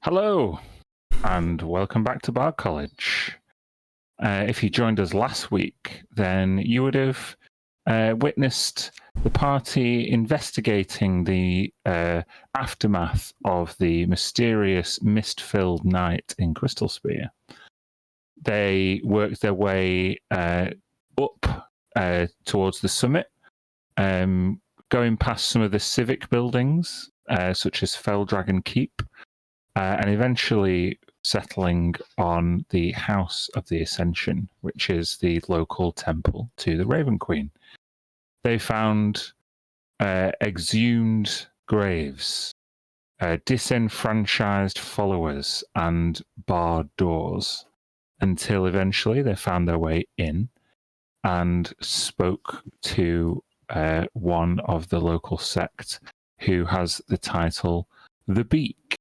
Hello, and welcome back to Bard College. If you joined us last week, then you would have witnessed the party investigating the aftermath of the mysterious mist-filled night in Crystal Spear. They worked their way up towards the summit, going past some of the civic buildings, such as Fell Dragon Keep, and eventually settling on the House of the Ascension, which is the local temple to the Raven Queen. They found exhumed graves, disenfranchised followers, and barred doors, until eventually they found their way in and spoke to one of the local sect who has the title The Beak.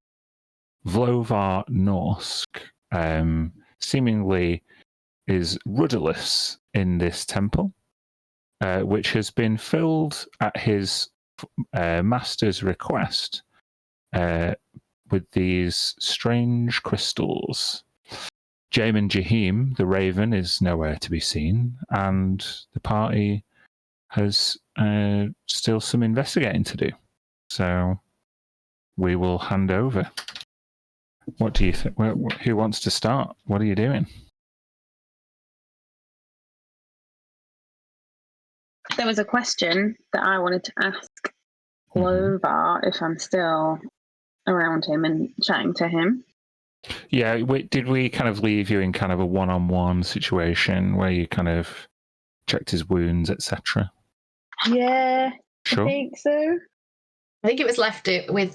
Vlovar Norsk seemingly is rudderless in this temple, which has been filled at his master's request with these strange crystals. Jamin Jahim, the Raven, is nowhere to be seen, and the party has still some investigating to do. So we will hand over. What do you think? Who wants to start? What are you doing? There was a question that I wanted to ask Vlovar if I'm still around him and chatting to him. Yeah, did we kind of leave you in kind of a one-on-one situation where you kind of checked his wounds, etc.? Yeah, sure. I think so. I think it was left with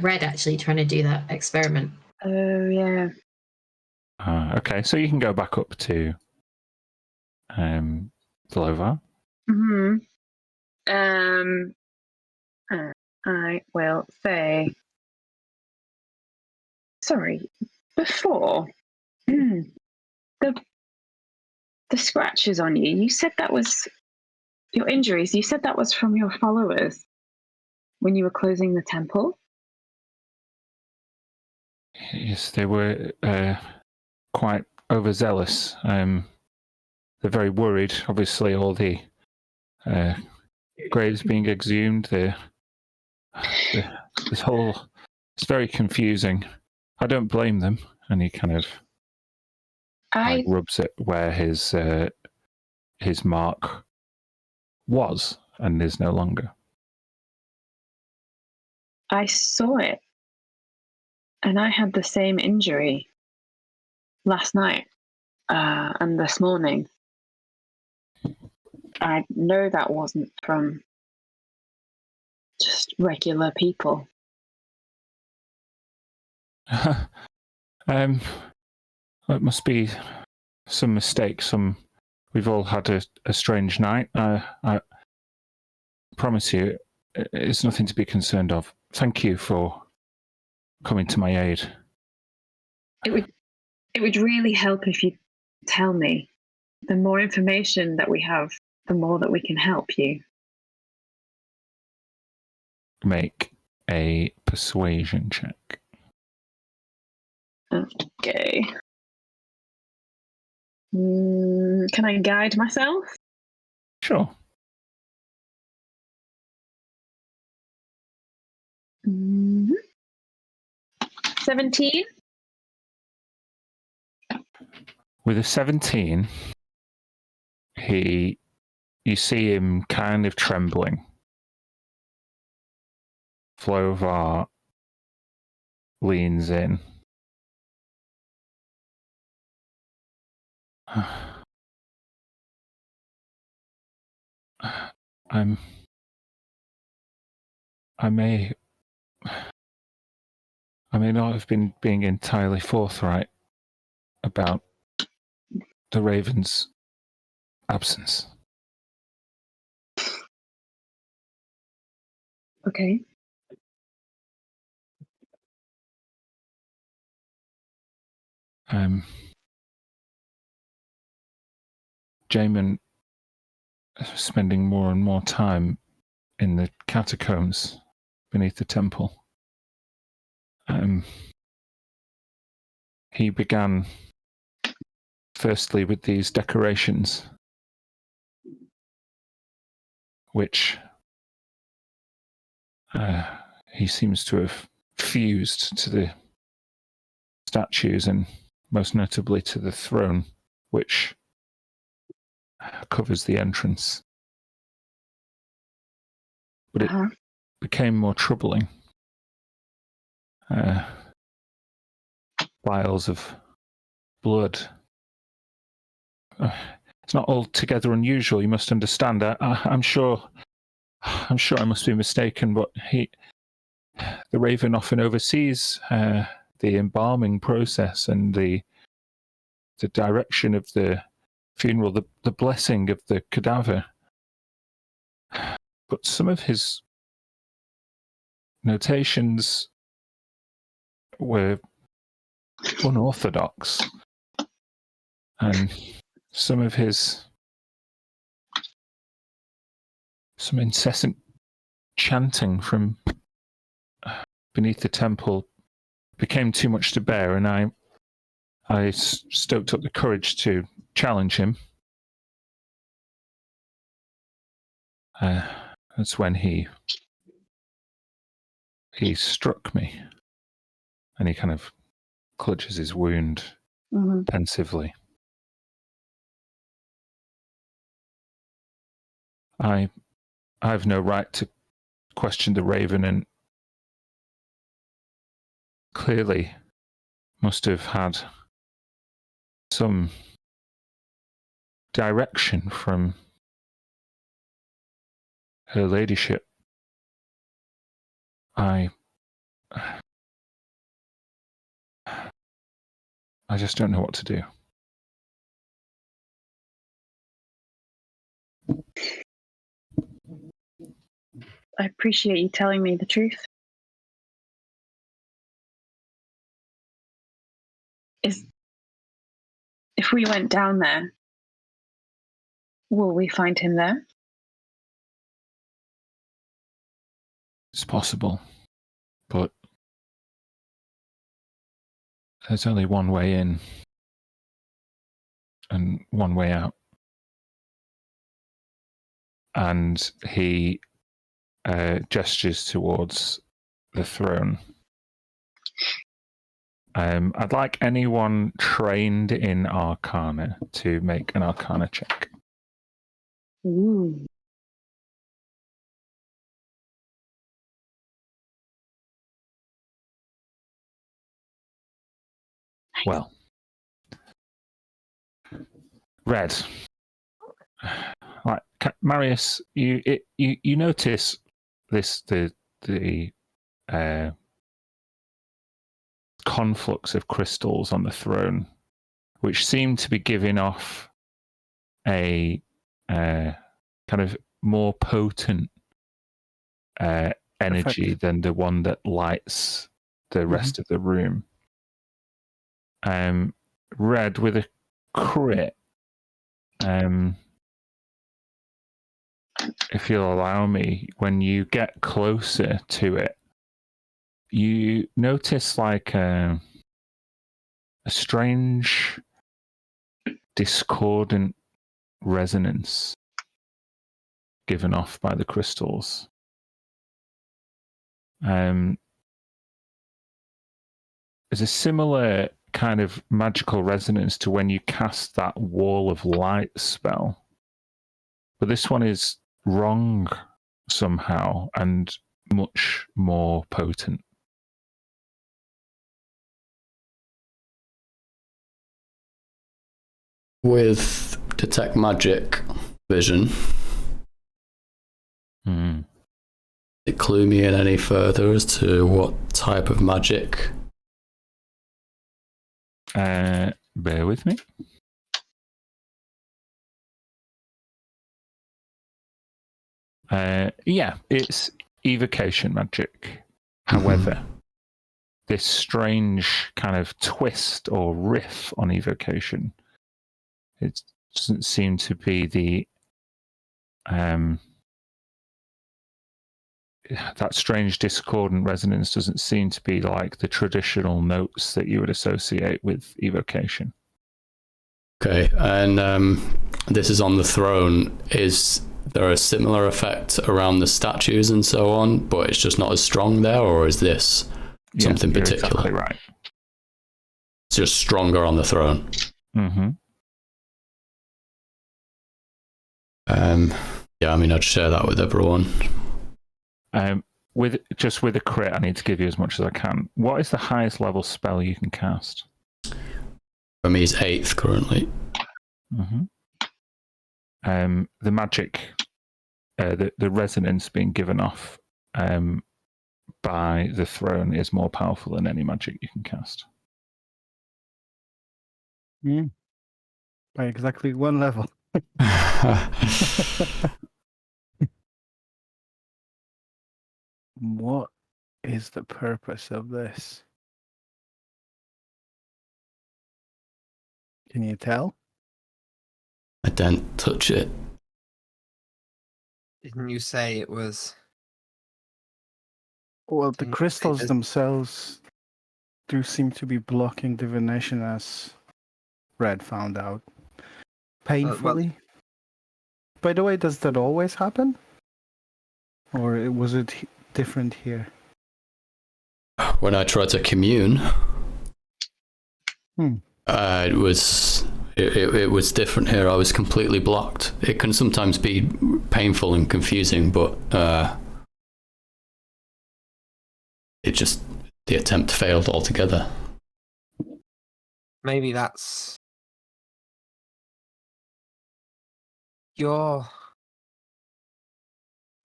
Red actually trying to do that experiment. Oh, yeah. Okay, so you can go back up to Vlovar. Mm-hmm. I will say, sorry, before the scratches on you, you said that was your injuries. You said that was from your followers when you were closing the temple. Yes, they were quite overzealous. They're very worried. Obviously, all the graves being exhumed. This whole, it's very confusing. I don't blame them. And he kind of rubs it where his mark was and is no longer. I saw it, and I had the same injury last night and this morning. I know that wasn't from just regular people. It must be some mistake. We've all had a strange night. I promise you, it's nothing to be concerned of. Thank you for coming to my aid. It would really help if you tell me. The more information that we have, the more that we can help you. Make a persuasion check. Okay. Can I guide myself? Sure. 17. With a 17, you see him kind of trembling. Vlovar leans in. I may not have been being entirely forthright about the Raven's absence. Okay. Jamin spending more and more time in the catacombs beneath the temple. He began firstly with these decorations, which he seems to have fused to the statues and most notably to the throne, which covers the entrance. But it became more troubling. Vials of blood. It's not altogether unusual, you must understand. I'm sure I must be mistaken, but the Raven often oversees the embalming process and the direction of the funeral, the blessing of the cadaver. But some of his notations were unorthodox, and some incessant chanting from beneath the temple became too much to bear, and I stoked up the courage to challenge him. That's when he struck me, and he kind of clutches his wound pensively. I have no right to question the Raven, and clearly must have had some direction from her ladyship. I just don't know what to do. I appreciate you telling me the truth. If we went down there, will we find him there? It's possible, but there's only one way in and one way out. And he gestures towards the throne. I'd like anyone trained in Arcana to make an Arcana check. Ooh. Well, Red, like Marius, you notice this the conflux of crystals on the throne, which seem to be giving off a kind of more potent energy Effect. than the one that lights the rest of the room. Red with a crit. If you'll allow me, when you get closer to it, you notice like a strange, discordant resonance given off by the crystals. There's a similar kind of magical resonance to when you cast that wall of light spell, but this one is wrong somehow and much more potent. With detect magic vision, it clue me in any further as to what type of magic? Bear with me. Yeah, it's evocation magic. However, this strange kind of twist or riff on evocation, it doesn't seem to be the that strange discordant resonance doesn't seem to be like the traditional notes that you would associate with evocation. Okay, and this is on the throne. Is there a similar effect around the statues and so on, but it's just not as strong there, or is this something you're particular? Exactly right. It's just stronger on the throne. Mm-hmm. Yeah, I mean, I'd share that with everyone. With a crit, I need to give you as much as I can. What is the highest level spell you can cast? For me, it's 8th currently. Mm-hmm. The magic, the resonance being given off by the throne is more powerful than any magic you can cast. By exactly 1 level. What is the purpose of this? Can you tell? I didn't touch it. Didn't you say it was? Well, the Didn't you say crystals this- themselves do seem to be blocking divination, as Red found out. Painfully. By the way, does that always happen? Or was it different here? When I tried to commune, it was different here. I was completely blocked. It can sometimes be painful and confusing, but the attempt failed altogether. Maybe that's your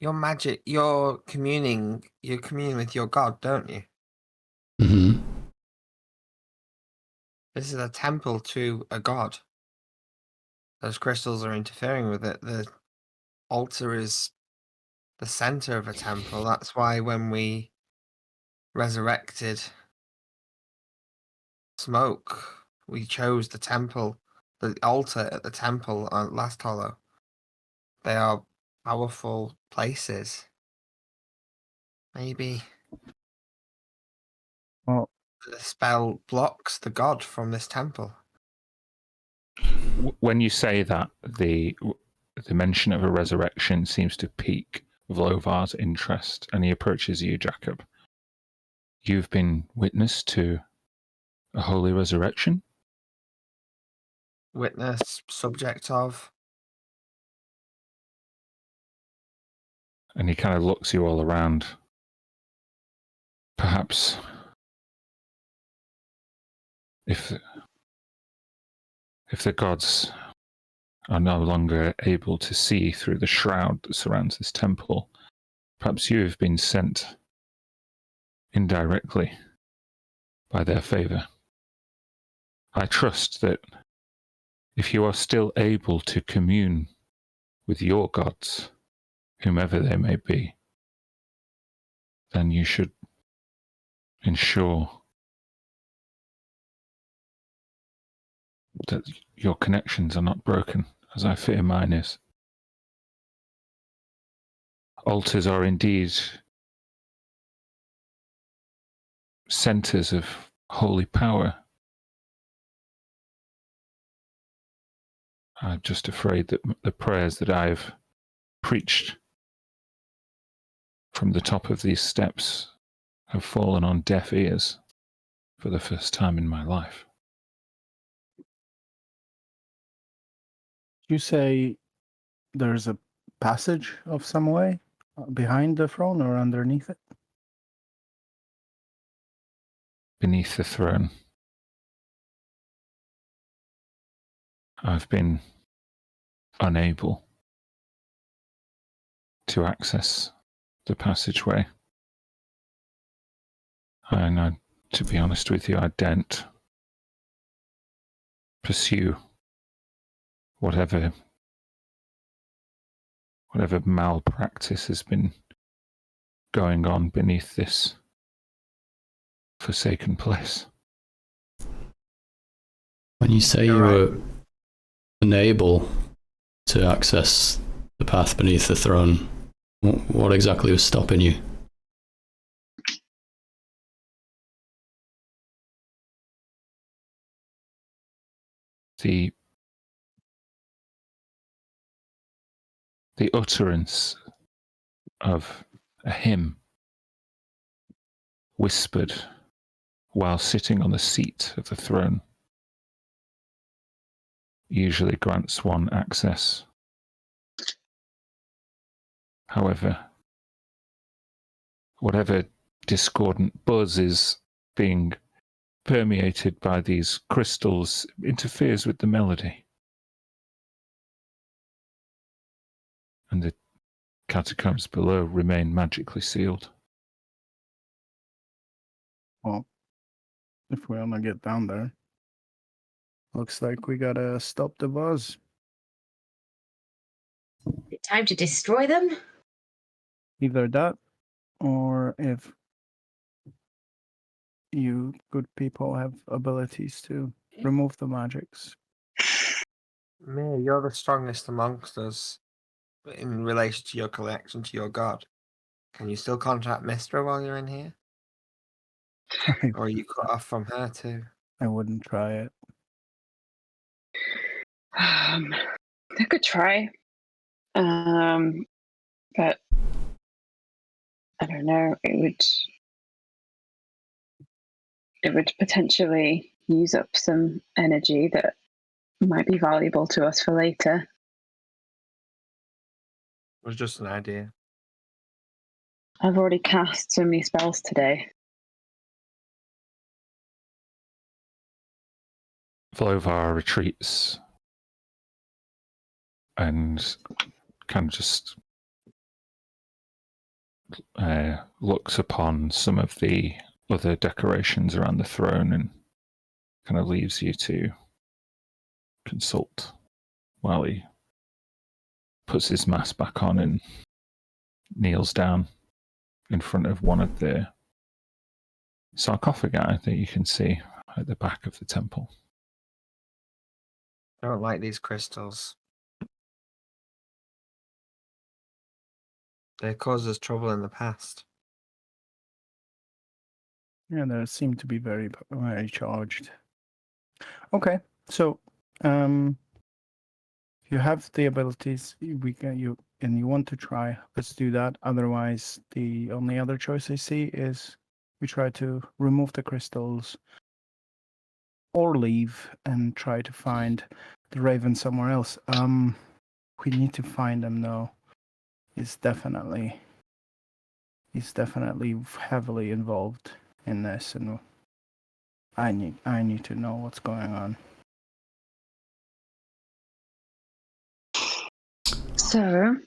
magic. You're communing with your god, don't you? Mm-hmm. This is a temple to a god. Those crystals are interfering with it. The altar is the center of a temple. That's why when we resurrected Smoke, we chose the temple, the altar at the temple on Last Hollow. They are powerful places. Maybe Well, the spell blocks the god from this temple. When you say that, the mention of a resurrection seems to pique Vlovar's interest, and he approaches you, Jacob. You've been witness to a holy resurrection? Witness, subject of. And he kind of looks you all around. Perhaps if the gods are no longer able to see through the shroud that surrounds this temple, perhaps you have been sent indirectly by their favor. I trust that if you are still able to commune with your gods, whomever they may be, then you should ensure that your connections are not broken, as I fear mine is. Altars are indeed centers of holy power. I'm just afraid that the prayers that I've preached from the top of these steps have fallen on deaf ears for the first time in my life. you say there's a passage of some way behind the throne or underneath it? Beneath the throne, I've been unable to access the passageway. And to be honest with you, I daren't pursue whatever malpractice has been going on beneath this forsaken place. When you say you were unable to access the path beneath the throne, what exactly was stopping you? the utterance of a hymn whispered while sitting on the seat of the throne usually grants one access. However, whatever discordant buzz is being permeated by these crystals interferes with the melody. And the catacombs below remain magically sealed. Well, if we wanna get down there, looks like we gotta stop the buzz. Time to destroy them? Either that, or if you good people have abilities to remove the magics. Mir, you're the strongest amongst us in relation to your connection to your god. Can you still contact Mistra while you're in here? Or are you cut off from her too? I wouldn't try it. I could try. But I don't know, it would potentially use up some energy that might be valuable to us for later. It was just an idea. I've already cast so many spells today. Vlovar retreats and kind of just looks upon some of the other decorations around the throne and kind of leaves you to consult while he puts his mask back on and kneels down in front of one of the sarcophagi that you can see at the back of the temple. I don't like these crystals. They caused us trouble in the past. Yeah, they seem to be very, very charged. Okay, so you have the abilities. We can you and you want to try. Let's do that. Otherwise, the only other choice I see is we try to remove the crystals or leave and try to find the raven somewhere else. We need to find them though. He's definitely heavily involved in this, and I need to know what's going on. So,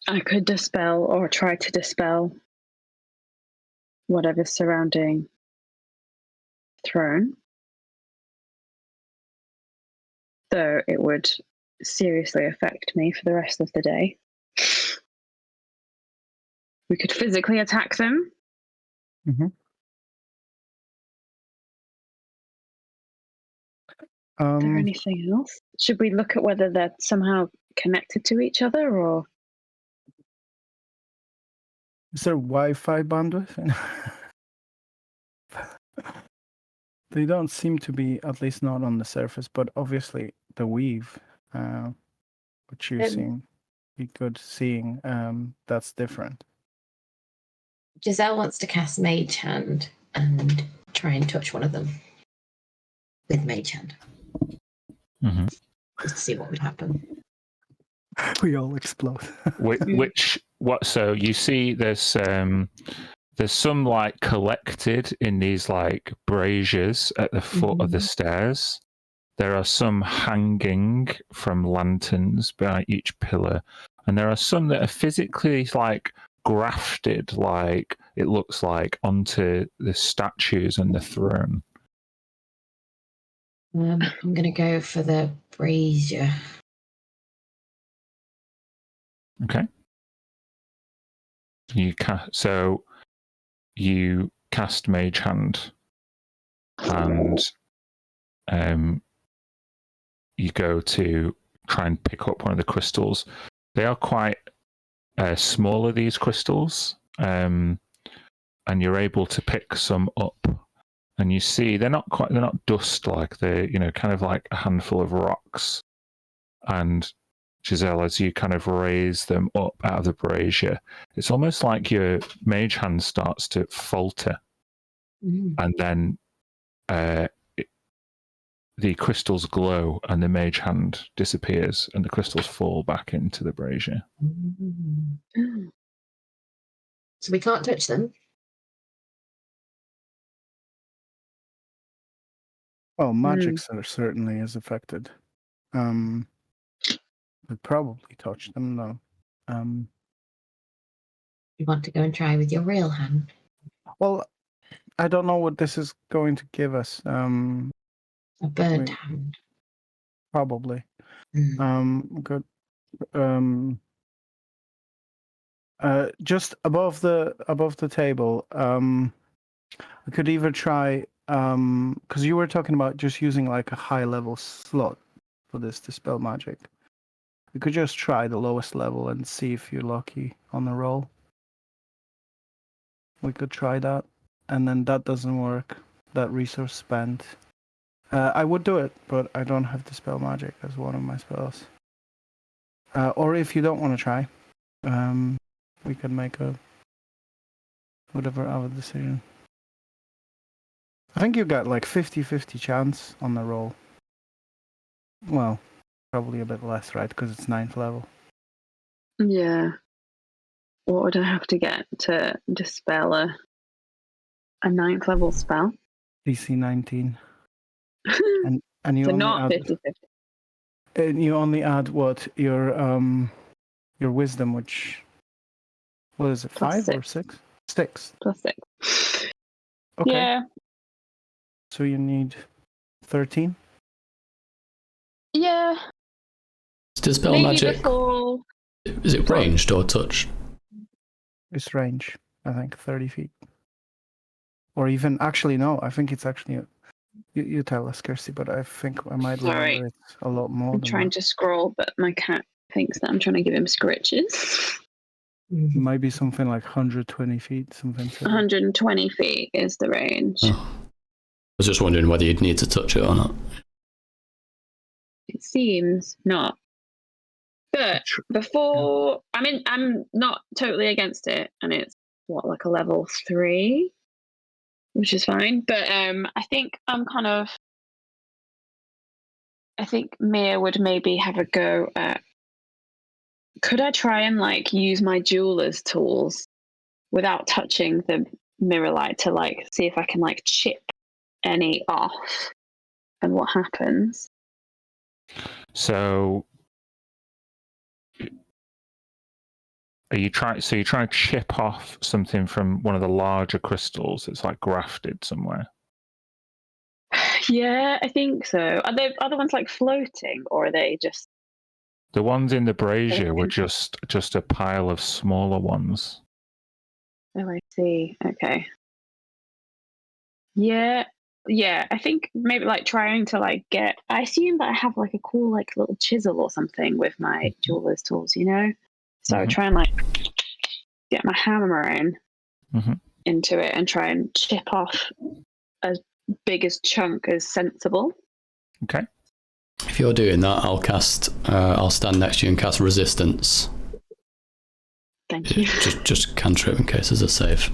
I could dispel or try to dispel whatever's surrounding throne. Though it would seriously affect me for the rest of the day. We could physically attack them. Mm-hmm. Is there anything else? Should we look at whether they're somehow connected to each other, or Is there Wi-Fi bandwidth? They don't seem to be, at least not on the surface, but obviously the weave, which you seem be good seeing, that's different. Giselle wants to cast Mage Hand and try and touch one of them with Mage Hand. Mm-hmm. Just to see what would happen. We all explode. So you see there's some like collected in these like braziers at the foot of the stairs. There are some hanging from lanterns by each pillar, and there are some that are physically like grafted, like it looks like, onto the statues and the throne. I'm going to go for the brazier. Okay. You cast Mage Hand, and you go to try and pick up one of the crystals. They are quite smaller, these crystals, and you're able to pick some up and you see they're not dust, like they're kind of like a handful of rocks. And Giselle, as you kind of raise them up out of the brazier, it's almost like your mage hand starts to falter, and then the crystals glow, and the mage hand disappears, and the crystals fall back into the brazier. So we can't touch them. Well, magic certainly is affected. We'd probably touch them though. You want to go and try with your real hand? Well, I don't know what this is going to give us. A burnt hand. Probably. Good. Just above the table. We could either try. Because you were talking about just using like a high level slot for this dispel magic. We could just try the lowest level and see if you're lucky on the roll. We could try that, and then that doesn't work. That resource spent. I would do it, but I don't have dispel magic as one of my spells. Or if you don't want to try, we can make a whatever other decision. I think you got like 50-50 chance on the roll. Well, probably a bit less, right? Because it's 9th level. Yeah. What would I have to get to dispel a 9th level spell? DC 19. And you So only not add 50-50. and you only add what your wisdom, which what is it, Plus 5 or 6. 6? Plus 6. Okay. Yeah. So you need 13. Is dispel Maybe magic? before. Is it ranged or touched? It's range, I think, 30 feet. Or even, actually, no, I think it's actually, you tell us, Kirsty, but I think I might remember Sorry. it's a lot more I'm than trying that. to scroll, but my cat thinks that I'm trying to give him scritches. It might be something like 120 feet, something silly. 120 feet is the range. Oh. I was just wondering whether you'd need to touch it or not. It seems not. But before, I mean, I'm not totally against it, and it's like a level 3, which is fine. But I think I think Mia would maybe have a go at. Could I try and like use my jeweler's tools without touching the mirror light to like see if I can like chip any off, and what happens? So you're trying to chip off something from one of the larger crystals that's like grafted somewhere? Yeah, I think so. Are the other ones like floating, or are they just? The ones in the brazier were just a pile of smaller ones. Oh, I see. Okay. Yeah. I think maybe like trying to like get. I assume that I have like a cool like little chisel or something with my jeweler's tools, So I try and like get my hammer into it and try and chip off as big as chunk as sensible. Okay. If you're doing that, I'll stand next to you and cast resistance. Thank you. Just cantrip in case there's a save.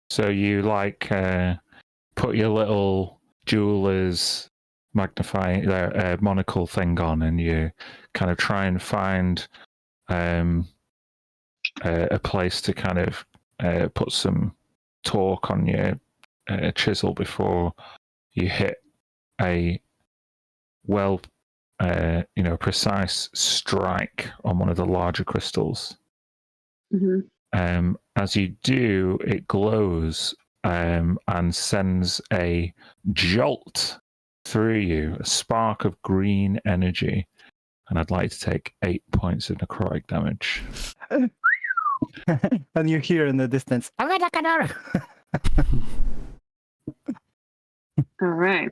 So you like put your little jeweler's magnifying monocle thing on, and you kind of try and find a place to kind of put some torque on your chisel before you hit a precise strike on one of the larger crystals. As you do, it glows and sends a jolt through you, a spark of green energy, and I'd like to take 8 points of necrotic damage. And you hear in the distance, All right.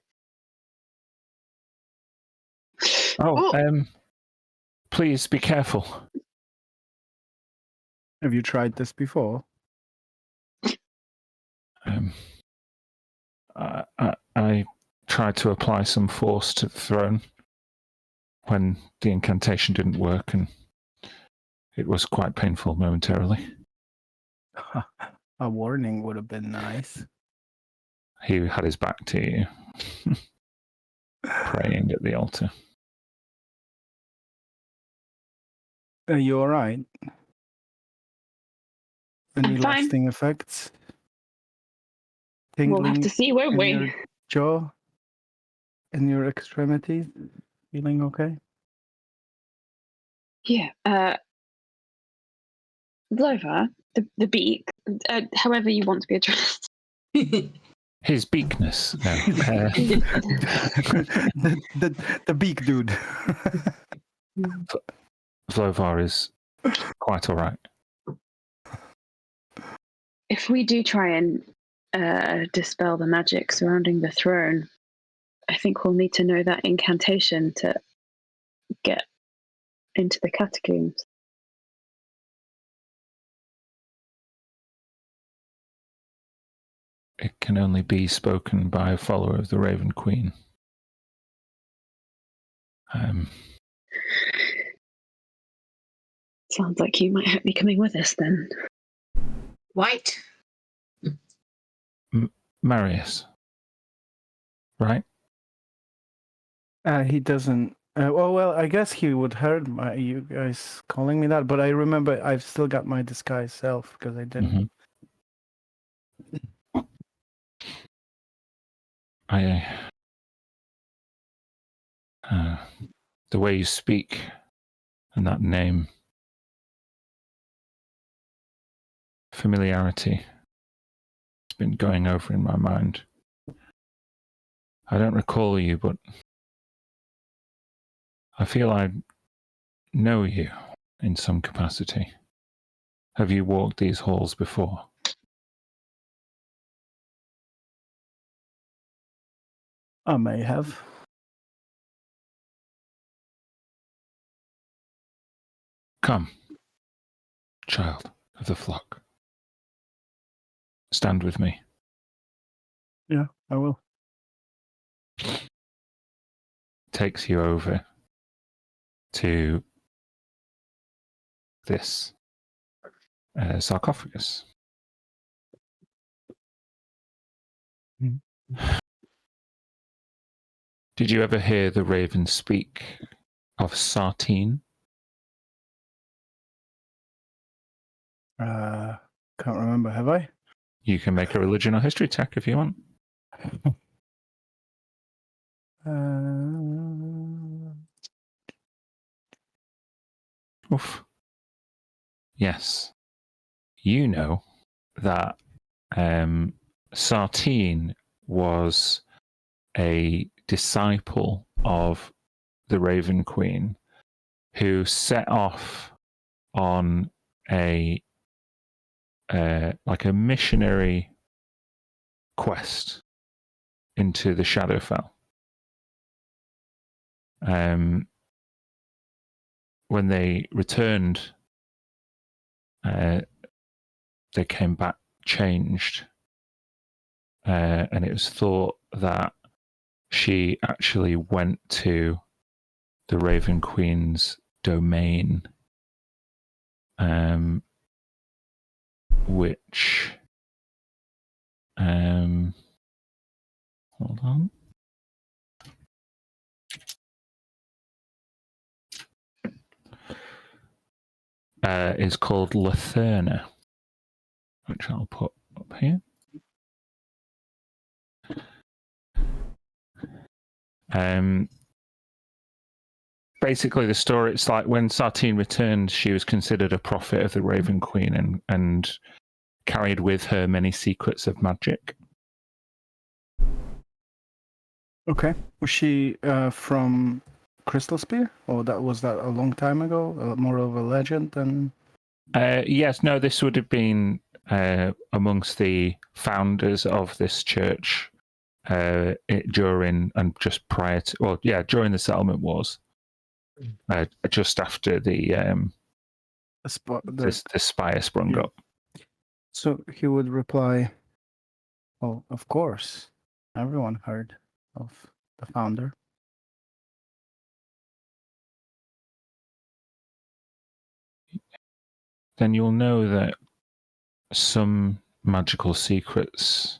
Please be careful. have you tried this before? I tried to apply some force to the throne when the incantation didn't work, and it was quite painful momentarily. A warning would have been nice. He had his back to you, praying at the altar. Are you all right? Any I'm fine. lasting effects? We'll Tingling have to see, won't in we? your jaw? In your extremities? Feeling okay? Yeah. Glover, the beak, however you want to be addressed. His beakness, no. The beak dude. Vlovar is quite all right. If we do try and dispel the magic surrounding the throne, I think we'll need to know that incantation to get into the catacombs. It can only be spoken by a follower of the Raven Queen. Sounds like you might be coming with us then. White. Marius, right? He doesn't. Well, I guess he would heard you guys calling me that, but I remember I've still got my disguise self because I didn't. Mm-hmm. The way you speak and that name, familiarity, it's been going over in my mind. I don't recall you, but I feel I know you in some capacity. Have you walked these halls before? I may have. Come, child of the flock. Stand with me. Yeah, I will. Takes you over to this sarcophagus. Mm-hmm. Did you ever hear the raven speak of Sartine? Can't remember. Have I? You can make a religion or history check if you want. Oof. Yes. You know that Sartine was a disciple of the Raven Queen who set off on a like a missionary quest into the Shadowfell. When they returned, they came back changed, and it was thought that she actually went to the Raven Queen's domain, which hold on. Is called Latherna, which I'll put up here. Basically, the story, it's like when Sartine returned, she was considered a prophet of the Raven Queen and carried with her many secrets of magic. Okay. Was she from Crystal Spear? Or was that a long time ago? More of a legend than... Yes, no, this would have been amongst the founders of this church during and just prior to, well, yeah, during the settlement wars, just after the spire sprung up. So he would reply, Well, of course. Everyone heard of the founder. Then you'll know that some magical secrets,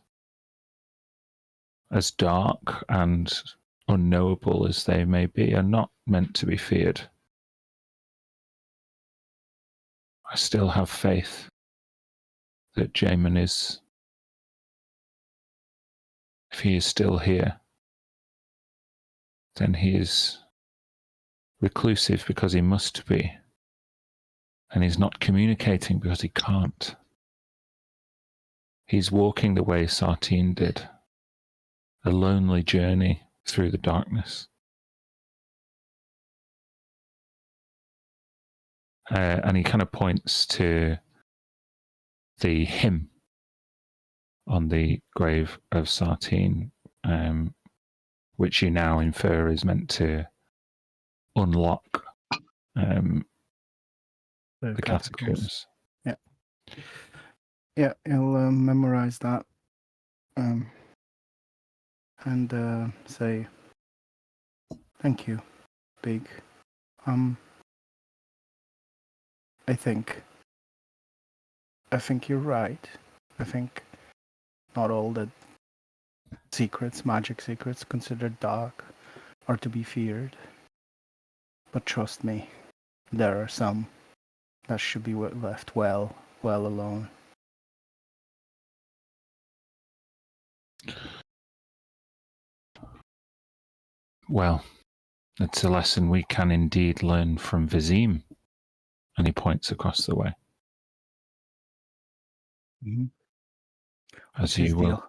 as dark and unknowable as they may be, are not meant to be feared. I still have faith that Jamin is, if he is still here, then he is reclusive because he must be, and he's not communicating because he can't. He's walking the way Sartine did, a lonely journey through the darkness. And he kind of points to the hymn on the grave of Sartine, which you now infer is meant to unlock the catacombs. Yeah. Yeah, he'll memorize that and say, "Thank you, Big. I think you're right. I think not all the secrets, magic secrets considered dark, are to be feared. But trust me, there are some that should be left well alone." Well, it's a lesson we can indeed learn from Vizim. And he points across the way. Mm-hmm. As you will.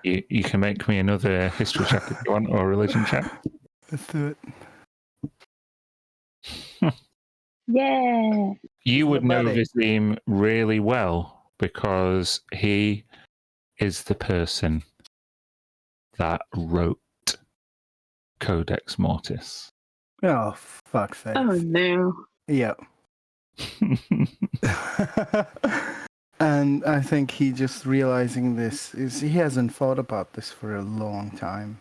You can make me another history check if you want, or religion check. Let's do it. Yeah. You would know Vizim really well because he is the person that wrote Codex Mortis. Oh, fuck's sake. Oh, no. Yeah. And I think he just realizing this is he hasn't thought about this for a long time.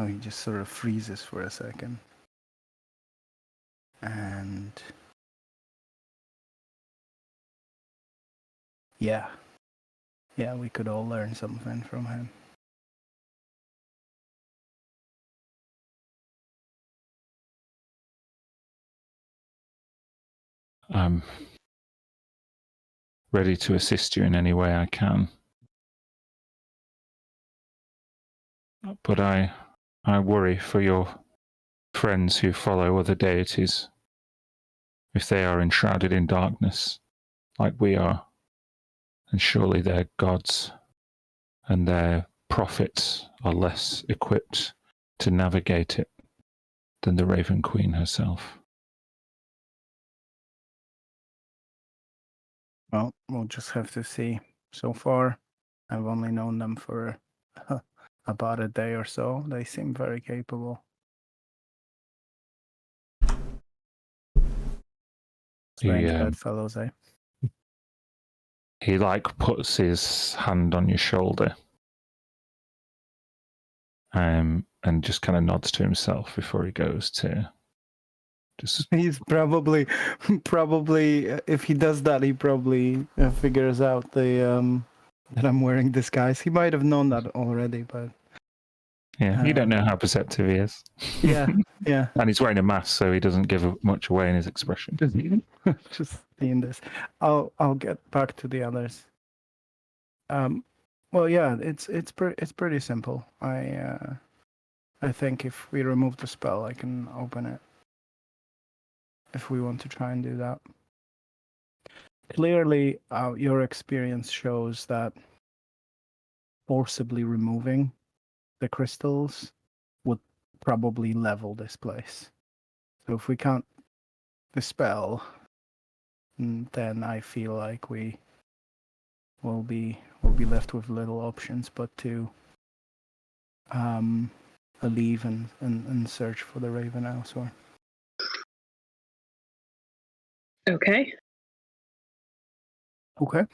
He just sort of freezes for a second. And yeah, we could all learn something from him. I'm ready to assist you in any way I can. But I worry for your friends who follow other deities. If they are enshrouded in darkness, like we are, and surely their gods and their prophets are less equipped to navigate it than the Raven Queen herself. Well, we'll just have to see. So far, I've only known them for about a day or so. They seem very capable. Strange bedfellows, eh? He puts his hand on your shoulder, and just kind of nods to himself before he goes to just. He's probably if he does that, he probably figures out the that I'm wearing disguise. He might have known that already, but yeah, you don't know how perceptive he is. Yeah. And he's wearing a mask, so he doesn't give much away in his expression. Just seeing this, I'll get back to the others. Well, yeah, it's pretty simple. I think if we remove the spell, I can open it. If we want to try and do that. Clearly, your experience shows that forcibly removing the crystals would probably level this place. So if we can't dispel, then I feel like we will be left with little options but to leave and search for the Raven elsewhere. Okay. Okay.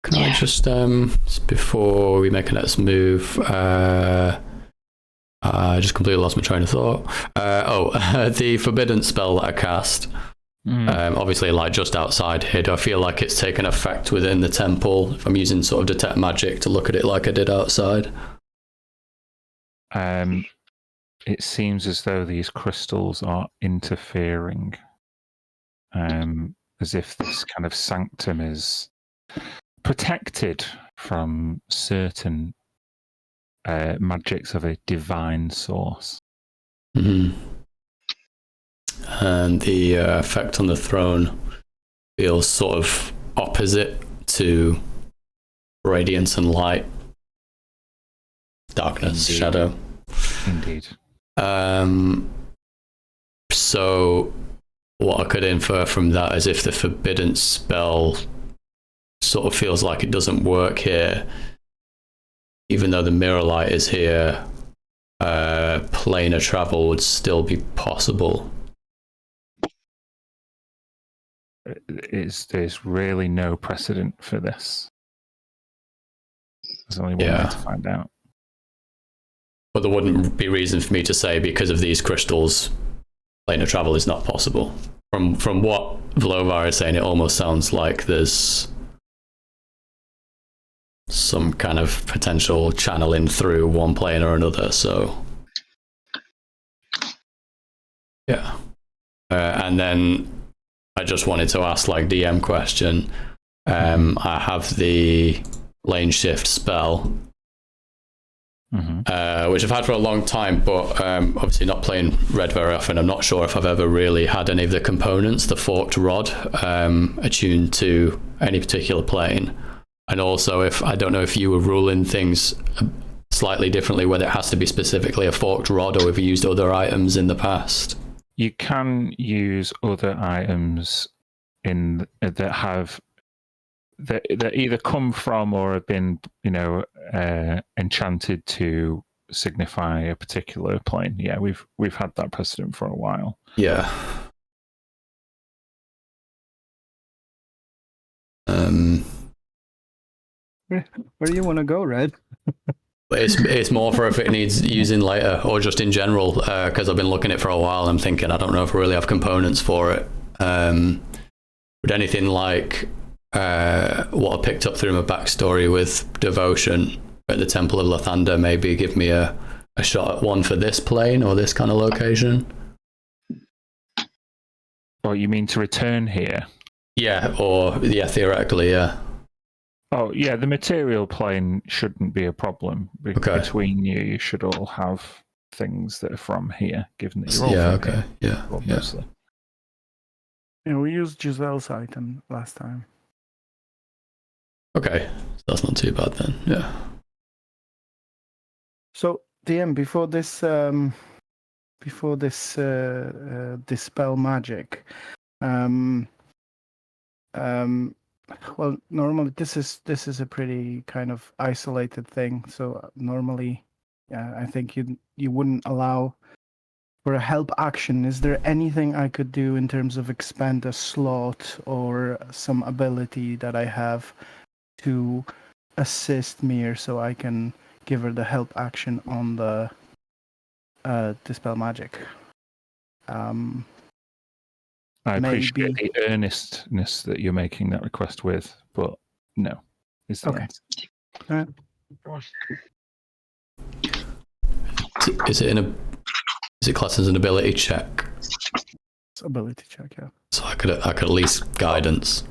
Can I just, before we make a next move, I just completely lost my train of thought. The forbidden spell that I cast, obviously like just outside here, do I feel like it's taken effect within the temple if I'm using sort of detect magic to look at it like I did outside? It seems as though these crystals are interfering, as if this kind of sanctum is protected from certain magics of a divine source. Mm-hmm. And the effect on the throne feels sort of opposite to radiance and light, darkness, Indeed. shadow. Indeed. So what I could infer from that is if the forbidden spell sort of feels like it doesn't work here, even though the mirror light is here, planar travel would still be possible. There's really no precedent for this. There's only one way to find out. But there wouldn't be reason for me to say because of these crystals, planar travel is not possible. From what Vlovar is saying, it almost sounds like there's some kind of potential channeling through one plane or another. So, yeah. And then I just wanted to ask, like, DM question. I have the lane shift spell, which I've had for a long time, but obviously not playing red very often. I'm not sure if I've ever really had any of the components, the forked rod, attuned to any particular plane. And also, I don't know if you were ruling things slightly differently, whether it has to be specifically a forked rod or if you used other items in the past. You can use other items that either come from or have been, enchanted to signify a particular plane. Yeah, we've had that precedent for a while. Yeah. Where do you want to go, Red? It's more for if it needs using later or just in general, because I've been looking at it for a while. I'm thinking I don't know if I really have components for it. Would anything like what I picked up through my backstory with devotion at the Temple of Lathander maybe give me a shot at one for this plane or this kind of location? Oh, you mean to return here? Yeah, theoretically, yeah. Oh, yeah, the material plane shouldn't be a problem. Okay. Between you should all have things that are from here, given that you're all from here. Obviously. Yeah, we used Giselle's item last time. Okay, so that's not too bad then, yeah. So, DM, before this dispel magic, well, normally this is a pretty kind of isolated thing. So normally, I think you wouldn't allow for a help action. Is there anything I could do in terms of expand a slot or some ability that I have to assist Mir so I can give her the help action on the dispel magic? I appreciate the earnestness that you're making that request with, but no, is the answer. All right. Is it classed as an ability check? It's ability check, yeah. So I could at least guidance.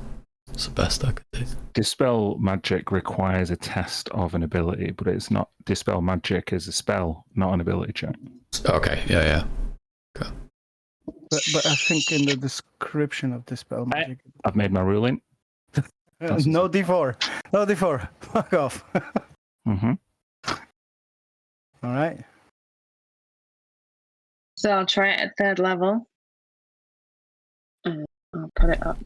It's the best I could do. Dispel magic requires a test of an ability, but it's not. Dispel magic is a spell, not an ability check. Okay, yeah. Okay. But I think in the description of dispel magic, I've made my ruling. no D4, no D4. Fuck off. All right. So I'll try it at third level. I'll put it up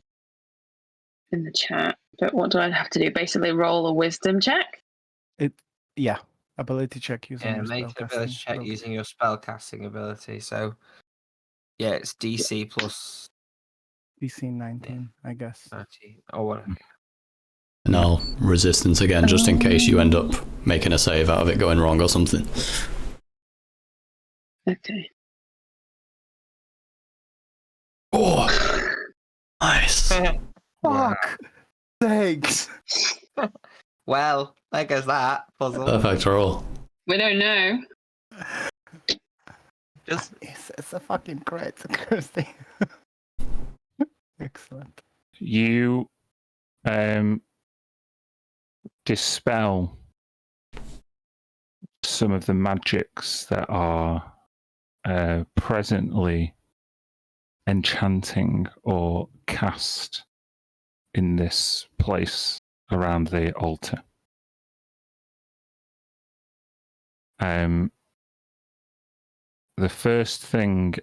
in the chat. But what do I have to do? Basically roll a wisdom check? Ability check using your make an ability check ability. using your spellcasting ability. So, yeah, it's DC plus DC 19, I guess. 30 or whatever. And I'll resistance again, just in case you end up making a save out of it going wrong or something. Okay. Oh, nice. Fuck! Thanks! Well, there goes that puzzle. Perfect roll. We don't know. Just It's a fucking crit, Kirsty. Excellent. You dispel some of the magics that are presently enchanting or cast in this place around the altar. The first thing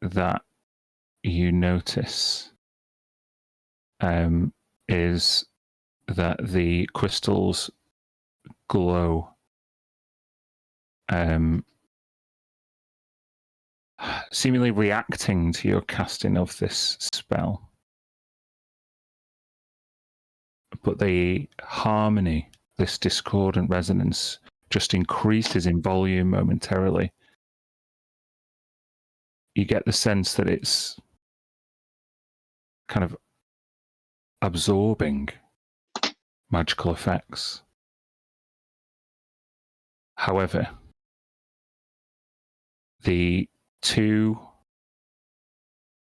that you notice is that the crystals glow seemingly reacting to your casting of this spell. But the harmony, this discordant resonance, just increases in volume momentarily. You get the sense that it's kind of absorbing magical effects. However, the two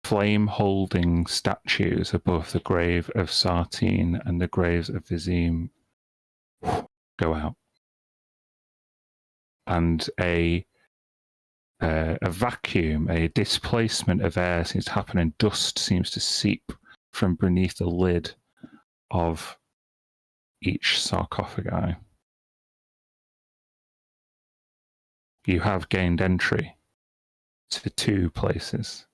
flame-holding statues above the grave of Sartine and the graves of Vizim go out. And a vacuum, a displacement of air seems to happen, and dust seems to seep from beneath the lid of each sarcophagi. You have gained entry to 2 places.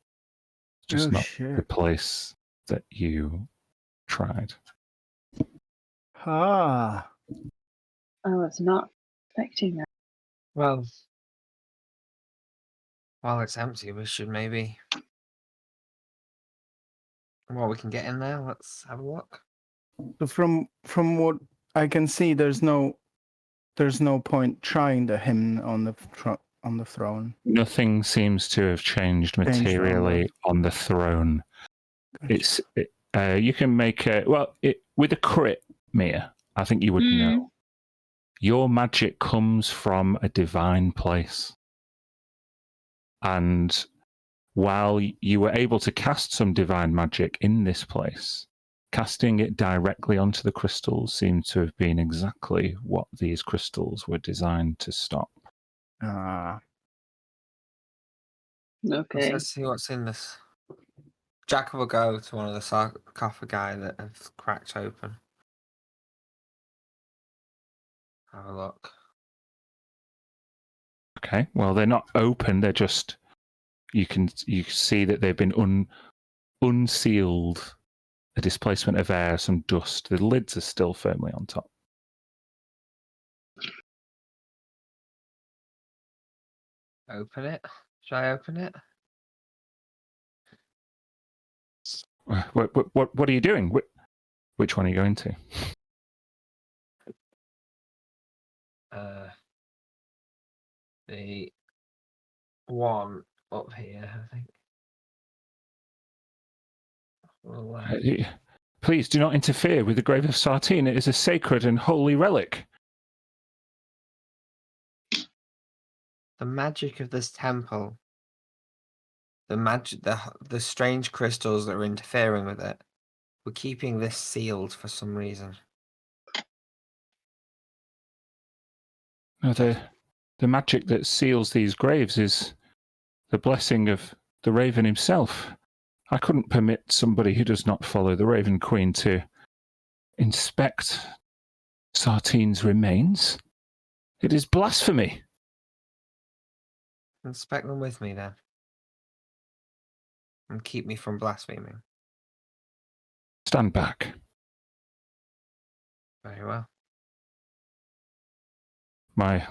It's just not the place that you tried. Ah. I was not expecting that. well, while it's empty, we should maybe. Well, we can get in there. Let's have a look. So from what I can see, there's no point trying the hymn on the throne. Nothing seems to have changed materially on the throne. Gotcha. You can make with a crit, Mia. I think you would know. Your magic comes from a divine place, and while you were able to cast some divine magic in this place, casting it directly onto the crystals seemed to have been exactly what these crystals were designed to stop. Ah. Okay. Let's see what's in this. Jack will go to one of the sarcophagi that have cracked open. Have a look. Okay, well, they're not open. They're just you can see that they've been unsealed. A displacement of air, some dust. The lids are still firmly on top. Open it. Should I open it? What are you doing? Which one are you going to? The one up here, I think. Please do not interfere with the grave of Sartine. It is a sacred and holy relic. The magic of this temple, the strange crystals that are interfering with it, we're keeping this sealed for some reason. No, the magic that seals these graves is the blessing of the Raven himself. I couldn't permit somebody who does not follow the Raven Queen to inspect Sartine's remains. It is blasphemy. Inspect them with me then. And keep me from blaspheming. Stand back. Very well. My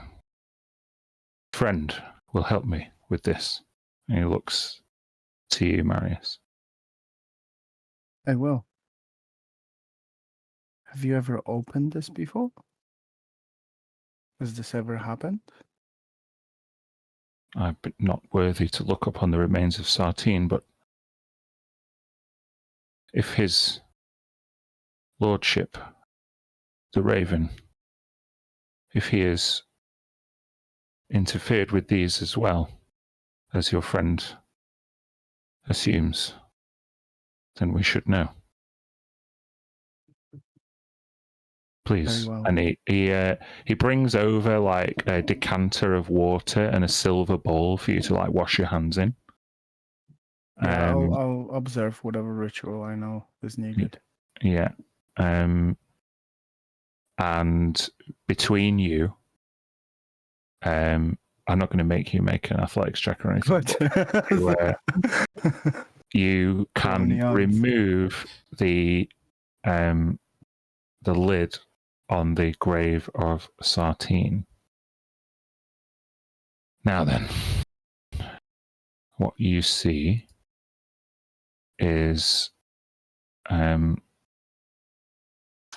friend will help me with this. And he looks to you, Marius. I will. Have you ever opened this before? Has this ever happened? I'm not worthy to look upon the remains of Sartine, but if his lordship, the Raven, if he has interfered with these as well, as your friend assumes, then we should know. Please. Very well. And he brings over like a decanter of water and a silver bowl for you to like wash your hands in. Yeah, I'll observe whatever ritual I know is needed. Yeah. And between you, I'm not going to make you make an athletics check or anything. But You can remove the lid on the grave of Sartine. Now then, what you see is a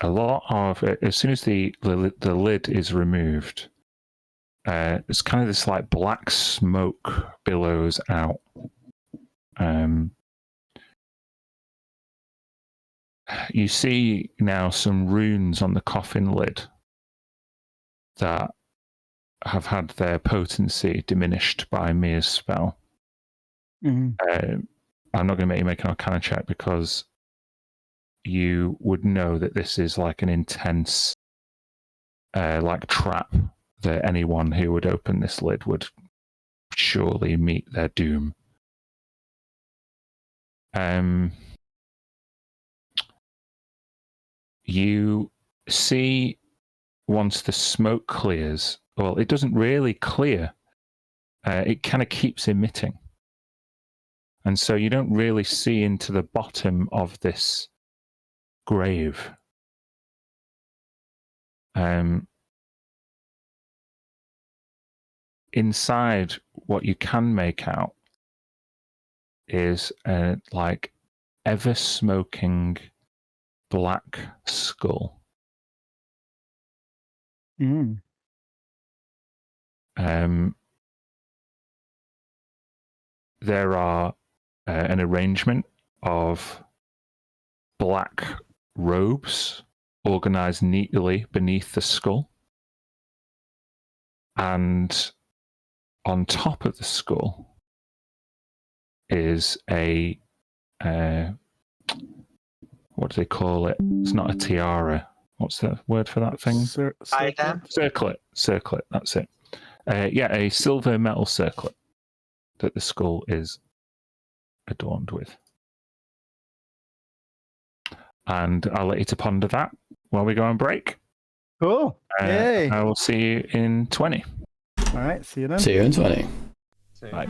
lot of, as soon as the lid is removed, it's kind of this like black smoke billows out. You see now some runes on the coffin lid that have had their potency diminished by Mia's spell. Mhm. I'm not going to make you make an Arcana check because you would know that this is like an intense like trap that anyone who would open this lid would surely meet their doom. You see once the smoke clears, well, it doesn't really clear. It kind of keeps emitting. And so you don't really see into the bottom of this grave. Inside, what you can make out is like ever smoking black skull. Mm. There are an arrangement of black robes organized neatly beneath the skull. And on top of the skull is a what do they call it? It's not a tiara. What's the word for that thing? Circlet. Circlet. That's it. A silver metal circlet that the skull is adorned with. And I'll let you to ponder that while we go on break. Cool. Yay. I will see you in 20. All right. See you then. See you in 20. Bye.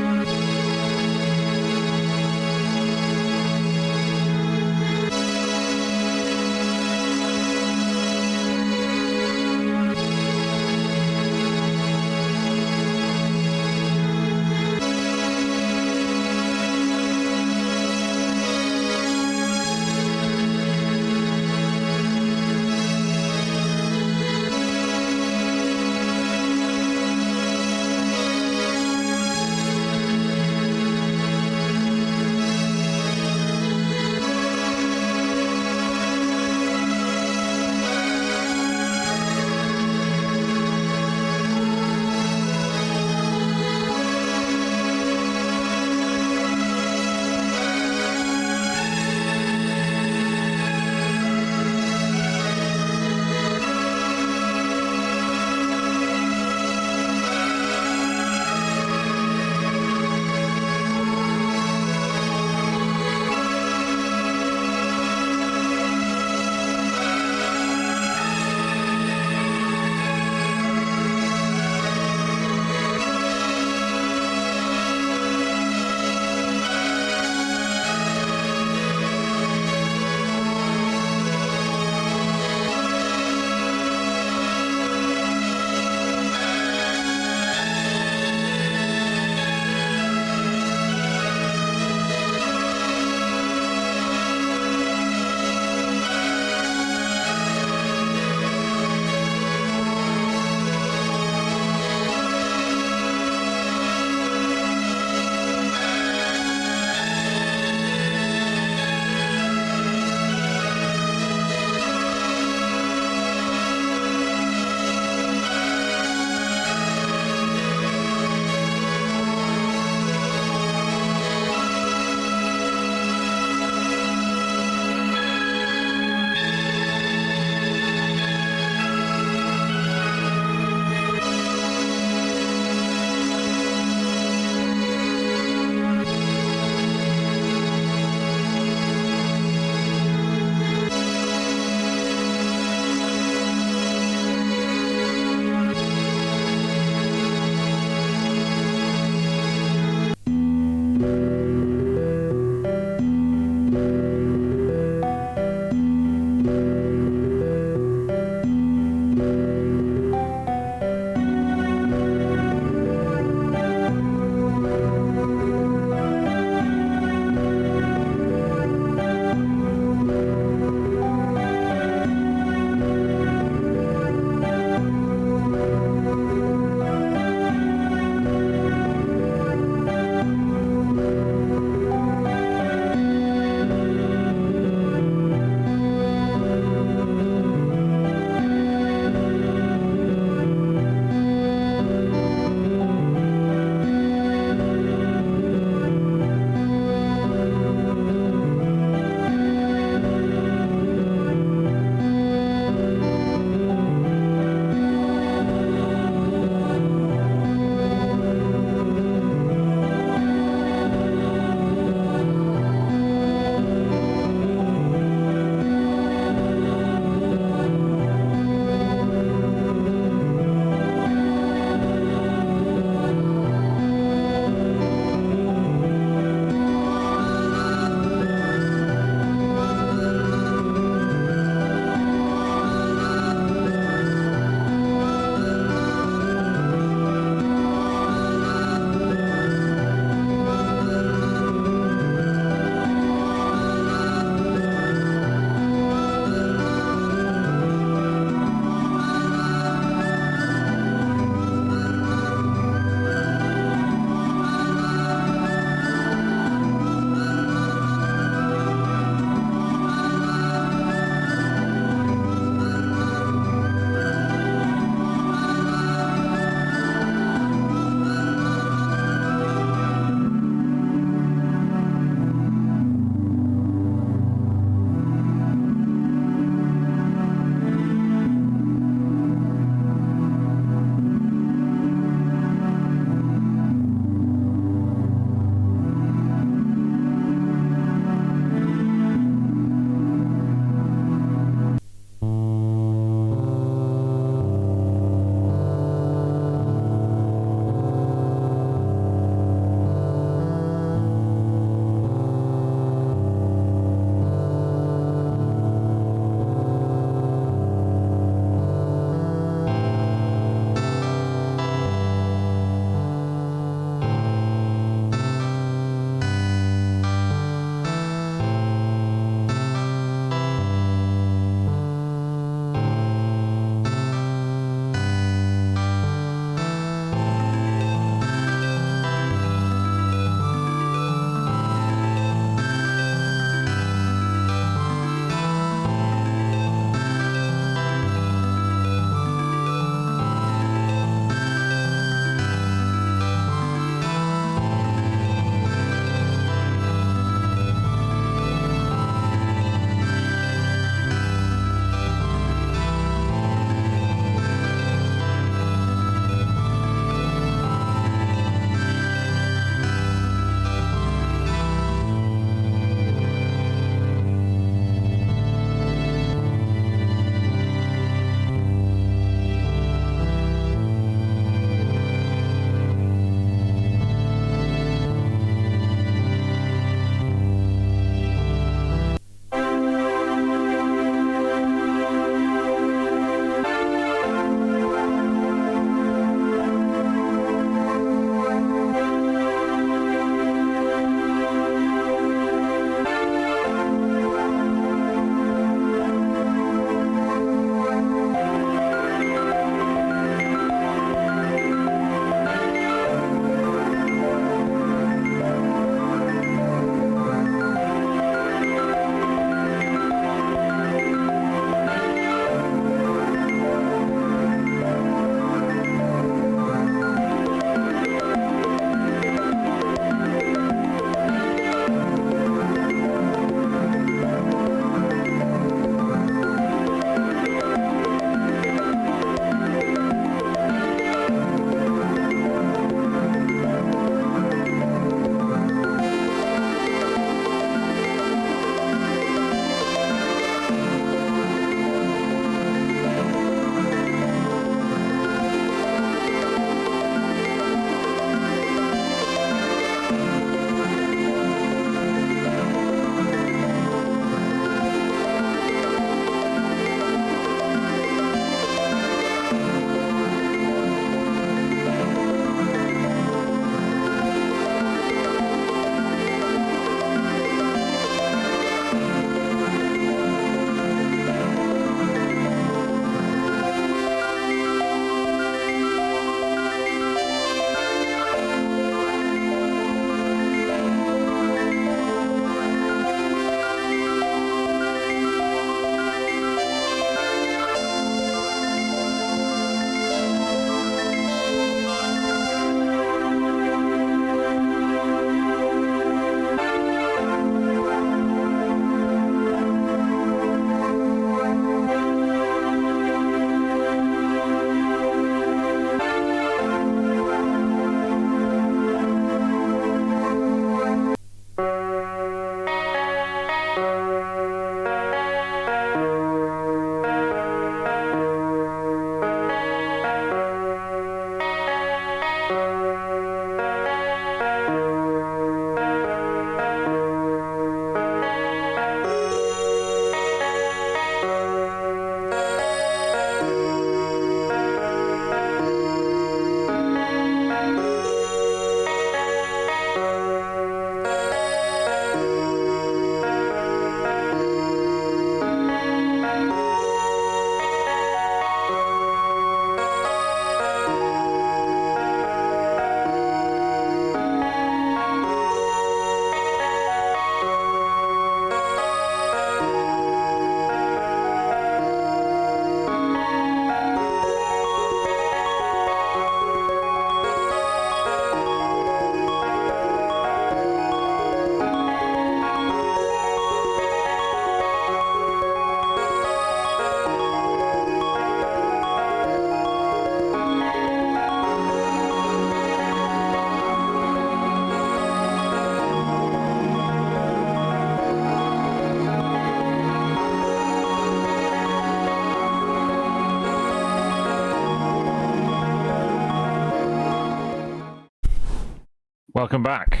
Welcome back.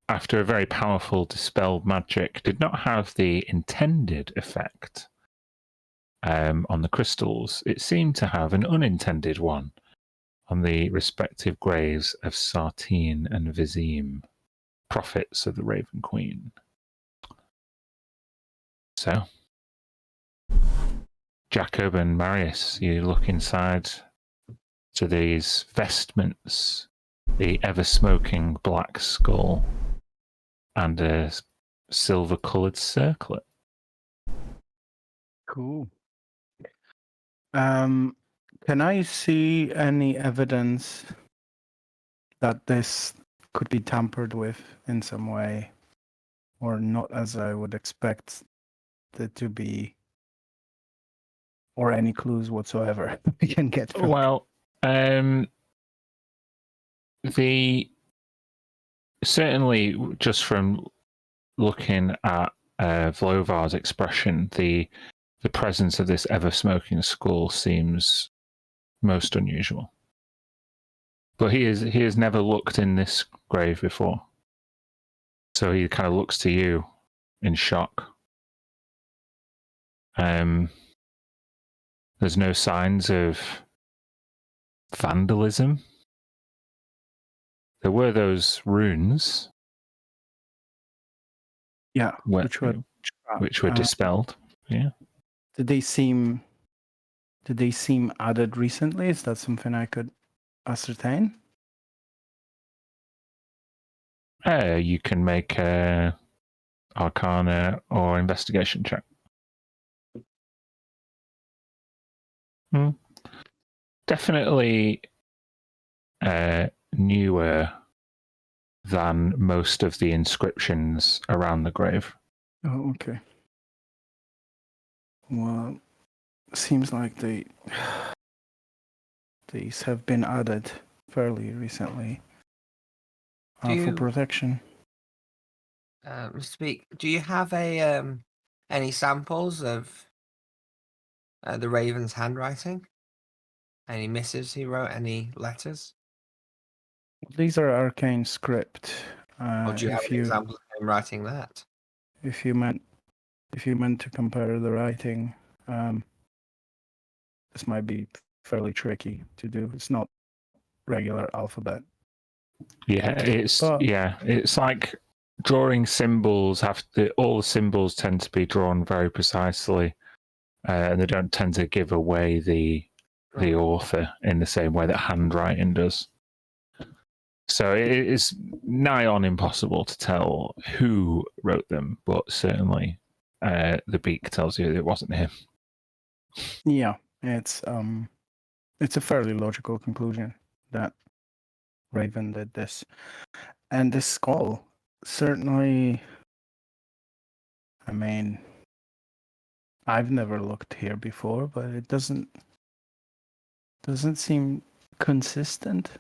After a very powerful dispel magic did not have the intended effect on the crystals, it seemed to have an unintended one on the respective graves of Sartine and Vizim, prophets of the Raven Queen. So, Jacob and Marius, you look inside to these vestments, the ever-smoking black skull, and a silver-coloured circlet. Cool. Can I see any evidence that this could be tampered with in some way, or not as I would expect it to be, or any clues whatsoever we can get from? Well, certainly just from looking at Vlovar's expression, the presence of this ever-smoking skull seems most unusual. But he has never looked in this grave before, so he kind of looks to you in shock. There's no signs of vandalism. There were those runes, Yeah, which were dispelled. Yeah. Did they seem added recently? Is that something I could ascertain? You can make a Arcana or investigation check. Definitely newer than most of the inscriptions around the grave. Oh, okay. Well, seems like these have been added fairly recently for protection. Speak. Do you have any samples of the Raven's handwriting? Any missives he wrote? Any letters? These are arcane script. Or do you have an example of him writing that? If you meant to compare the writing, this might be fairly tricky to do. It's not regular alphabet. Yeah, it's like drawing symbols. All the symbols tend to be drawn very precisely, and they don't tend to give away the author in the same way that handwriting does. So it is nigh on impossible to tell who wrote them, but certainly the beak tells you it wasn't him. Yeah, it's a fairly logical conclusion that Raven did this. And this skull, certainly, I mean, I've never looked here before, but it doesn't seem consistent.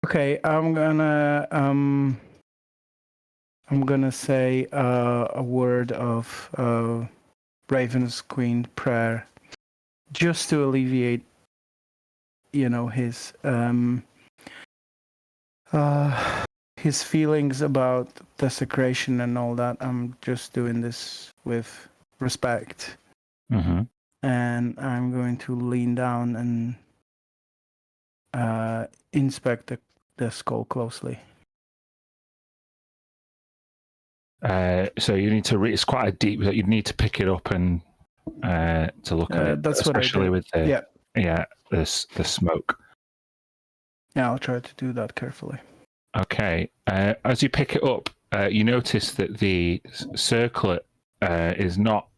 Okay, I'm gonna say a word of Raven's Queen prayer, just to alleviate, his feelings about desecration and all that. I'm just doing this with respect. Mm-hmm. And I'm going to lean down and inspect the skull closely. So you need to it's quite a deep. You need to pick it up and to look at it. That's especially what I did. with the smoke. Yeah, I'll try to do that carefully. Okay. As you pick it up, you notice that the circlet is not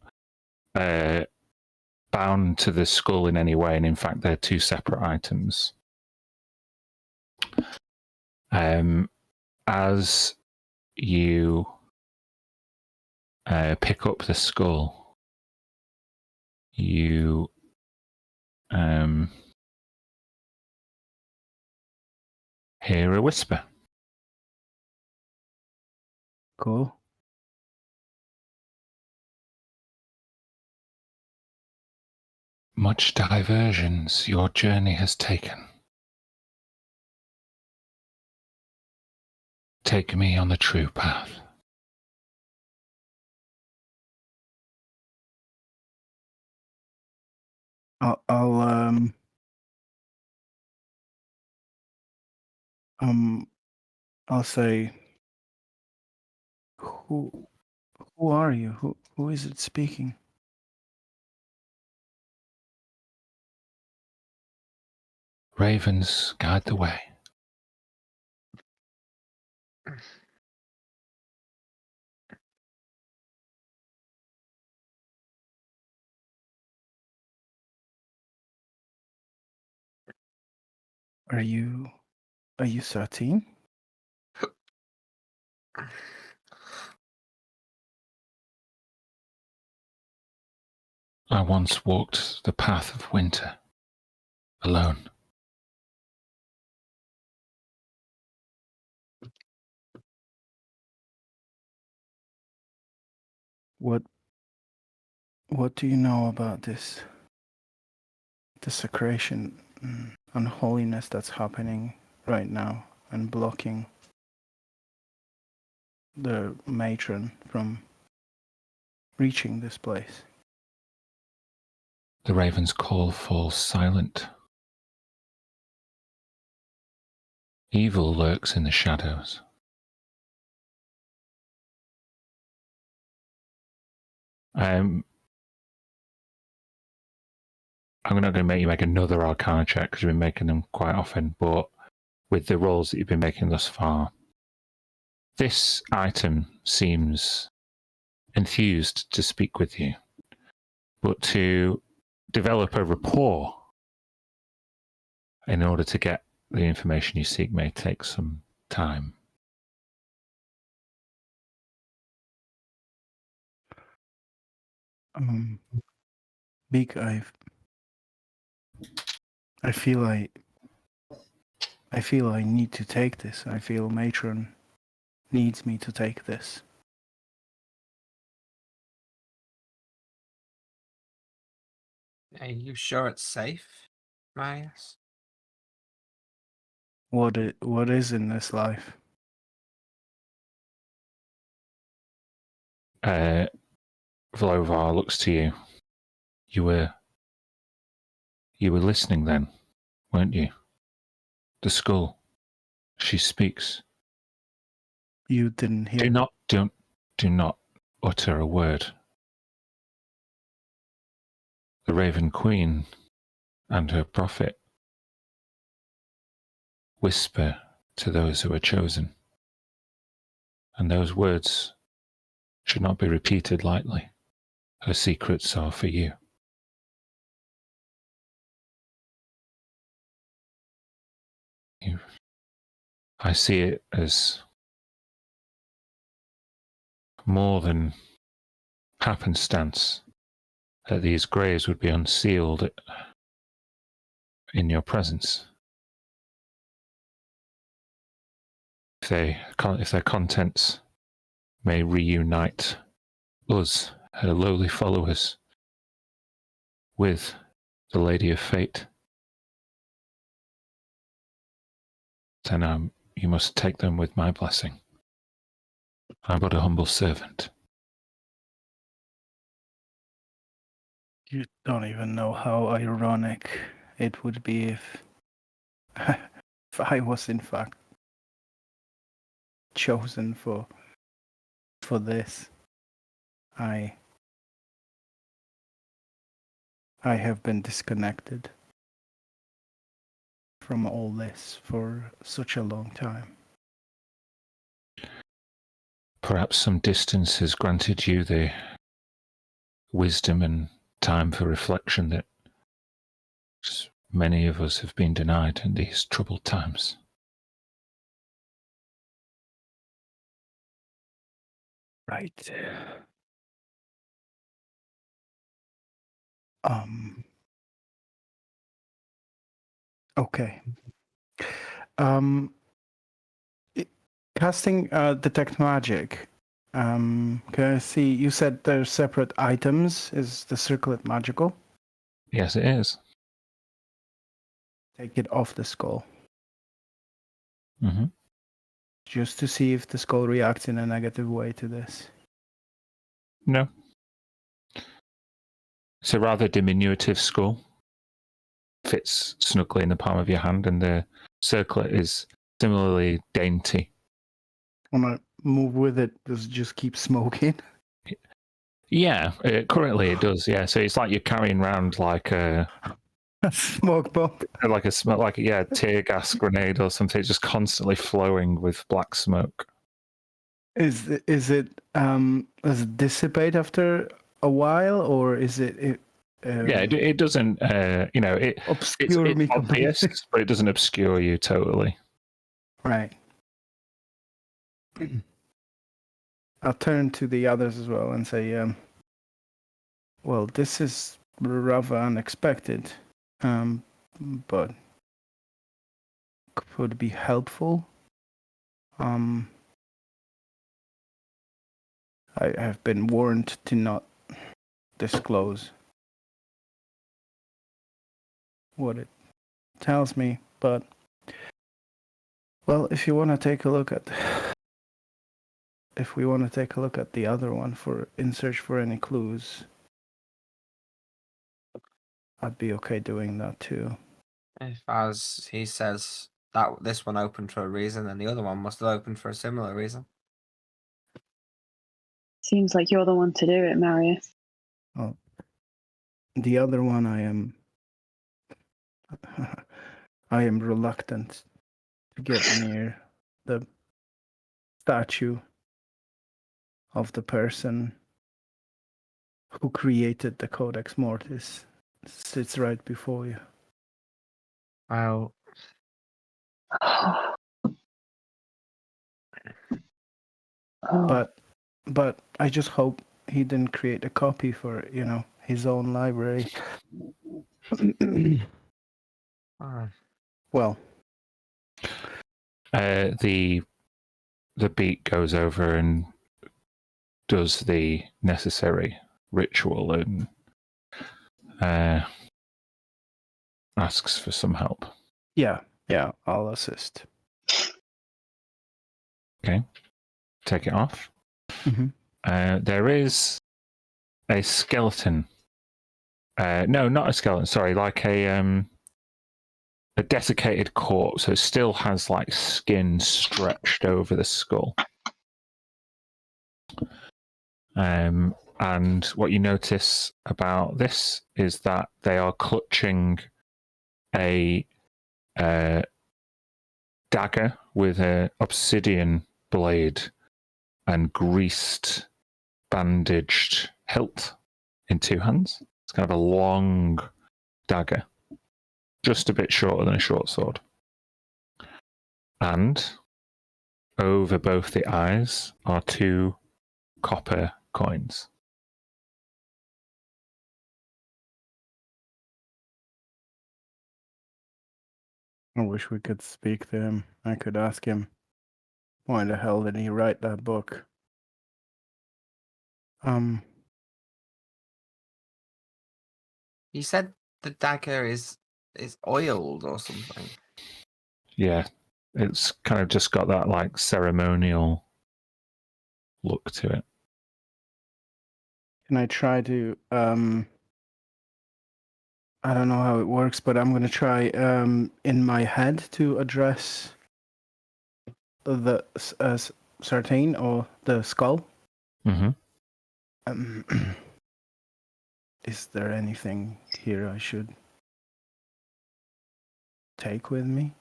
bound to the skull in any way, and in fact, they're two separate items. As you pick up the skull, you hear a whisper. Cool. much diversions your journey has taken. Take me on the true path. I'll say, who are you? Who is it speaking? Ravens guide the way. Are you 13? I once walked the path of winter, alone. What do you know about this desecration, unholiness that's happening right now and blocking the matron from reaching this place? The raven's call falls silent. Evil lurks in the shadows. I'm not going to make you make another Arcana check because you've been making them quite often, but with the rolls that you've been making thus far, this item seems enthused to speak with you, but to develop a rapport in order to get the information you seek may take some time. Big, I feel I need to take this. I feel matron needs me to take this. Are you sure it's safe, Myers? What is in this life? Vlovar looks to you. You were listening then, weren't you? The skull. She speaks. You didn't hear. Do not utter a word. The Raven Queen and her prophet whisper to those who are chosen, and those words should not be repeated lightly. Her secrets are for you. I see it as more than happenstance that these graves would be unsealed in your presence. If their contents may reunite us, her lowly followers, with the Lady of Fate, then you must take them with my blessing. I'm but a humble servant. You don't even know how ironic it would be if I was in fact chosen for this. I have been disconnected from all this for such a long time. Perhaps some distance has granted you the wisdom and time for reflection that many of us have been denied in these troubled times. Right. Okay. Casting detect magic. Can I see? You said they're separate items. Is the circlet magical? Yes, it is. Take it off the skull. Hmm. Just to see if the skull reacts in a negative way to this. No. It's a rather diminutive skull. Fits snugly in the palm of your hand, and the circlet is similarly dainty. When I move with it, does it just keep smoking? Yeah, currently it does. Yeah, so it's like you're carrying around like a A smoke bomb. tear gas grenade or something. It's just constantly flowing with black smoke. Does it dissipate after a while, or is it It doesn't. It's obscure me obvious, completely? but it doesn't obscure you totally. Right. I'll turn to the others as well and say, well, this is rather unexpected, but could be helpful. I have been warned to not disclose what it tells me, but well, if we want to take a look at the other one in search for any clues, I'd be okay doing that too. If, as he says, that this one opened for a reason, and the other one must have opened for a similar reason. Seems like you're the one to do it, Marius. Oh, the other one, I am reluctant to get near the statue of the person who created the Codex Mortis. Sits right before you. Well, Oh, But I just hope he didn't create a copy for, his own library. Well, The beat goes over and does the necessary ritual and asks for some help. yeah, I'll assist. Okay, take it off. Mhm. There is a skeleton. No, not a skeleton. Sorry, like a desiccated corpse. So it still has like skin stretched over the skull. And what you notice about this is that they are clutching a dagger with an obsidian blade and greased, bandaged hilt in two hands. It's kind of a long dagger, just a bit shorter than a short sword. And over both the eyes are two copper coins. I wish we could speak to him. I could ask him, why the hell did he write that book? he said the dagger is oiled or something. Yeah, it's kind of just got that like ceremonial look to it. Can I try to, I don't know how it works, but I'm going to try in my head to address the Sartain or the skull. Mm-hmm. Is there anything here I should take with me?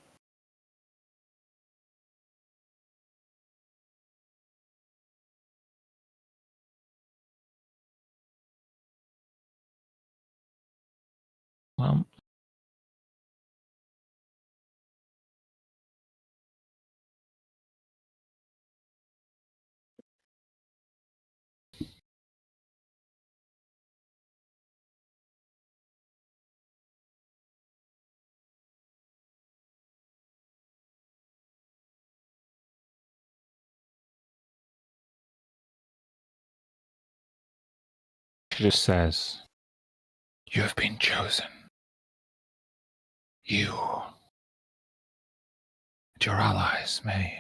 Well, it just says, You have been chosen. You and your allies may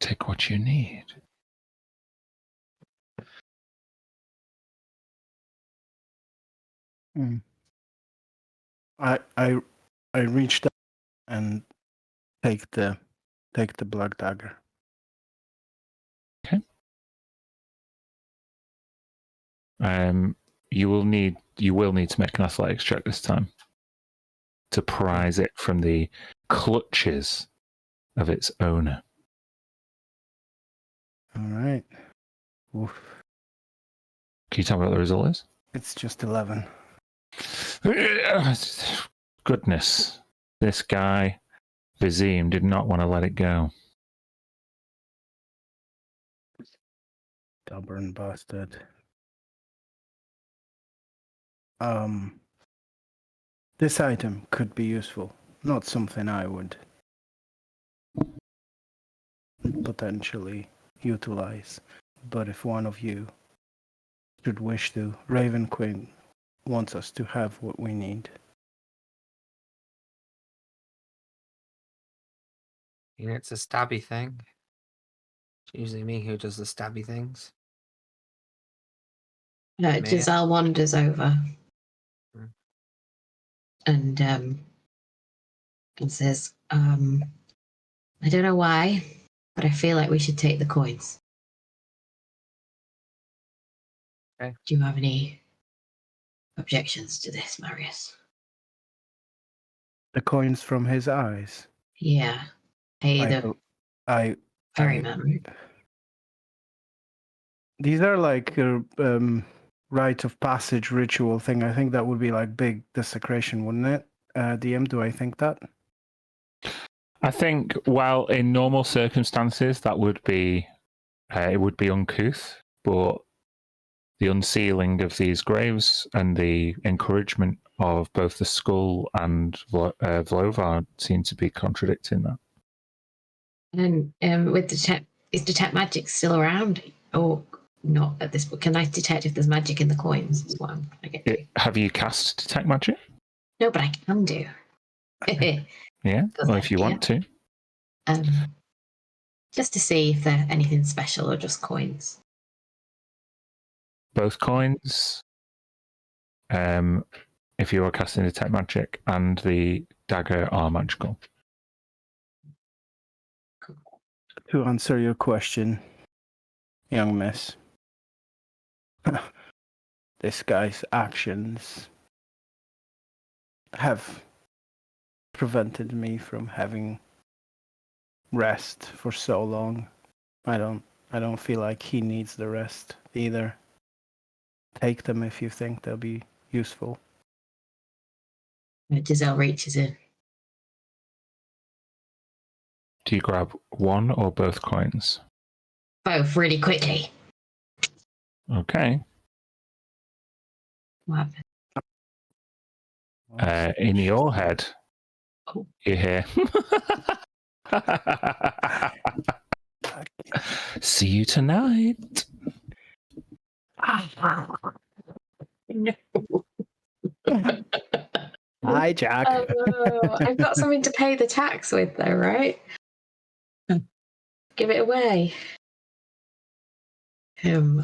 take what you need. I reached out and take the black dagger. You will need to make an athletics check this time to prise it from the clutches of its owner. All right. Oof. Can you tell me what the result is? It's just 11. Goodness, this guy, Vizim, did not want to let it go. Stubborn bastard. This item could be useful. Not something I would potentially utilize. But if one of you should wish to, Raven Queen wants us to have what we need. You know, it's a stabby thing. It's usually me who does the stabby things. Giselle wanders over Hmm. and says, I don't know why, but I feel like we should take the coins. Okay. Do you have any objections to this, Marius? The coins from his eyes. Yeah. Hey, I ferryman. These are like a rite of passage ritual thing. I think that would be like big desecration, wouldn't it? DM, do I think that? I think, while in normal circumstances that would be it would be uncouth, but the unsealing of these graves and the encouragement of both the skull and Vlovar seem to be contradicting that. And with is detect magic still around, or not at this point? Can I detect if there's magic in the coins as well? Have you cast detect magic? No, but I can do. Yeah, well, if you want to. Just to see if they're anything special or just coins. Both coins. If you are casting detect magic, and the dagger are magical. To answer your question, young miss, this guy's actions have prevented me from having rest for so long. I don't feel like he needs the rest either. Take them if you think they'll be useful. Giselle reaches in. Do you grab one or both coins? Both, really quickly. Okay. What happened? In your head, you hear. See you tonight. No. Hi, Jack. Oh, I've got something to pay the tax with, though, right? Give it away. Oh,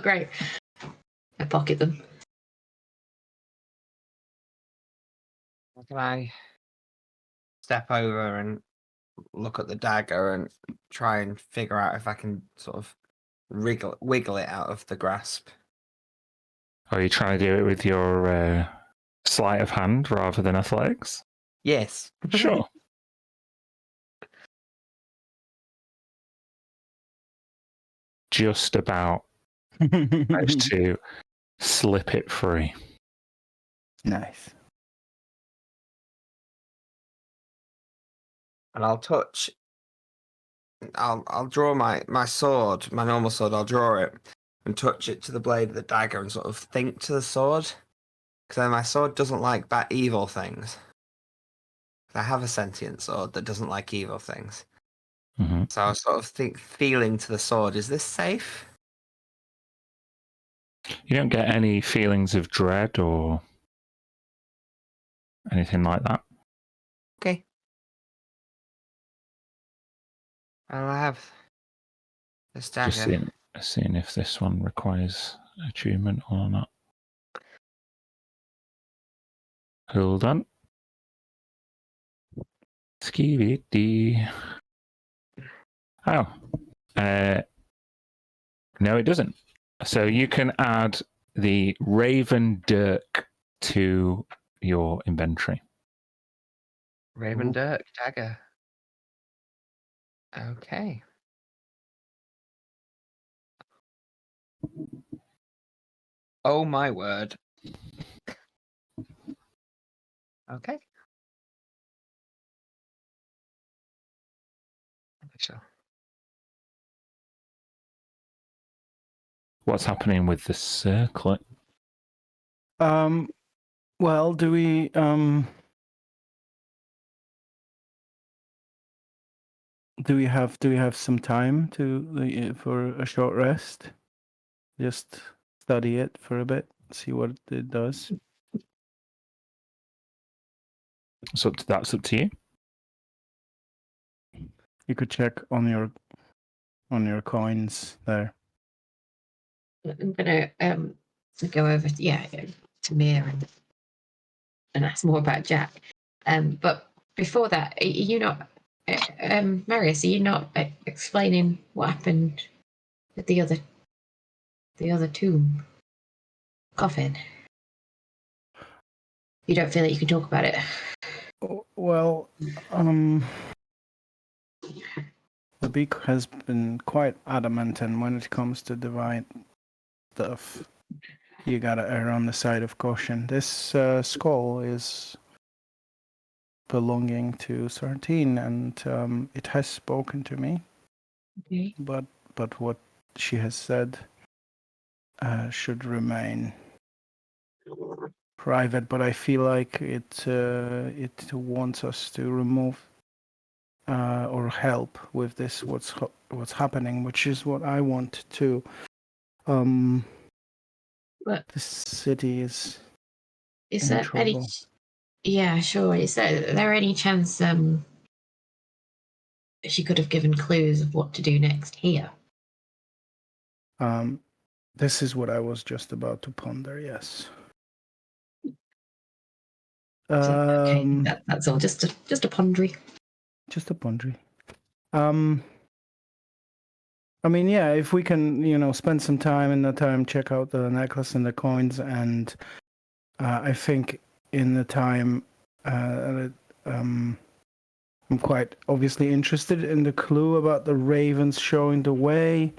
great. I pocket them. Can I step over and look at the dagger and try and figure out if I can sort of wiggle it out of the grasp? Are you trying to do it with your sleight of hand rather than athletics? Yes. Sure. Just about managed to slip it free. Nice. And I'll touch. I'll draw my sword, my normal sword. I'll draw it and touch it to the blade of the dagger and sort of think to the sword, because my sword doesn't like bad evil things. I have a sentient sword that doesn't like evil things. Mm-hmm. So I was sort of feeling to the sword. Is this safe? You don't get any feelings of dread or anything like that. Okay. I'll have this Just dagger. seeing if this one requires attunement or not. Hold on. Skibidi. Oh. No, it doesn't. So you can add the Raven Dirk to your inventory. Raven Ooh. Dirk dagger. Okay. Oh my word. Okay. Sure. What's happening with the circlet? Well, do we have some time to for a short rest? Just study it for a bit, see what it does. So that's up to you. You could check on your coins there. I'm going to go over to Mia and ask more about Jack. But before that, are you not, Marius, are you not explaining what happened with the other tomb coffin? You don't feel that you can talk about it? Well, the beak has been quite adamant, and when it comes to divine stuff, you gotta err on the side of caution. This skull is belonging to Sartine, and it has spoken to me. Okay. But what she has said should remain private. But I feel like it wants us to remove or help with this what's happening, which is what I want to. But The city is in there any? trouble. Yeah, sure. Is there any chance she could have given clues of what to do next here? This is what I was just about to ponder. Yes. Okay, that's all. Just a pondering. Just a pondering. I mean, yeah, if we can, spend some time in the time, check out the necklace and the coins, and I think in the time, I'm quite obviously interested in the clue about the ravens showing the way,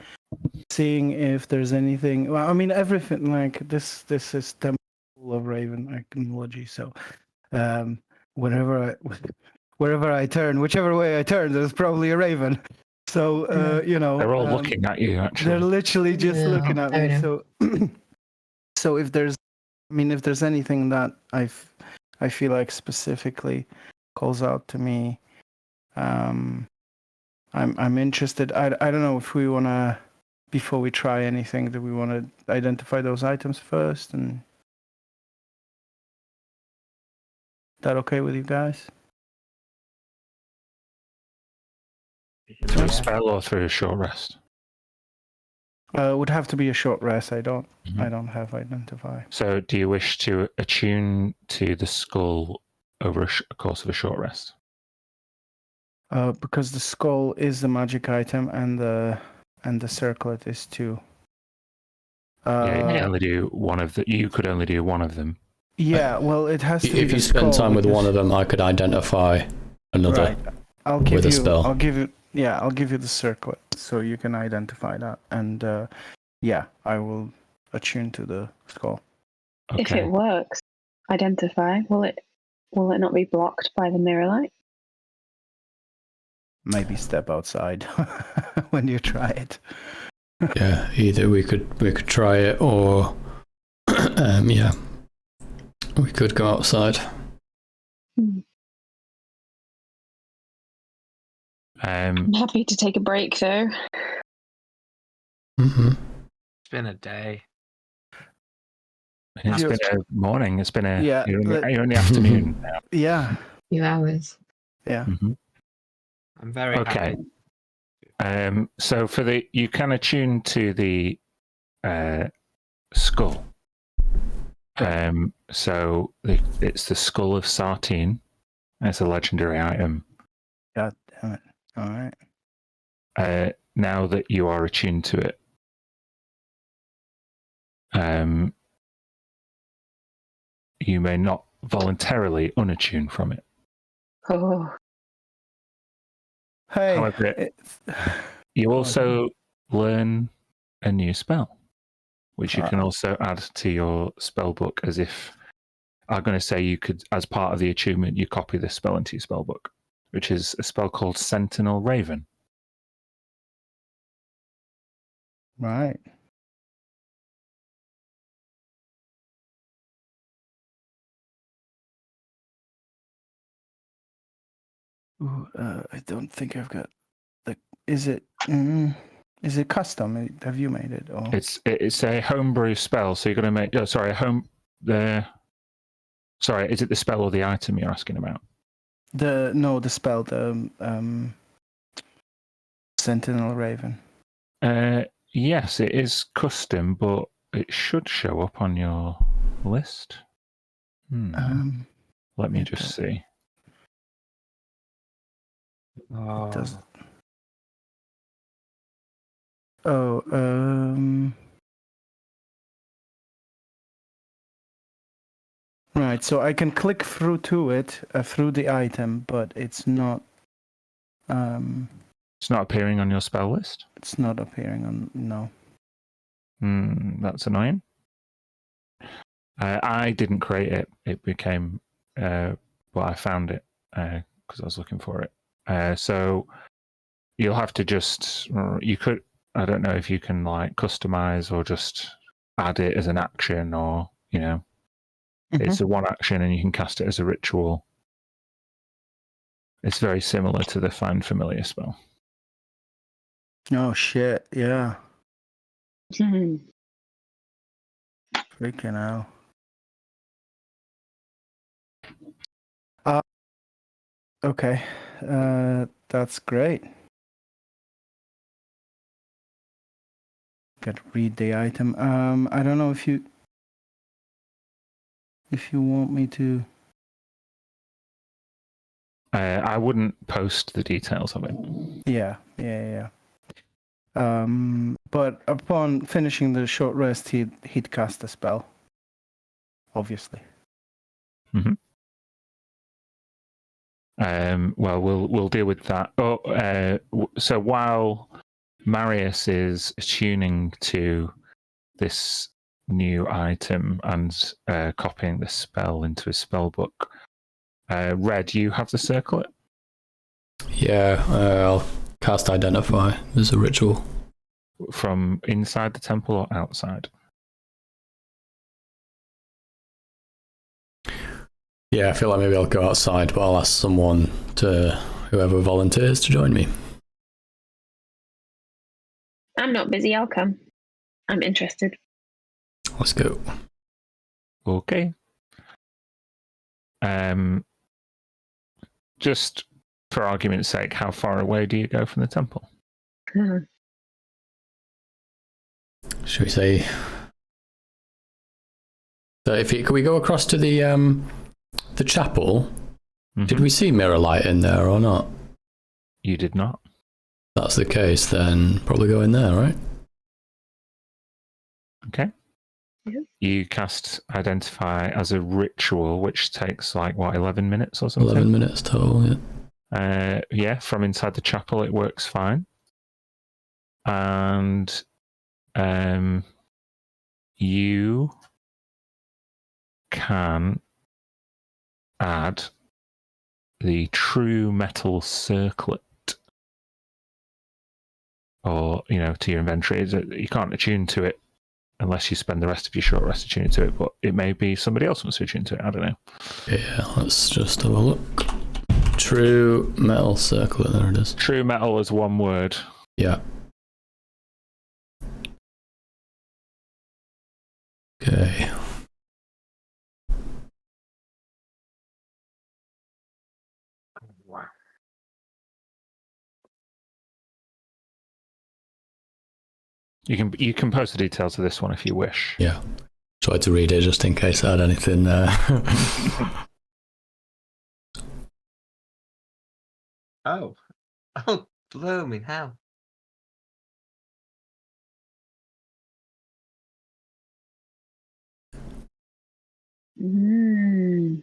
seeing if there's anything. Well, I mean, everything like this is temple of raven iconology, so wherever I turn, whichever way I turn, there's probably a raven. So They're all looking at you. Actually, they're literally just looking at me. know. So, so if there's anything that I feel like specifically calls out to me, I'm interested. I don't know if we want to, before we try anything, do we want to identify those items first? And that okay with you guys? through a spell or through a short rest? Would have to be a short rest. I don't Mhm. have identify. So, do you wish to attune to the skull over a course of a short rest? Because the skull is the magic item, and the circlet is too. Yeah, you can only do one of the. You could only do one of them. Yeah, well, it has to be If the you spend skull time with one because- of them, I could identify another Right. I'll give with a you. spell. I'll give you the circlet so you can identify that, and I will attune to the skull. Okay. If it works, identify. Will it not be blocked by the mirror light? Maybe step outside when you try it. Yeah, either we could try it, or we could go outside. I'm happy to take a break though. Mm-hmm. It's been a day. It's been a morning. It's been a Yeah, you're in the afternoon now. Yeah. Few hours. Yeah. I'm very Okay. happy. So you can attune to the skull. So it's the skull of Sartine. It's a legendary item. God damn it. All right. Now that you are attuned to it, you may not voluntarily unattune from it. Oh, Hey. However, you also learn a new spell, which you can also add to your spell book as if I'm going to say you could, as part of the attunement, you copy this spell into your spell book, which is a spell called Sentinel Raven. Right. Ooh, I don't think I've got the. Is it custom? Have you made it? Or It's a homebrew spell, so you're going to make. Oh, sorry, Sorry, is it the spell or the item you're asking about? the spell, the Sentinel Raven. Yes, it is custom, but it should show up on your list. Let me just see. Oh. It does. Right, so I can click through to it through the item, but it's not. It's not appearing on your spell list. It's not appearing on. No. That's annoying. I didn't create it. It became, well, I found it because I was looking for it. So you'll have to just. You could. I don't know if you can like customize or just add it as an action, or it's a one action and you can cast it as a ritual. It's very similar to the Find Familiar spell. Oh shit! Yeah. Freaking hell. Okay. That's great. Got to read the item. I don't know if you want me to. I wouldn't post the details of it. Yeah. But upon finishing the short rest, he'd cast a spell. Obviously. Well, we'll deal with that. So while Marius is attuning to this new item and copying the spell into his spell book, Red, you have the circlet? Yeah, I'll cast Identify as a ritual. From inside the temple or outside? Yeah, I feel like maybe I'll go outside, but I'll ask whoever volunteers to join me. I'm not busy. I'll come. I'm interested. Let's go. Okay. Just for argument's sake, how far away do you go from the temple? Should we say? So can we go across to the chapel? Did we see mirror light in there or not? You did not. If that's the case, then probably go in there, right? Okay. Yeah. You cast Identify as a ritual, which takes 11 minutes or something? 11 minutes total, yeah. Yeah, from inside the chapel it works fine. And you can add the true metal circlet to your inventory. You can't attune to it unless you spend the rest of your short rest attuning to it, but it may be somebody else wants to attune to it. I don't know. Yeah, let's just have a look. True metal circlet, there it is. True metal is one word. Yeah. Okay. You can post the details of this one if you wish. Yeah. Tried to read it just in case I had anything. Oh, blooming hell! Mm.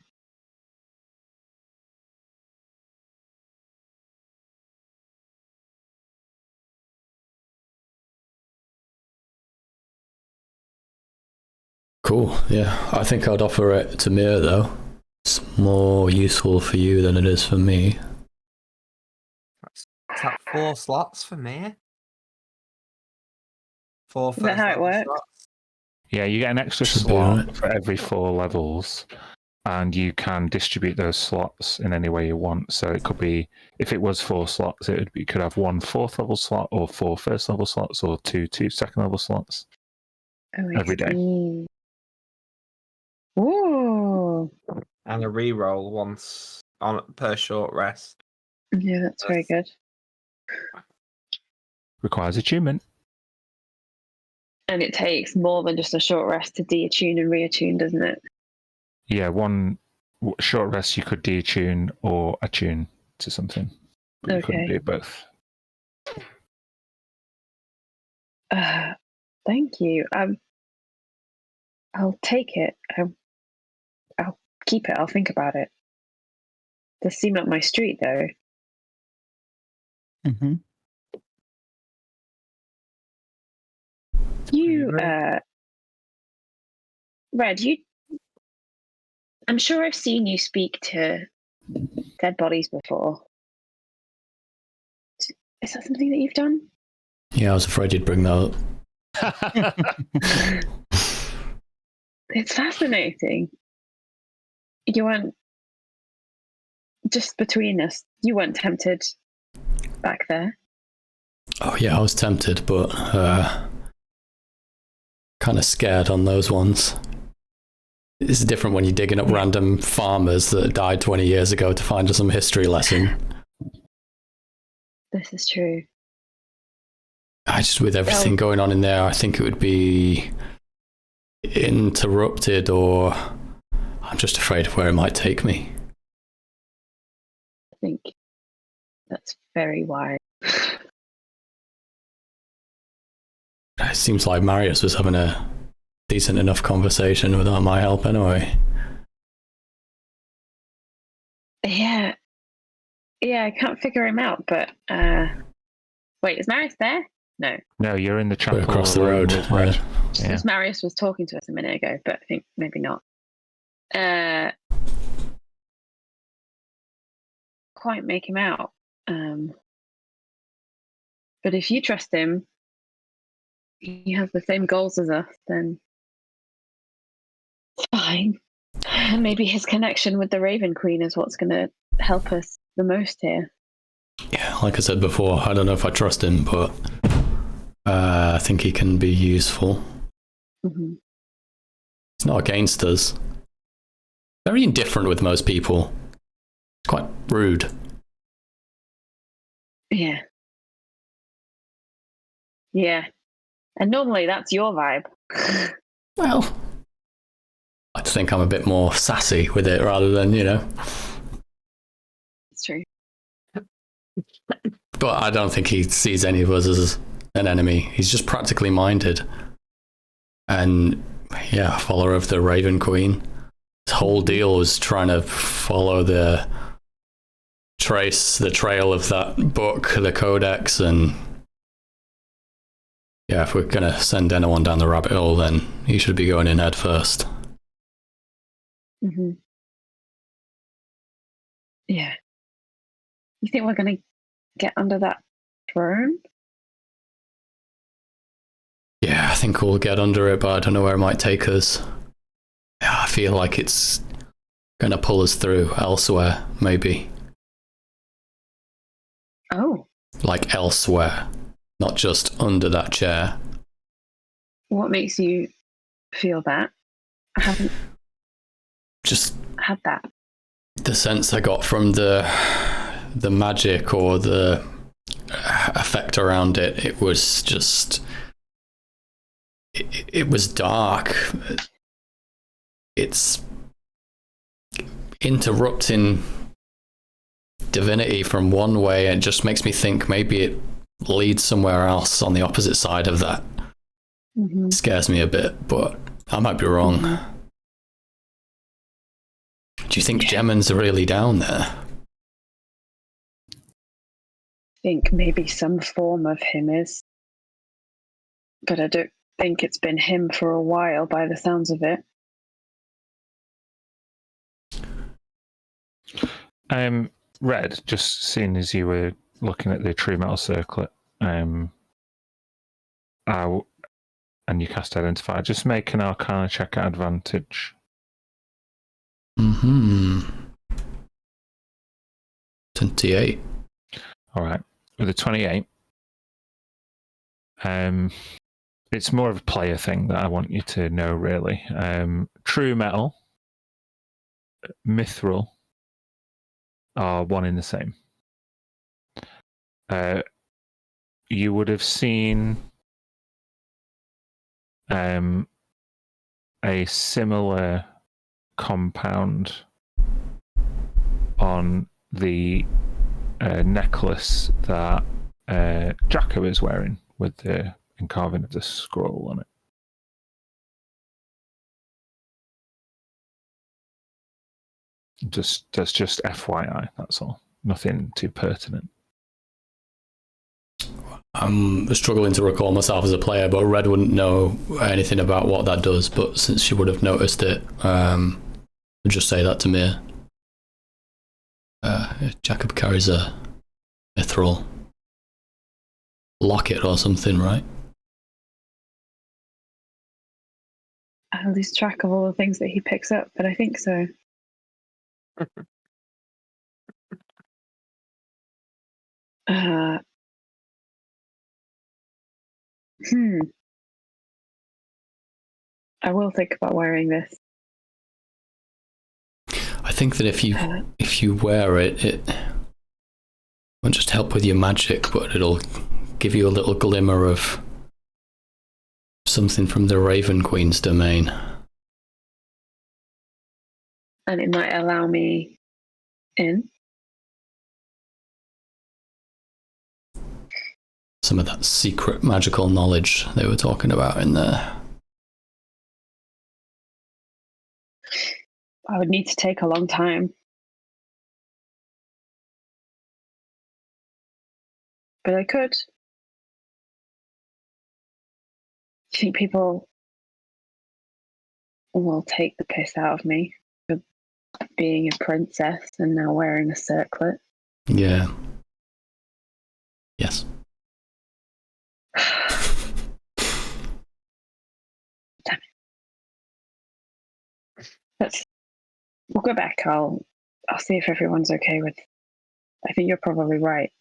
Cool. Yeah, I think I'd offer it to Mir though. It's more useful for you than it is for me. Is that 4 slots for me? 4 Is that first how it level works? slots. Yeah, you get an extra Should be slot right. for every 4 levels, and you can distribute those slots in any way you want. So it could be, if it was 4 slots, it would be, you could have 1 4th level slot, or 4 first level slots, or 2 second level slots Oh, I every day. see. Ooh. And a reroll once on per short rest. Yeah, that's very good. Requires attunement. And it takes more than just a short rest to deattune and reattune, doesn't it? Yeah, one short rest you could detune or attune to something, but you couldn't Okay. do both. Thank you. I'll take it. I'll keep it. I'll think about it. Does seem up my street, though. Mm-hmm. You, Red, I'm sure I've seen you speak to dead bodies before. Is that something that you've done? Yeah, I was afraid you'd bring that up. It's fascinating. You weren't, just between us, you weren't tempted back there. Oh yeah, I was tempted, but kind of scared on those ones. It's different when you're digging up random farmers that died 20 years ago to find some history lesson. This is true. With everything going on in there, I think it would be interrupted, or I'm just afraid of where it might take me. I think that's very wise. It seems like Marius was having a decent enough conversation without my help anyway. Yeah, I can't figure him out, but wait, is Marius there? No. No, you're in the chapel We're across the road. with Red. Yeah. Because Marius was talking to us a minute ago, but I think maybe not. Quite make him out. But if you trust him, he has the same goals as us, then it's fine. Maybe his connection with the Raven Queen is what's going to help us the most here. Yeah, like I said before, I don't know if I trust him, but I think he can be useful. Mm-hmm. He's not against us. Very indifferent with most people. It's quite rude. Yeah. Yeah. And normally that's your vibe. Well, I think I'm a bit more sassy with it rather than, It's true. But I don't think he sees any of us as an enemy. He's just practically minded. And yeah, follower of the Raven Queen. His whole deal was trying to follow the trail of that book, the Codex, and yeah, if we're gonna send anyone down the rabbit hole, then he should be going in head first. Mm-hmm. Yeah. You think we're going to get under that throne? Yeah, I think we'll get under it, but I don't know where it might take us. Yeah, I feel like it's gonna pull us through elsewhere, maybe. Oh. Like elsewhere, not just under that chair. What makes you feel that? I haven't Just had that. the sense I got from the the magic or the effect around it. It was just, it was dark. It's interrupting divinity from one way, and it just makes me think maybe it leads somewhere else on the opposite side of that. It scares me a bit, but I might be wrong. Do you think Gemmon's really down there? I think maybe some form of him is, but I don't think it's been him for a while by the sounds of it. Red, just seeing as you were looking at the true metal circlet, and you cast Identify, just make an Arcana check at advantage. 28. All right. With a 28, it's more of a player thing that I want you to know, really. True metal, mithril are one in the same. You would have seen a similar compound on the necklace that Jacko is wearing with the carving of the scroll on it. That's just FYI, that's all. Nothing too pertinent. I'm struggling to recall myself as a player, but Red wouldn't know anything about what that does, but since she would have noticed it, I'll just say that to me. Jacob carries a mithril locket or something, right? I lose track of all the things that he picks up, but I think so. I will think about wearing this. I think that if you wear it, it won't just help with your magic, but it'll give you a little glimmer of something from the Raven Queen's domain. And it might allow me in. Some of that secret magical knowledge they were talking about in there. I would need to take a long time. But I could. Do you think people will take the piss out of me for being a princess and now wearing a circlet? Yeah. Yes. Damn it. We'll go back. I'll see if everyone's okay with. I think you're probably right.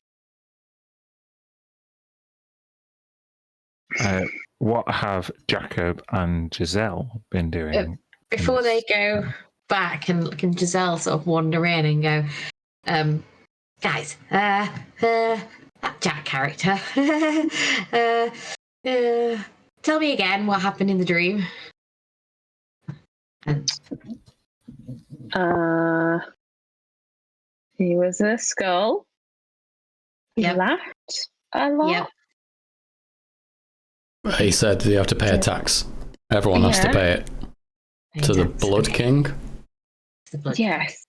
What have Jacob and Giselle been doing? Before they go back, and can Giselle sort of wander in and go, guys, that Jack character, tell me again what happened in the dream. He was a skull. He laughed a lot. Yep. He said you have to pay a tax. Everyone has to pay it. To the Blood King? The Blood Yes.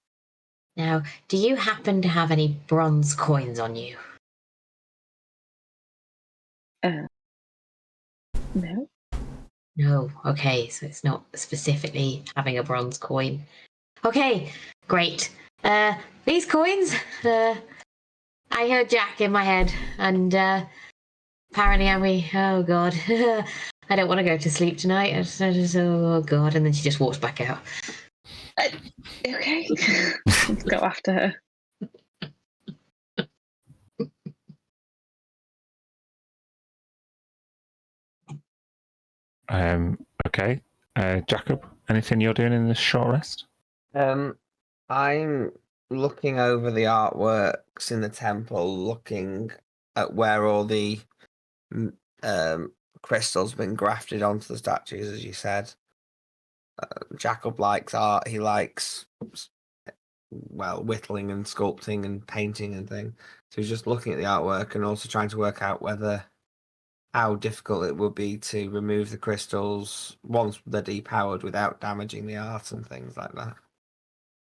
King. Now, do you happen to have any bronze coins on you? No. No. Okay, so it's not specifically having a bronze coin. Okay, great. These coins, I heard Jack in my head, and apparently oh god, I don't want to go to sleep tonight. Oh god, and then she just walks back out. Okay. Let's go after her. Okay. Jacob, anything you're doing in this short rest? I'm looking over the artworks in the temple, looking at where all the crystals been grafted onto the statues, as you said. Jacob likes art. He likes, well, whittling and sculpting and painting and things. So he's just looking at the artwork and also trying to work out how difficult it would be to remove the crystals once they're depowered without damaging the art and things like that.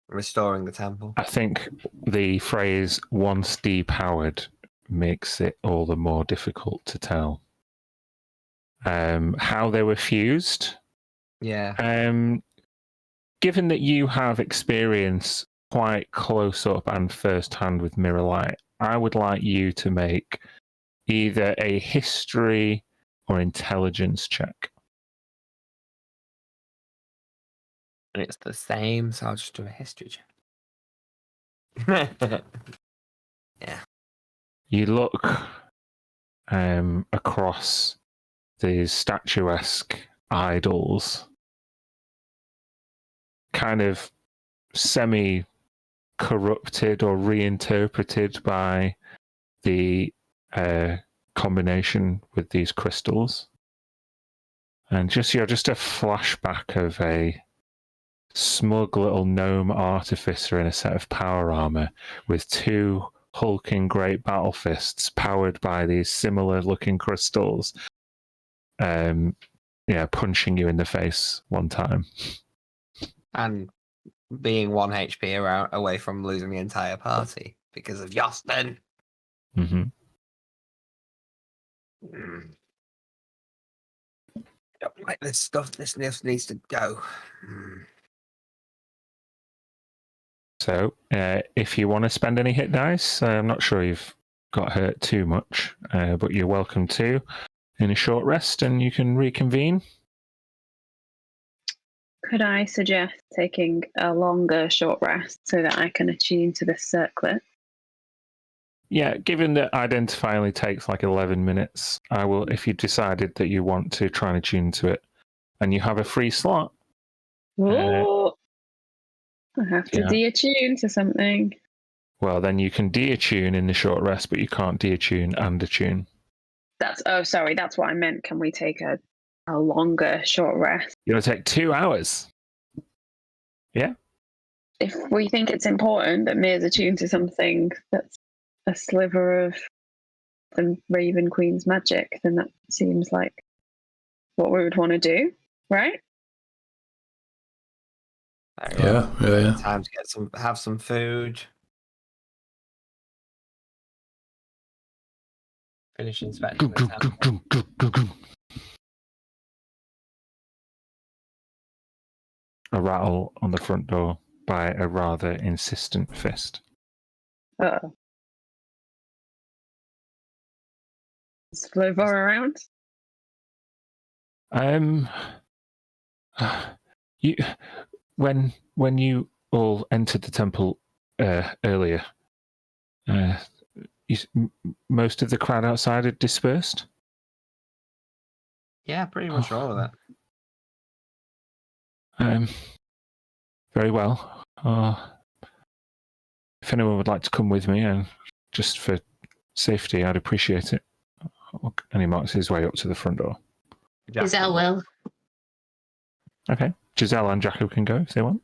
Restoring the temple. I think the phrase "once depowered" makes it all the more difficult to tell. How they were fused. Yeah. Given that you have experience quite close up and first hand with mirror light, I would like you to make either a history or intelligence check. And it's the same, so I'll just do a history check. Yeah. You look across these statuesque idols, kind of semi-corrupted or reinterpreted by the combination with these crystals. And just a flashback of a smug little gnome artificer in a set of power armor with two hulking great battle fists powered by these similar looking crystals. Punching you in the face one time. And being 1 HP away from losing the entire party because of Yosten. Mm-hmm. Don't like this stuff. This needs to go. So, if you want to spend any hit dice, I'm not sure you've got hurt too much, but you're welcome to in a short rest, and you can reconvene. Could I suggest taking a longer short rest so that I can attune to this circlet? Yeah, given that identify only takes like 11 minutes, I will, if you decided that you want to try and attune to it, and you have a free slot. Oh, I have to yeah. de-attune to something. Well, then you can de-attune in the short rest, but you can't de-attune and attune. That's what I meant. Can we take a longer short rest? You're going to take 2 hours. Yeah? If we think it's important that Mir's attuned to something that's a sliver of the Raven Queen's magic, then that seems like what we would want to do, right? Yeah. Time to have some food. Finish inspection. A rattle on the front door by a rather insistent fist. Uh-oh. Is Flovor around? You when you all entered the temple earlier, most of the crowd outside had dispersed. Yeah, pretty much all of that. Very well. If anyone would like to come with me, and just for safety, I'd appreciate it. And he marks his way up to the front door. Giselle will. Okay. Giselle and Jacob can go if they want.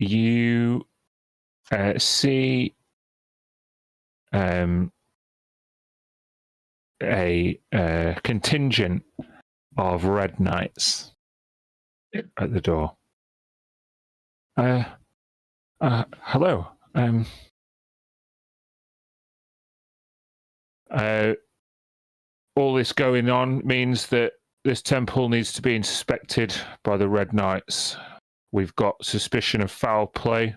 You see a contingent of red knights at the door. Hello. All this going on means that this temple needs to be inspected by the Red Knights. We've got suspicion of foul play,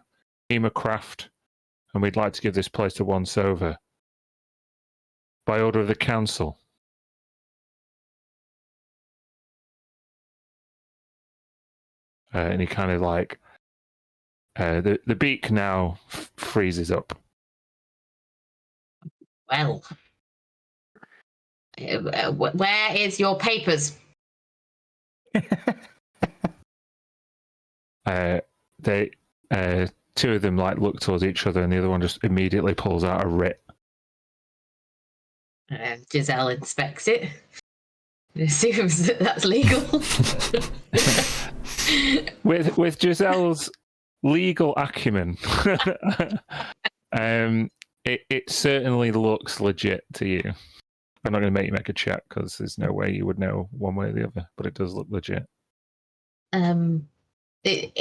hemocraft, and we'd like to give this place a once over. By order of the council. And he kind of like, the beak now freezes up. Well, where is your papers? they two of them like look towards each other, and the other one just immediately pulls out a writ. Giselle inspects it. And assumes that that's legal. With Giselle's legal acumen, it certainly looks legit to you. I'm not going to make you make a check because there's no way you would know one way or the other, but it does look legit. In the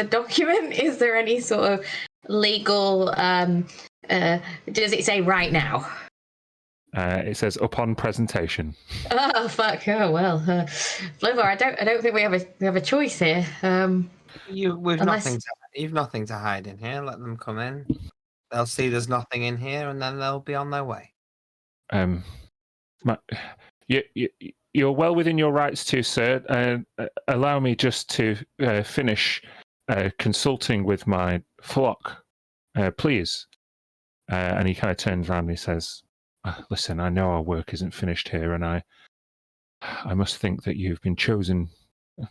document, is there any sort of legal? Does it say right now? It says upon presentation. Oh fuck! Oh well, Flavor. I don't think we have a choice here. You've Unless- nothing to hide in here. Let them come in. They'll see there's nothing in here, and then they'll be on their way. You're well within your rights to, sir. Allow me just to finish consulting with my flock, please. And he kind of turns around and he says, listen, I know our work isn't finished here, and I must think that you've been chosen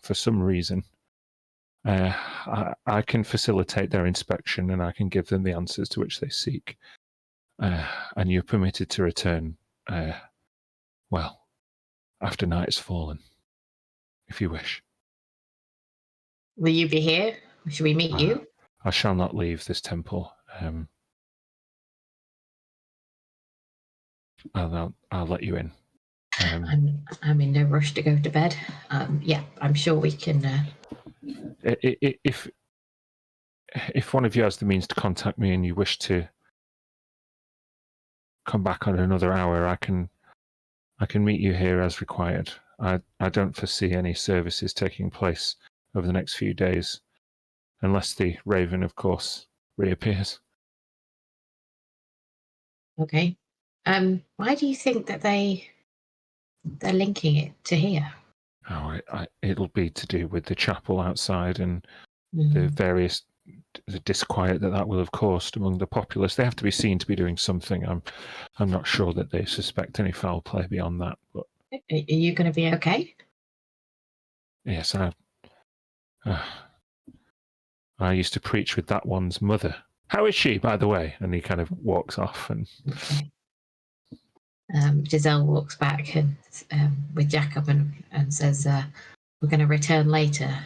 for some reason. I can facilitate their inspection, and I can give them the answers to which they seek. And you're permitted to return, well, after night has fallen, if you wish. Will you be here? Should we meet you? I shall not leave this temple. I'll let you in. I'm in no rush to go to bed. Yeah, I'm sure we can. If one of you has the means to contact me and you wish to come back on another hour, I can meet you here as required. I don't foresee any services taking place over the next few days, unless the Raven, of course, reappears. Okay. Why do you think that they're linking it to here? Oh, it'll be to do with the chapel outside and the various the disquiet that will have caused among the populace. They have to be seen to be doing something. I'm not sure that they suspect any foul play beyond that. But Are you going to be okay? yes, I used to preach with that one's mother. How is she, by the way? And he kind of walks off. And Okay. Giselle walks back and with Jacob and says, "We're going to return later.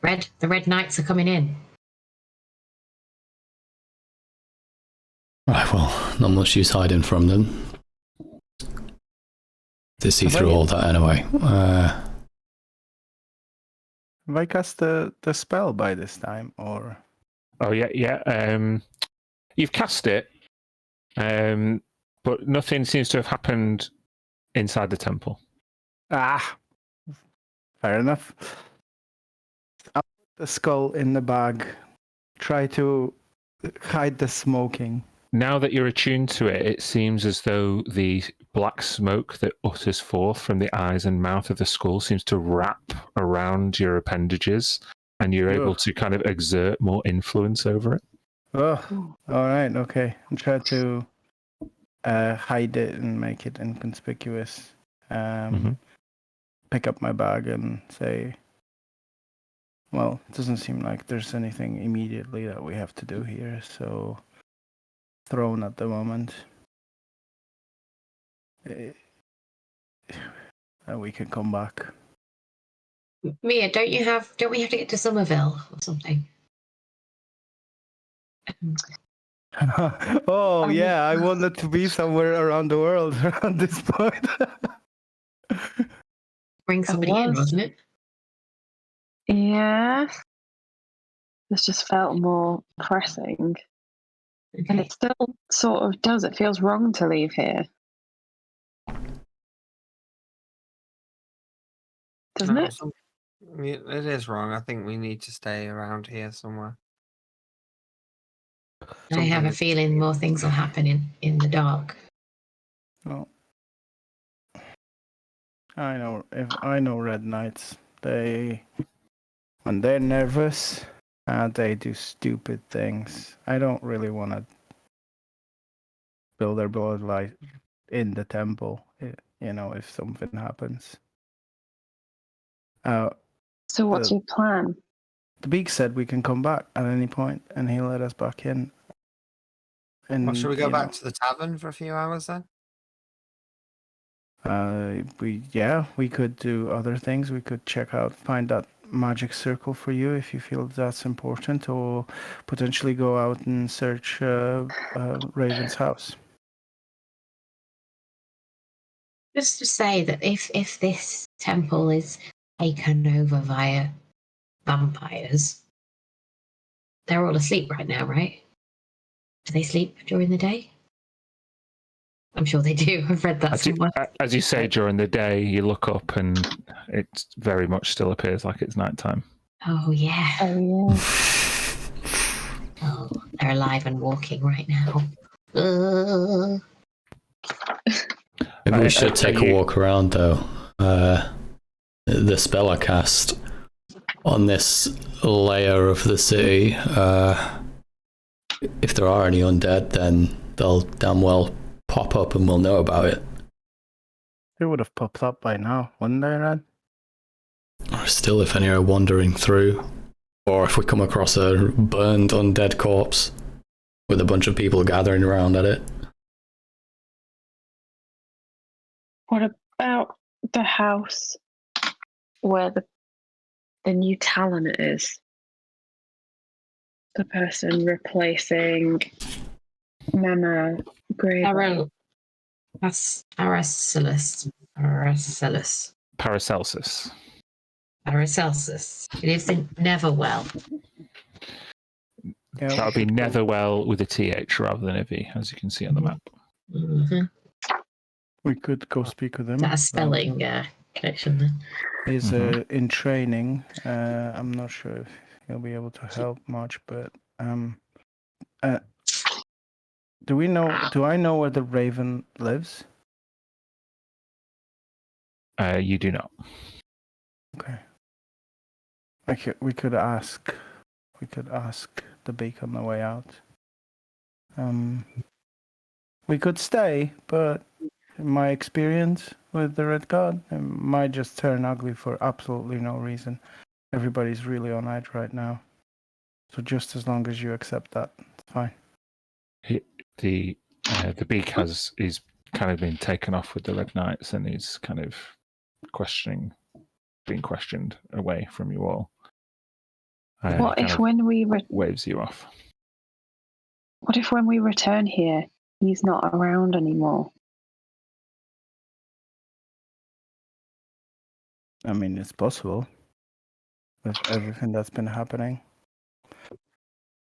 The Red Knights are coming in." Right, well, not much use hiding from them. They see through all that anyway. Have I cast the spell by this time, or? Oh yeah. You've cast it, but nothing seems to have happened inside the temple. Ah, fair enough. I'll put the skull in the bag. Try to hide the smoking. Now that you're attuned to it, it seems as though the black smoke that utters forth from the eyes and mouth of the skull seems to wrap around your appendages, and you're able to kind of exert more influence over it. Oh, all right, okay. I'm trying to hide it and make it inconspicuous. Pick up my bag and say, well, it doesn't seem like there's anything immediately that we have to do here, so throne at the moment. And we can come back. Mia, don't we have to get to Somerville or something? Oh yeah, I wanted to be somewhere around the world around this point. Bring somebody in, wasn't it? Yeah. This just felt more pressing. Okay. And it still sort of does. It feels wrong to leave here. Doesn't it? It is wrong. I think we need to stay around here somewhere. I have a feeling more things will happen in the dark. Well, I know Red Knights. When they're nervous, they do stupid things. I don't really want to build their bloodline in the temple. If something happens. So what's your plan? The Beak said we can come back at any point, and he'll let us back in. And Well, should we go back to the tavern for a few hours then? We could do other things. We could find that magic circle for you if you feel that's important, or potentially go out and search Raven's house. Just to say that if this temple is taken over via vampires, they're all asleep right now, right? Do they sleep during the day? I'm sure they do. I've read that somewhere. As you say, during the day, you look up and it very much still appears like it's nighttime. Oh, yeah. Oh, yeah. Oh, they're alive and walking right now. Maybe we should take a walk around, though. The spell I cast on this layer of the city, if there are any undead, then they'll damn well pop up and we'll know about it. They would have popped up by now, wouldn't they, Red? Or still, if any are wandering through. Or if we come across a burned undead corpse with a bunch of people gathering around at it. What about the house where the new Talon is? The person replacing Mama Grey. That's Paracelsus. Paracelsus. He lives in Netherwell. Yeah, That would be Netherwell with a TH rather than a V, as you can see on the map. Mm-hmm. we could go speak with him. That's a spelling connection then. He's in training. I'm not sure if he'll be able to help much, but do I know where the Raven lives? You do not. Okay. We could ask the Beak on the way out. We could stay, but in my experience with the Red God, it might just turn ugly for absolutely no reason. Everybody's really on edge right now. So just as long as you accept that, it's fine. The Beak is kind of been taken off with the Red Knights and is kind of being questioned away from you all. What if when we waves you off? What if when we return here, he's not around anymore? I mean, it's possible with everything that's been happening.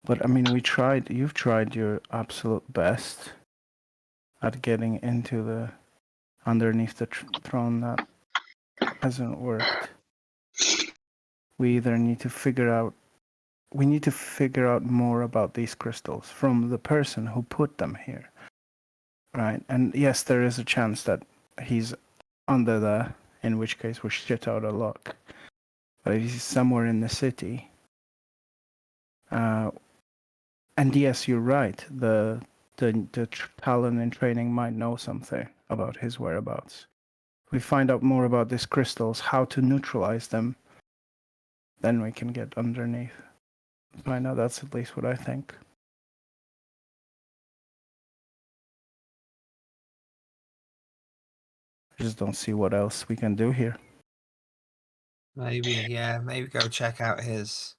But I mean, you've tried your absolute best at getting into underneath the throne. That hasn't worked. We need to figure out more about these crystals from the person who put them here. Right? And yes, there is a chance that he's under there, in which case we're shit out of luck. But if he's somewhere in the city, and yes, you're right, the Talon in training might know something about his whereabouts. If we find out more about these crystals, how to neutralize them, then we can get underneath. I know that's at least what I think. I just don't see what else we can do here. Maybe go check out his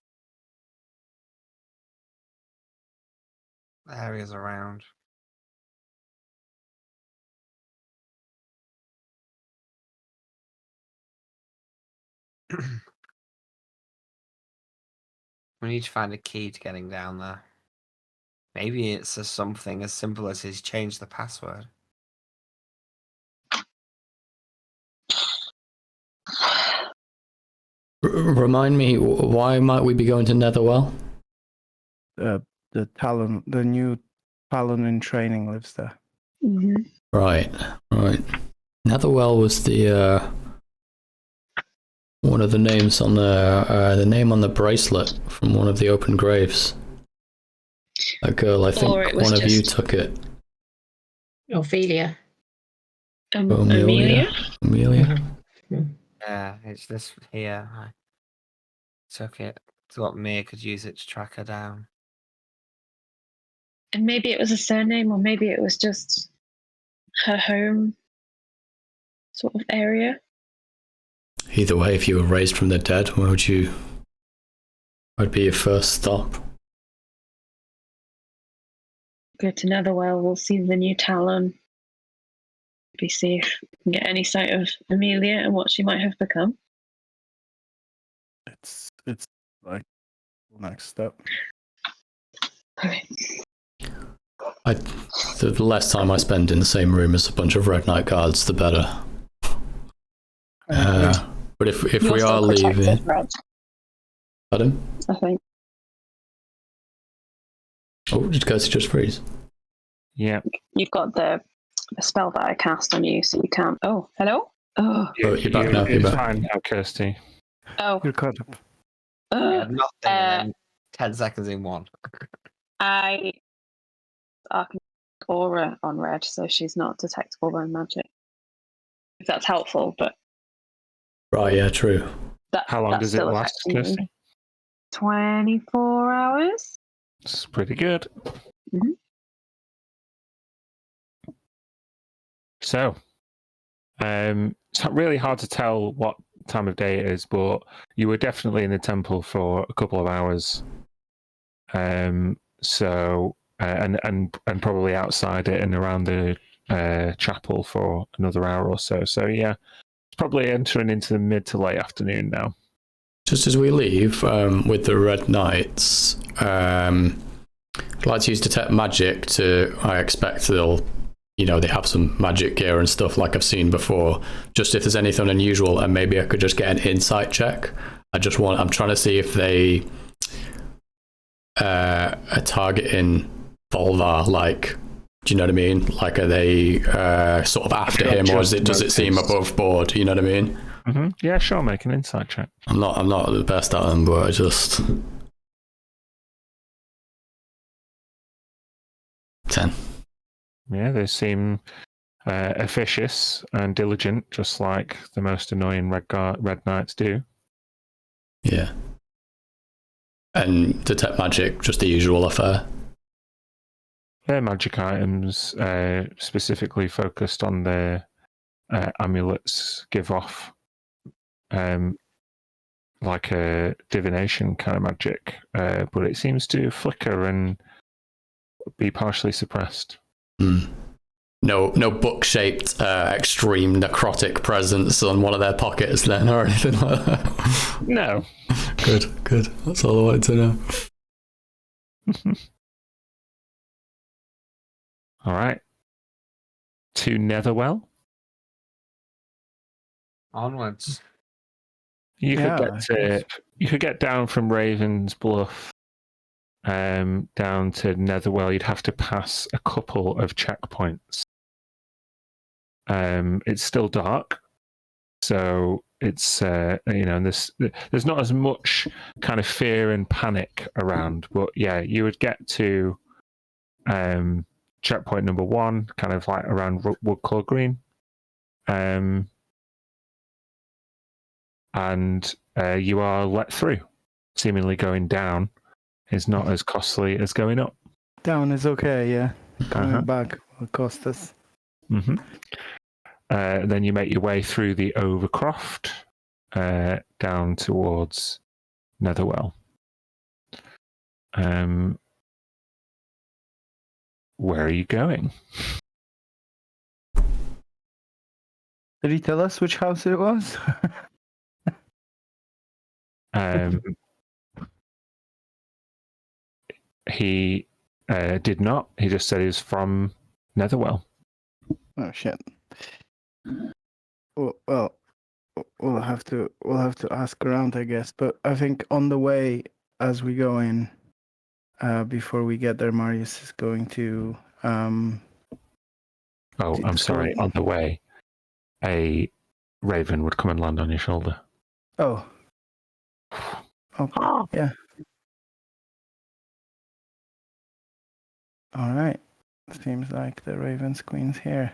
areas around. We need to find a key to getting down there. Maybe it's something as simple as he's changed the password. Remind me, why might we be going to Netherwell? The new Talon in training lives there. Mm-hmm. Right. Netherwell was the one of the names on the name on the bracelet from one of the open graves. A girl, I think one of you took it. Ophelia. Amelia? Amelia? Yeah, it's this here. took it. So what Mir could use it to track her down. And maybe it was a surname, or maybe it was just her home sort of area. Either way, if you were raised from the dead, where would you? What would be your first stop? Go to Netherwell. We'll see the new Talon. Be see if we can get any sight of Amelia and what she might have become. It's like the next step. Okay. The less time I spend in the same room as a bunch of Red Knight guards, the better. But if You're we still are protected, leaving, Red, pardon? I think. Oh, did Kirsty just freeze? Yeah. You've got the spell that I cast on you, so you can't. Oh, hello? Oh. You're back now. You're You're back. fine now, Kirsty. Oh. You're caught up. We had nothing and then 10 seconds in one. I Arcane aura on Red, so she's not detectable by magic. If that's helpful, but Right, yeah, true. How long does it last, Kirsty? 24 hours. It's pretty good. Mm-hmm. So, it's really hard to tell what time of day it is, but you were definitely in the temple for a couple of hours. So, and probably outside it and around the chapel for another hour or so. So, yeah, it's probably entering into the mid to late afternoon now. Just as we leave, with the Red Knights, I'd like to use Detect Magic to, I expect they'll, they have some magic gear and stuff like I've seen before, just if there's anything unusual, and maybe I could just get an insight check. I'm trying to see if they are targeting Volvar, like, do you know what I mean? Like, are they sort of after him, or does it seem above board? You know what I mean? Mm-hmm. Yeah, sure. Make an insight check. I'm not the best at them, but I just 10. Yeah, they seem officious and diligent, just like the most annoying Red Knights do. Yeah. And Detect Magic, just the usual affair. Their magic items specifically focused on their amulets give off like a divination kind of magic, but it seems to flicker and be partially suppressed. Mm. No book-shaped extreme necrotic presence on one of their pockets then, or anything like that. No. Good. That's all I wanted to know. All right. To Netherwell. Onwards. You could get down from Raven's Bluff down to Netherwell. You'd have to pass a couple of checkpoints. It's still dark, so it's there's not as much kind of fear and panic around. But yeah, you would get to checkpoint number 1, kind of like around Woodclaw Green, and you are let through. Seemingly going down is not as costly as going up. Down is okay, yeah. Coming back will cost us. Mm-hmm. Then you make your way through the Overcroft down towards Netherwell. Where are you going? Did he tell us which house it was? He did not. He just said he's from Netherwell. Oh shit. Well, we'll have to ask around, I guess. But I think on the way, as we go in, before we get there, Marius is going to. I'm sorry. On the way, a raven would come and land on your shoulder. Oh. Okay. Yeah. All right. Seems like the Raven's Queen's here.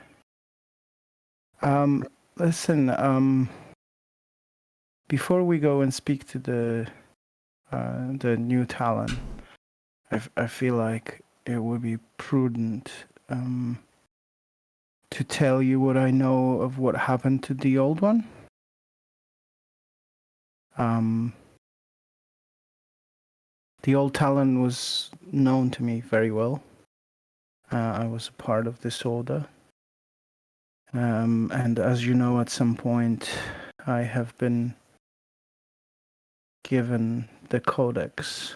Listen. Before we go and speak to the the new Talon, I feel like it would be prudent to tell you what I know of what happened to the old one. The old Talon was known to me very well. I was a part of this order. And as you know, at some point, I have been given the Codex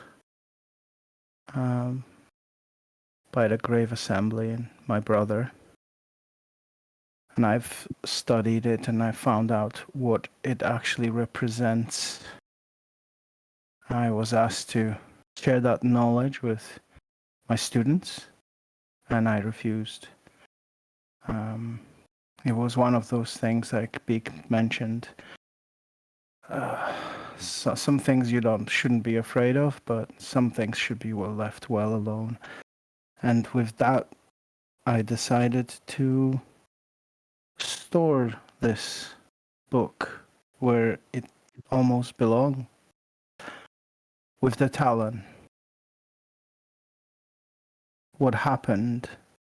by the Grave Assembly and my brother. And I've studied it and I found out what it actually represents. I was asked to share that knowledge with my students, and I refused. It was one of those things like Beak mentioned. Some things you shouldn't be afraid of, but some things should be left well alone. And with that, I decided to store this book where it almost belonged, with the Talon. What happened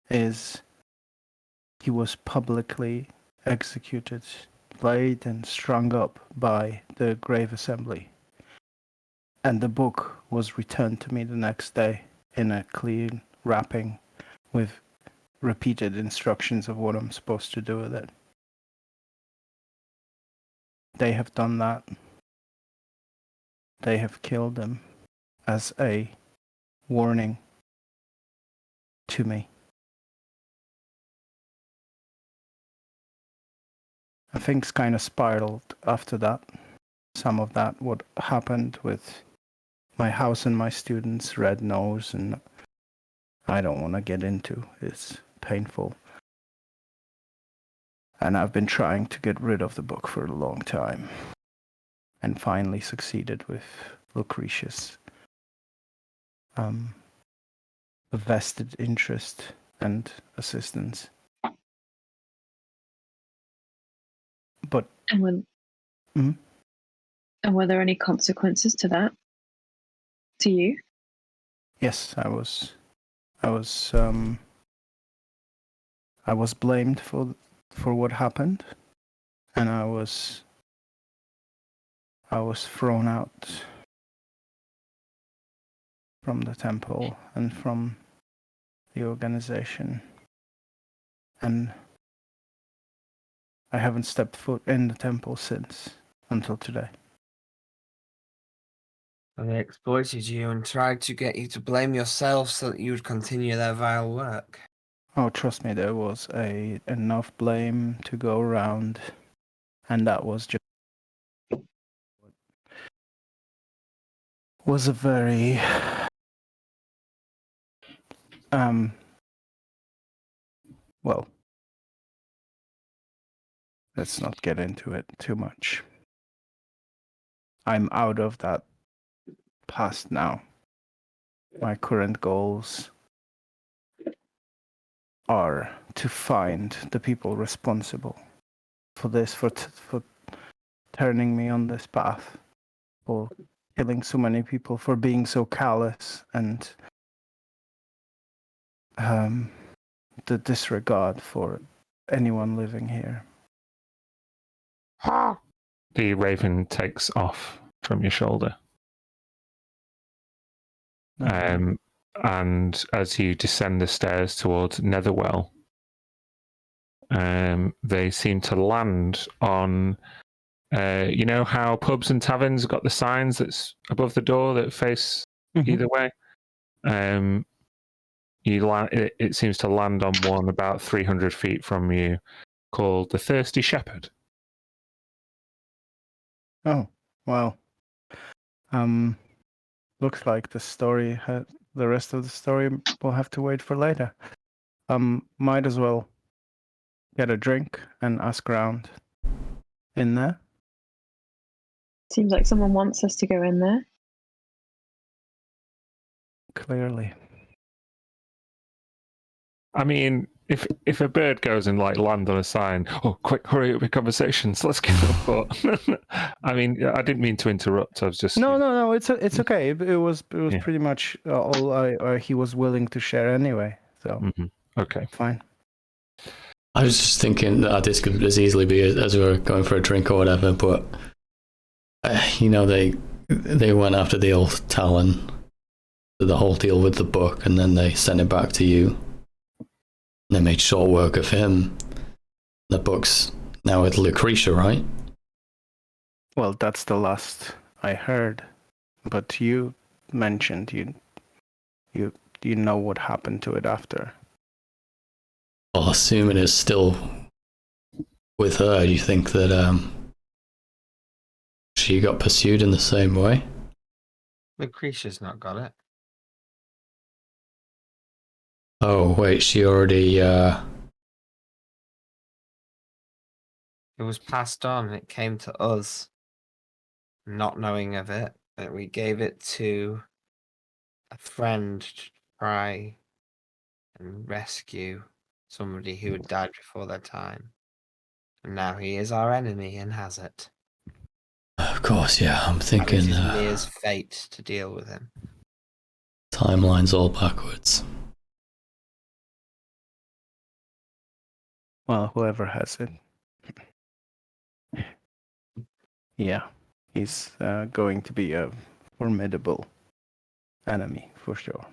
is he was publicly executed, flayed and strung up by the Grave Assembly. And the book was returned to me the next day in a clean wrapping with repeated instructions of what I'm supposed to do with it. They have done that. They have killed him as a warning to me. And things kind of spiraled after that. Some of that, what happened with my house and my students' red nose, and I don't want to get into. It's painful. And I've been trying to get rid of the book for a long time, and finally succeeded with Lucretius. A vested interest and assistance. But And were there any consequences to that? To you? yes, I was blamed for what happened, and I was thrown out from the temple and from the organization, and I haven't stepped foot in the temple since, until today. And they exploited you and tried to get you to blame yourself so that you would continue their vile work. Oh, trust me, there was enough blame to go around, and that was a very well, let's not get into it too much. I'm out of that past now. My current goals are to find the people responsible for this, for turning me on this path, for killing so many people, for being so callous, and the disregard for anyone living here. The raven takes off from your shoulder. And as you descend the stairs towards Netherwell, they seem to land on, you know how pubs and taverns got the signs that's above the door that face either way? It seems to land on one about 300 feet from you called the Thirsty Shepherd. Oh, well. Looks like the rest of the story will have to wait for later. Might as well get a drink and ask around in there. Seems like someone wants us to go in there. Clearly. I mean, if a bird goes and like land on a sign, oh, quick, hurry up with conversations, let's get up. But I mean, I didn't mean to interrupt. I was just No. It's okay. It was Yeah. pretty much all he was willing to share anyway. So Okay. fine. I was just thinking that this could as easily be as we were going for a drink or whatever, but they went after the old Talon, the whole deal with the book, and then they sent it back to you. They made short work of him. The book's now with Lucretia, right? Well, that's the last I heard. But you mentioned you know what happened to it after. Well, assuming it's still with her, do you think that she got pursued in the same way? Lucretia's not got it. Oh, wait, she already... It was passed on. It came to us, not knowing of it. That we gave it to a friend to try and rescue somebody who had died before their time. And now he is our enemy and has it. Of course, yeah, I'm And thinking it is Mir's fate to deal with him. timeline's all backwards. Well, whoever has it. Yeah, he's going to be a formidable enemy for sure.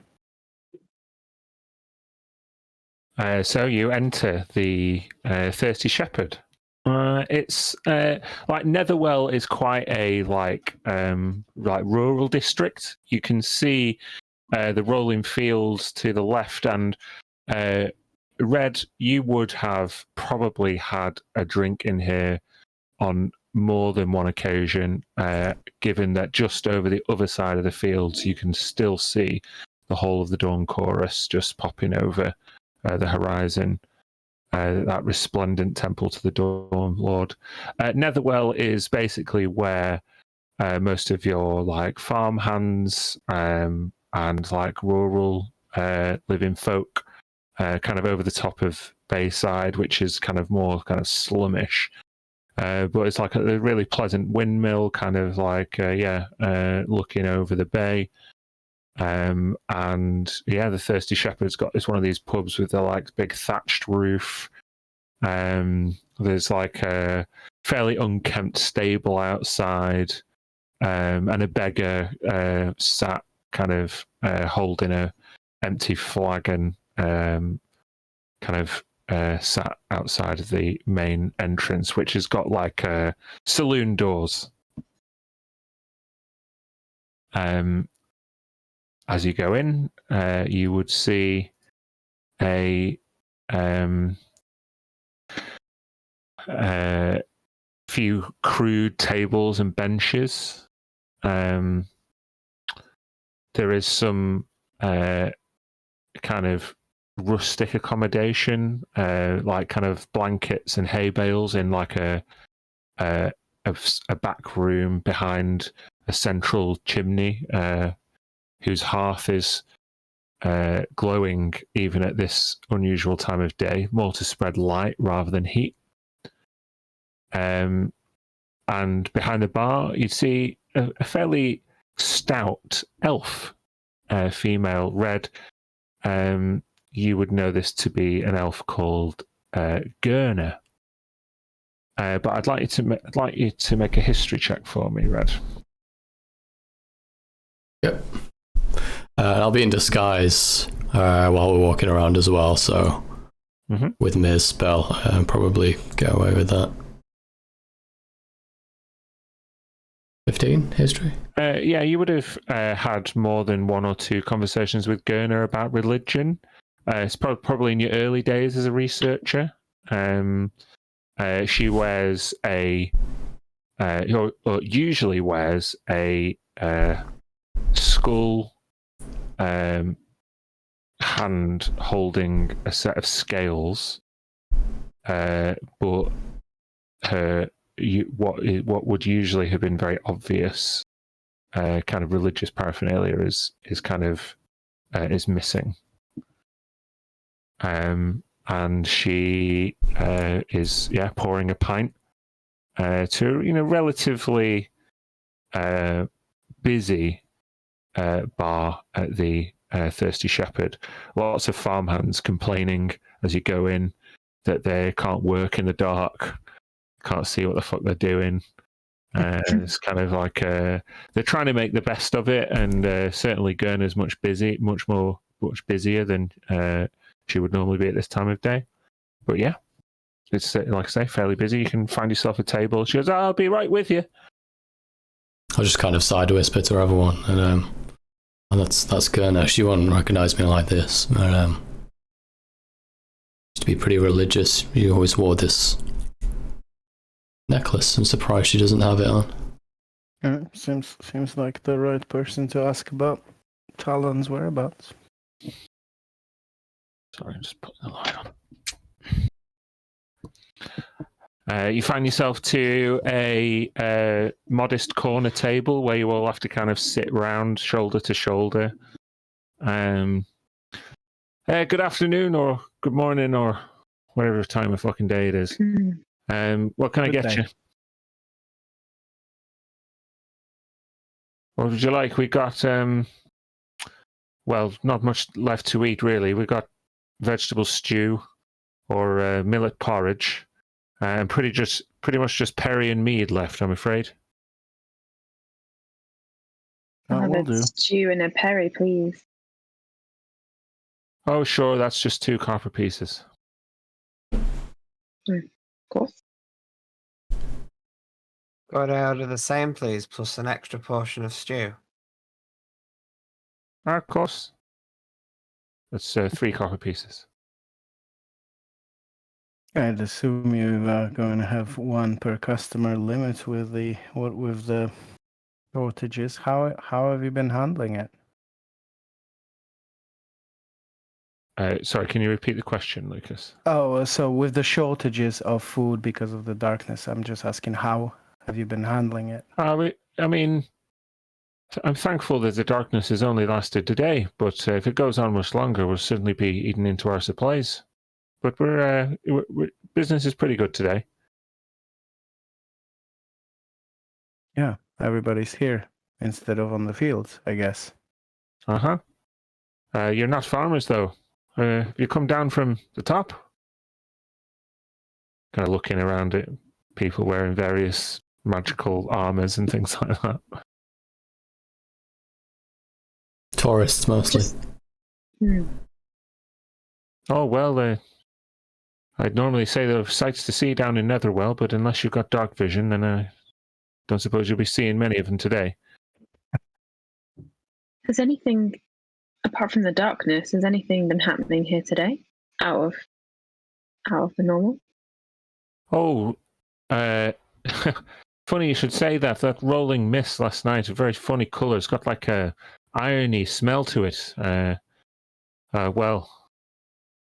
So you enter the Thirsty Shepherd. It's like Netherwell is quite a like rural district. You can see the rolling fields to the left, and Red, you would have probably had a drink in here on more than one occasion, given that just over the other side of the fields you can still see the whole of the Dawn Chorus just popping over the horizon, that resplendent temple to the Dawn Lord. Netherwell is basically where most of your like farmhands and like rural living folk, kind of over the top of Bayside, which is kind of more kind of slummish. But it's like a really pleasant windmill, kind of like looking over the bay. And the Thirsty Shepherd's is one of these pubs with the like big thatched roof. There's like a fairly unkempt stable outside, and a beggar sat kind of holding a empty flagon, kind of sat outside of the main entrance, which has got like saloon doors. As you go in, you would see a few crude tables and benches. There is some kind of rustic accommodation, like kind of blankets and hay bales in like a back room behind a central chimney, whose hearth is glowing even at this unusual time of day, more to spread light rather than heat. And behind the bar, you see a fairly stout elf, female, Red. You would know this to be an elf called Gurner. But I'd like you to make a history check for me, Red. Yep. I'll be in disguise while we're walking around as well, so with Mir's spell, probably get away with that. 15 history? Yeah, you would have had more than one or two conversations with Gurner about religion. It's probably in your early days as a researcher. She wears usually wears a skull hand holding a set of scales, but what would usually have been very obvious kind of religious paraphernalia is kind of is missing. and she is pouring a pint to relatively busy bar at the Thirsty Shepherd. Lots of farmhands complaining as you go in that they can't work in the dark, can't see what the fuck they're doing. It's kind of like they're trying to make the best of it, and certainly Gurna's much busier than she would normally be at this time of day. But yeah, it's like I say, fairly busy. You can find yourself a table. She goes, "I'll be right with you." I'll just kind of side whisper to everyone, and that's Gurna. She won't recognise me like this. But, used to be pretty religious. She always wore this necklace. I'm surprised she doesn't have it on. Seems like the right person to ask about Talon's whereabouts. Sorry, I'm just putting the light on. You find yourself to a modest corner table where you all have to kind of sit round shoulder to shoulder. Good afternoon or good morning or whatever time of fucking day it is. What can I get you? What would you like? We got, not much left to eat, really. We got vegetable stew or millet porridge, and pretty much just Perry and mead left, I'm afraid. I'll have Will a do. stew and a Perry, please. Oh, sure, that's just 2 copper pieces. Of course. Got out of the same, please, plus an extra portion of stew. Of course. That's 3 copper pieces. I'd assume you're going to have 1 per customer limit with the shortages. How have you been handling it? Sorry, can you repeat the question, Lucas? Oh, so with the shortages of food because of the darkness, I'm just asking how have you been handling it? I mean, I'm thankful that the darkness has only lasted today, but if it goes on much longer, we'll certainly be eating into our supplies. But we're business is pretty good today. Yeah, everybody's here instead of on the fields, I guess. Uh-huh. You're not farmers, though. You come down from the top? Kind of looking around at people wearing various magical armors and things like that. Tourists, mostly. Oh, well, I'd normally say there are sights to see down in Netherwell, but unless you've got dark vision, then I don't suppose you'll be seeing many of them today. Has anything, apart from the darkness, has anything been happening here today? Out of the normal? Oh, funny you should say that. That rolling mist last night, a very funny colour. It's got like a irony smell to it. Well,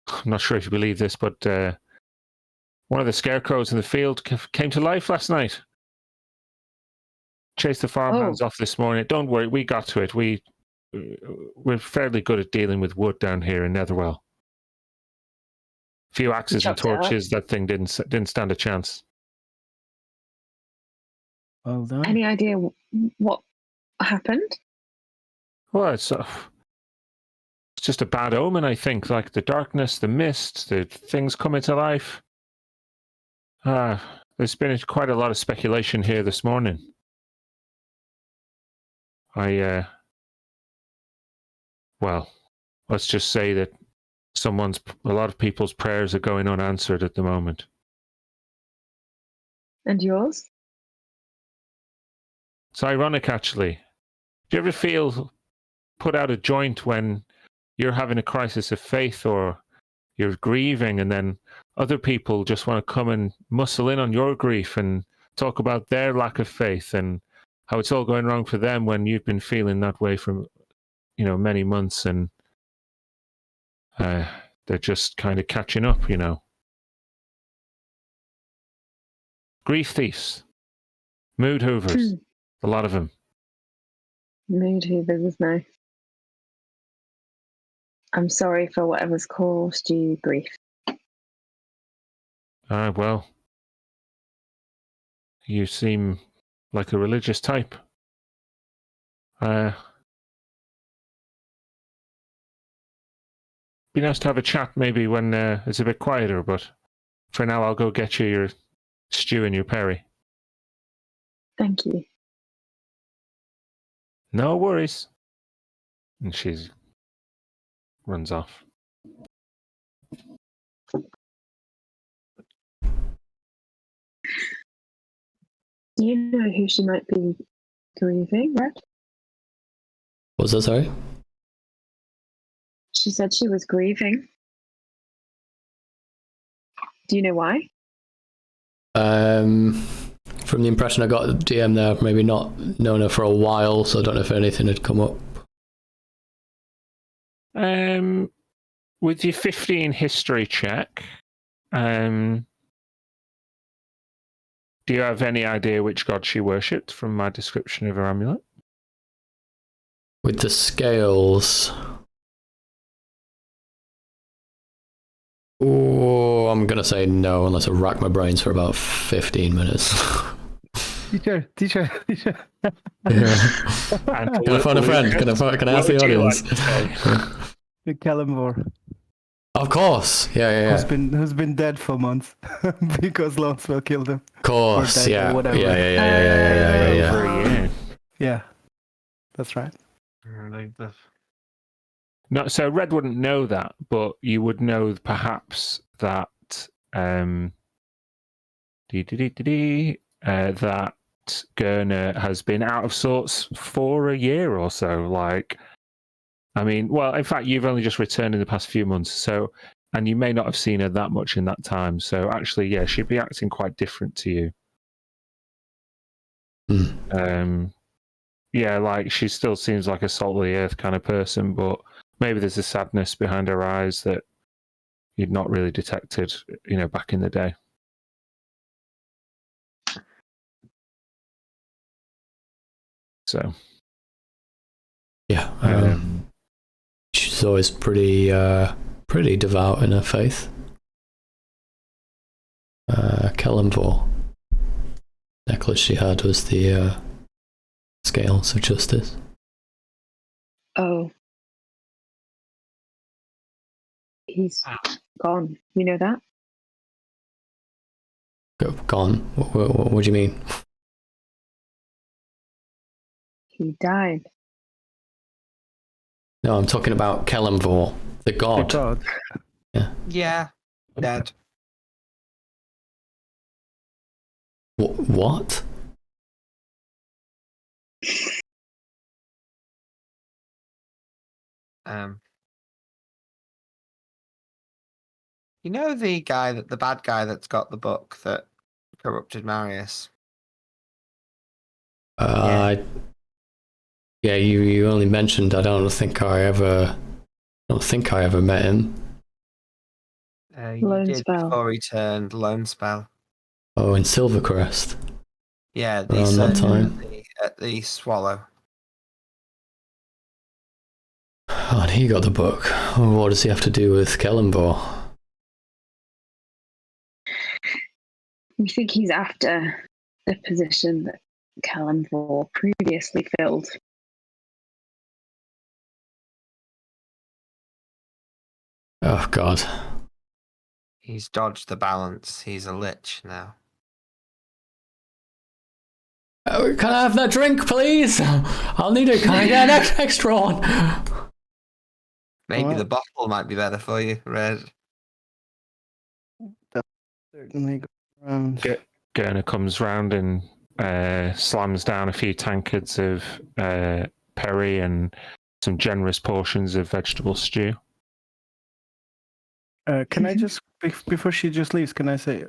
I'm not sure if you believe this, but one of the scarecrows in the field came to life last night. Chased the farmhands off this morning. Don't worry, we got to it. We're fairly good at dealing with wood down here in Netherwell. A few axes and torches, that thing didn't stand a chance. Well done. Any idea what happened? Well, it's just a bad omen, I think. Like the darkness, the mist, the things coming to life. There's been quite a lot of speculation here this morning. Well, let's just say that a lot of people's prayers are going unanswered at the moment. And yours? It's ironic, actually. Do you ever feel put out of joint when you're having a crisis of faith or you're grieving, and then other people just want to come and muscle in on your grief and talk about their lack of faith and how it's all going wrong for them when you've been feeling that way for many months, and they're just kind of catching up, Grief thieves, mood hoovers, a lot of them. Mood hoovers is nice. I'm sorry for whatever's caused you grief. Well, you seem like a religious type. Be nice to have a chat maybe when it's a bit quieter, but for now I'll go get you your stew and your perry. Thank you. No worries. And she runs off. Do you know who she might be grieving, Red? What was that, sorry? She said she was grieving. Do you know why? From the impression I got at the DM there, maybe not known her for a while, so I don't know if anything had come up. With your 15 history check, do you have any idea which god she worshipped from my description of her amulet? With the scales... Oh, I'm going to say no, unless I rack my brains for about 15 minutes. Teacher. Yeah. Can I phone a friend? Can I ask the audience? The Calamvor. Of course. Yeah. Who's been dead for months because Lonswell killed him. Of course, yeah. Whatever. Yeah. Yeah, that's right. No, so Red wouldn't know that, but you would know perhaps that that Gurner has been out of sorts for a year or so. Like, I mean, well, in fact, you've only just returned in the past few months, so, and you may not have seen her that much in that time. So actually, yeah, she'd be acting quite different to you. Yeah, like she still seems like a salt of the earth kind of person, but maybe there's a sadness behind her eyes that you'd not really detected, back in the day. So, yeah, she's always pretty devout in her faith. Kellenvor necklace she had was the scales of justice. Oh. He's gone. You know that? Gone? What do you mean? He died. No, I'm talking about Kellenvor, the god. The god. Yeah, dead. What? You know the bad guy that's got the book that corrupted Marius? Yeah, you only mentioned. I don't think I ever met him. You Lone did spell. before he turned Lone Spell. Oh, in Silvercrest. Yeah, Around that time. At the Swallow. Oh, and he got the book. What does he have to do with Kellenvor? We think he's after the position that Calamvor previously filled. Oh, God. He's dodged the balance. He's a lich now. Can I have that drink, please? I'll need it. Can I get an extra one? Maybe the bottle might be better for you, Red. Certainly. Gurner comes round and slams down a few tankards of perry and some generous portions of vegetable stew. Can I just, before she just leaves, can I say,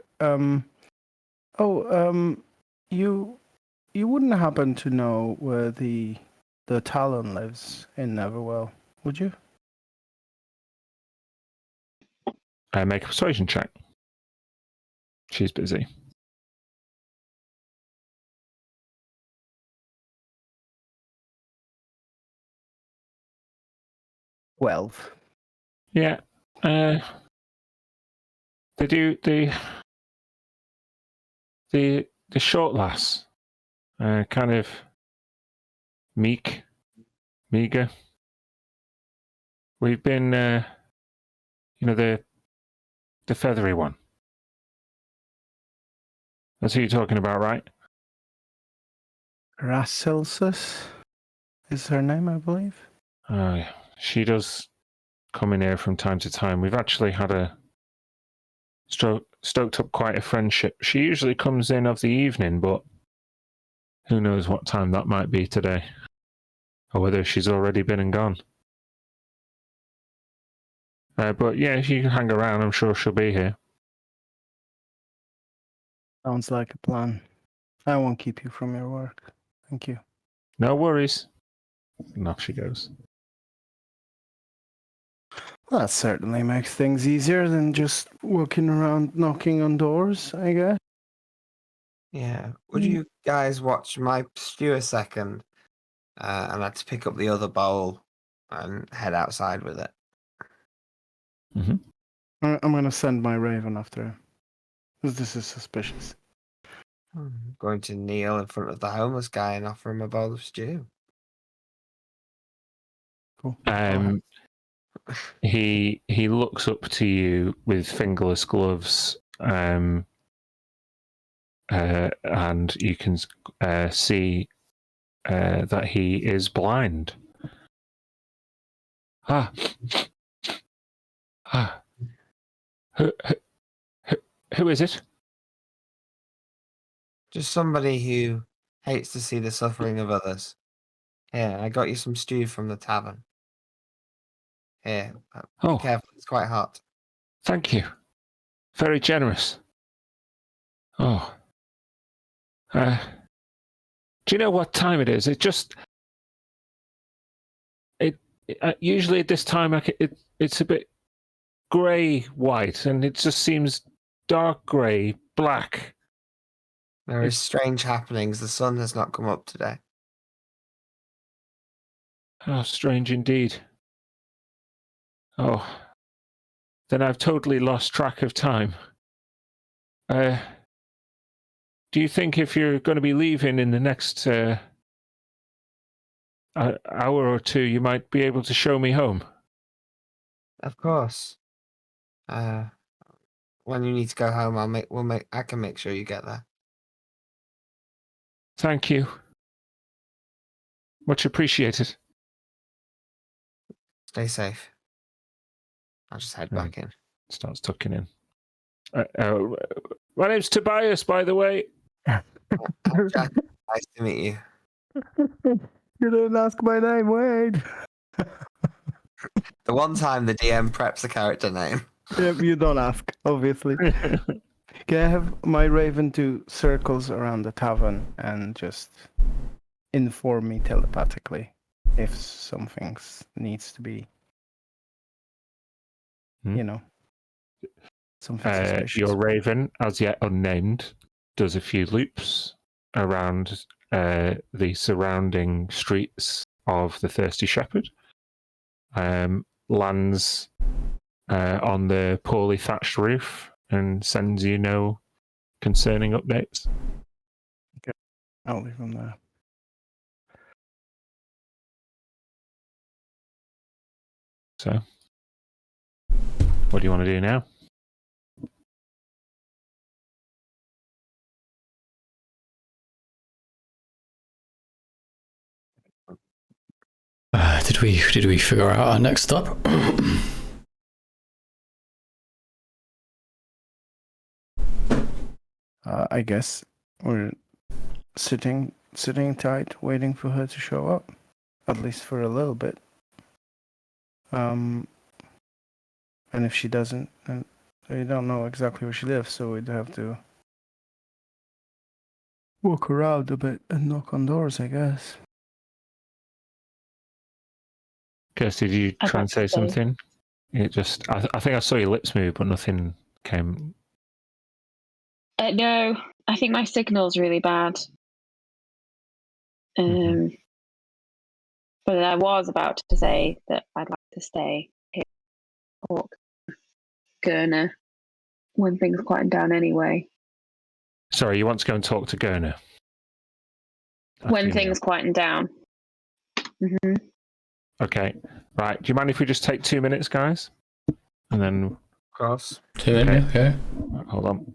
you wouldn't happen to know where the Talon lives in Neverwell, would you? Make a persuasion check. She's busy. Well. Yeah. They do. The short lass, kind of meager. We've been, the feathery one. That's who you're talking about, right? Rasselsus is her name, I believe. Oh, yeah. She does come in here from time to time. We've actually had a stoked up quite a friendship. She usually comes in of the evening, but who knows what time that might be today, or whether she's already been and gone. But yeah, if you can hang around, I'm sure she'll be here. Sounds like a plan. I won't keep you from your work. Thank you. No worries. And off she goes. That certainly makes things easier than just walking around knocking on doors, I guess. Yeah. Would you guys watch my stew a second? And I had to pick up the other bowl and head outside with it. Mm-hmm. I'm going to send my raven after him. Because this is suspicious. I'm going to kneel in front of the homeless guy and offer him a bowl of stew. Cool. He looks up to you with fingerless gloves, and you can see that he is blind. Who is it? Just somebody who hates to see the suffering of others. Here, I got you some stew from the tavern. Here, be careful, it's quite hot. Thank you. Very generous. Oh. Do you know what time it is? Usually at this time, it's a bit grey-white, and it just seems dark grey, black. There is strange happenings. The sun has not come up today. Oh, strange indeed. Oh. Then I've totally lost track of time. Do you think if you're going to be leaving in the next hour or two, you might be able to show me home? Of course. When you need to go home, I can make sure you get there. Thank you. Much appreciated. Stay safe. I'll just head back in. Starts tucking in. My name's Tobias, by the way. I'm Jack. Nice to meet you. You didn't ask my name, Wade. The one time the DM preps a character name. Yep, you don't ask, obviously. Can I have my raven do circles around the tavern and just inform me telepathically if something needs to be, something suspicious? Your raven, as yet unnamed, does a few loops around the surrounding streets of the Thirsty Shepherd, lands on the poorly thatched roof, and sends you no concerning updates. Okay, I'll leave him there. So, what do you want to do now? Did we figure out our next stop? I guess we're sitting tight, waiting for her to show up, at least for a little bit. And if she doesn't, then we don't know exactly where she lives, so we'd have to walk around a bit and knock on doors, I guess. Kirsty, did you try and say something? It just, I think I saw your lips move, but nothing came. No, I think my signal's really bad. But I was about to say that I'd like to stay here, talk, Gurner, when things quieten down anyway. Sorry, you want to go and talk to Gurner? When things quieten down. Hmm. Okay. Right. Do you mind if we just take 2 minutes, guys? And then, Of course. 2 minutes, okay. hold on.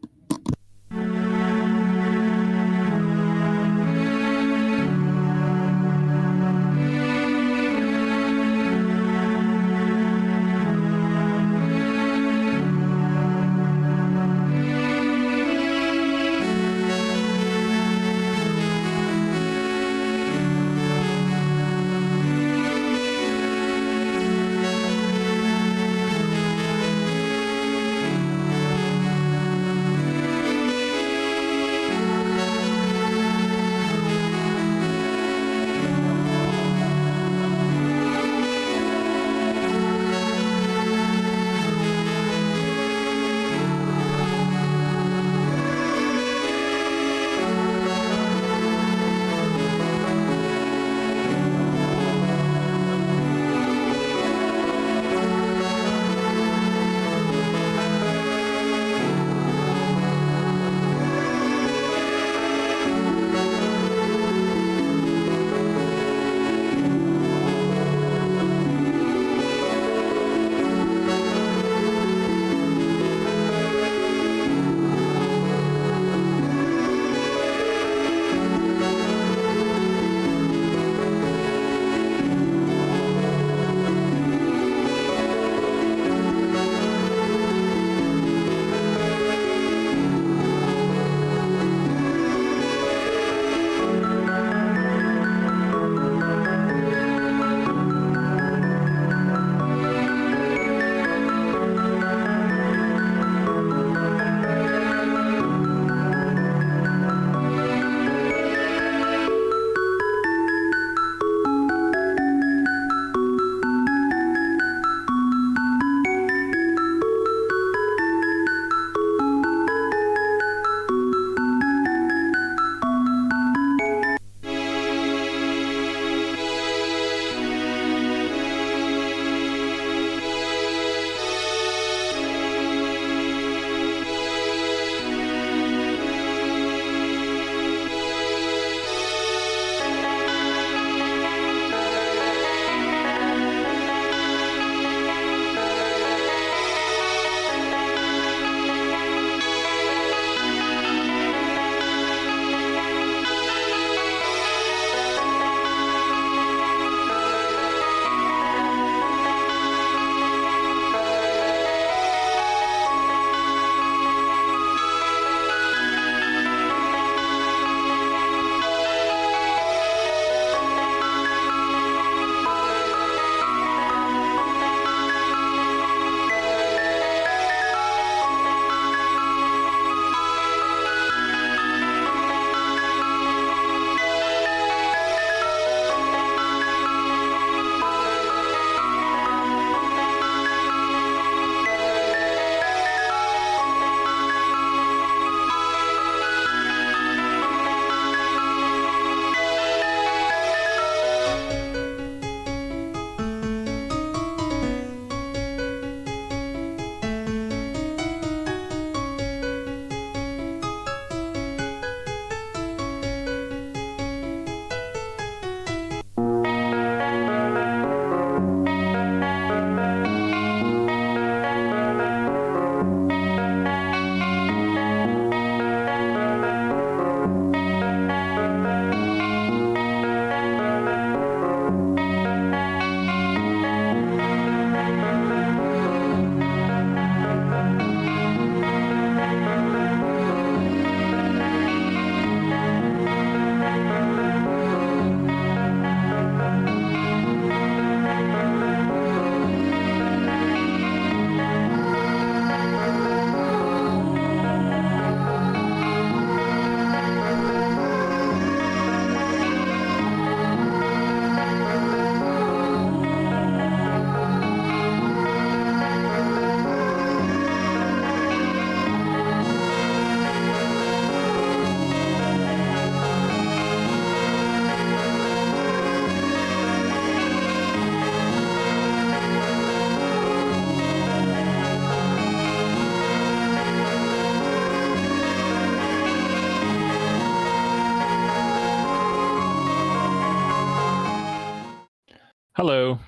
Hello,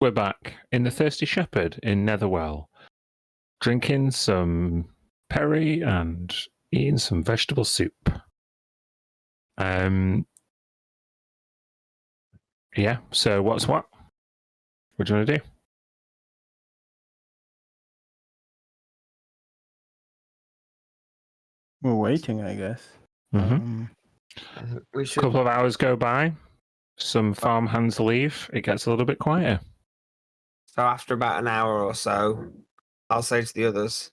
we're back in the Thirsty Shepherd in Netherwell, drinking some perry and eating some vegetable soup. Yeah, so what's what? What do you want to do? We're waiting, I guess. Mm-hmm. We A should. couple of hours go by, some farmhands leave, it gets a little bit quieter. So after about an hour or so, I'll say to the others,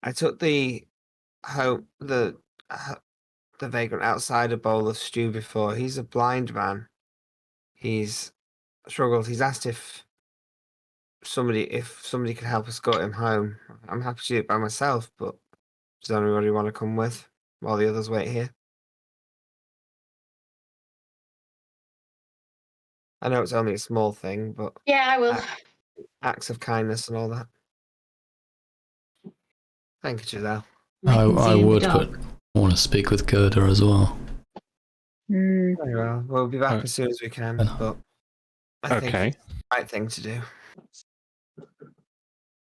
I took the vagrant outside a bowl of stew before. He's a blind man. He's struggled. He's asked if somebody could help us get him home. I'm happy to do it by myself, but does anybody want to come with while the others wait here? I know it's only a small thing, but Yeah, I will. acts of kindness and all that. Thank you, Giselle. I would, but I want to speak with Gerda as well. Very well. We'll be back Oh. as soon as we can, but I think Okay, it's the right thing to do.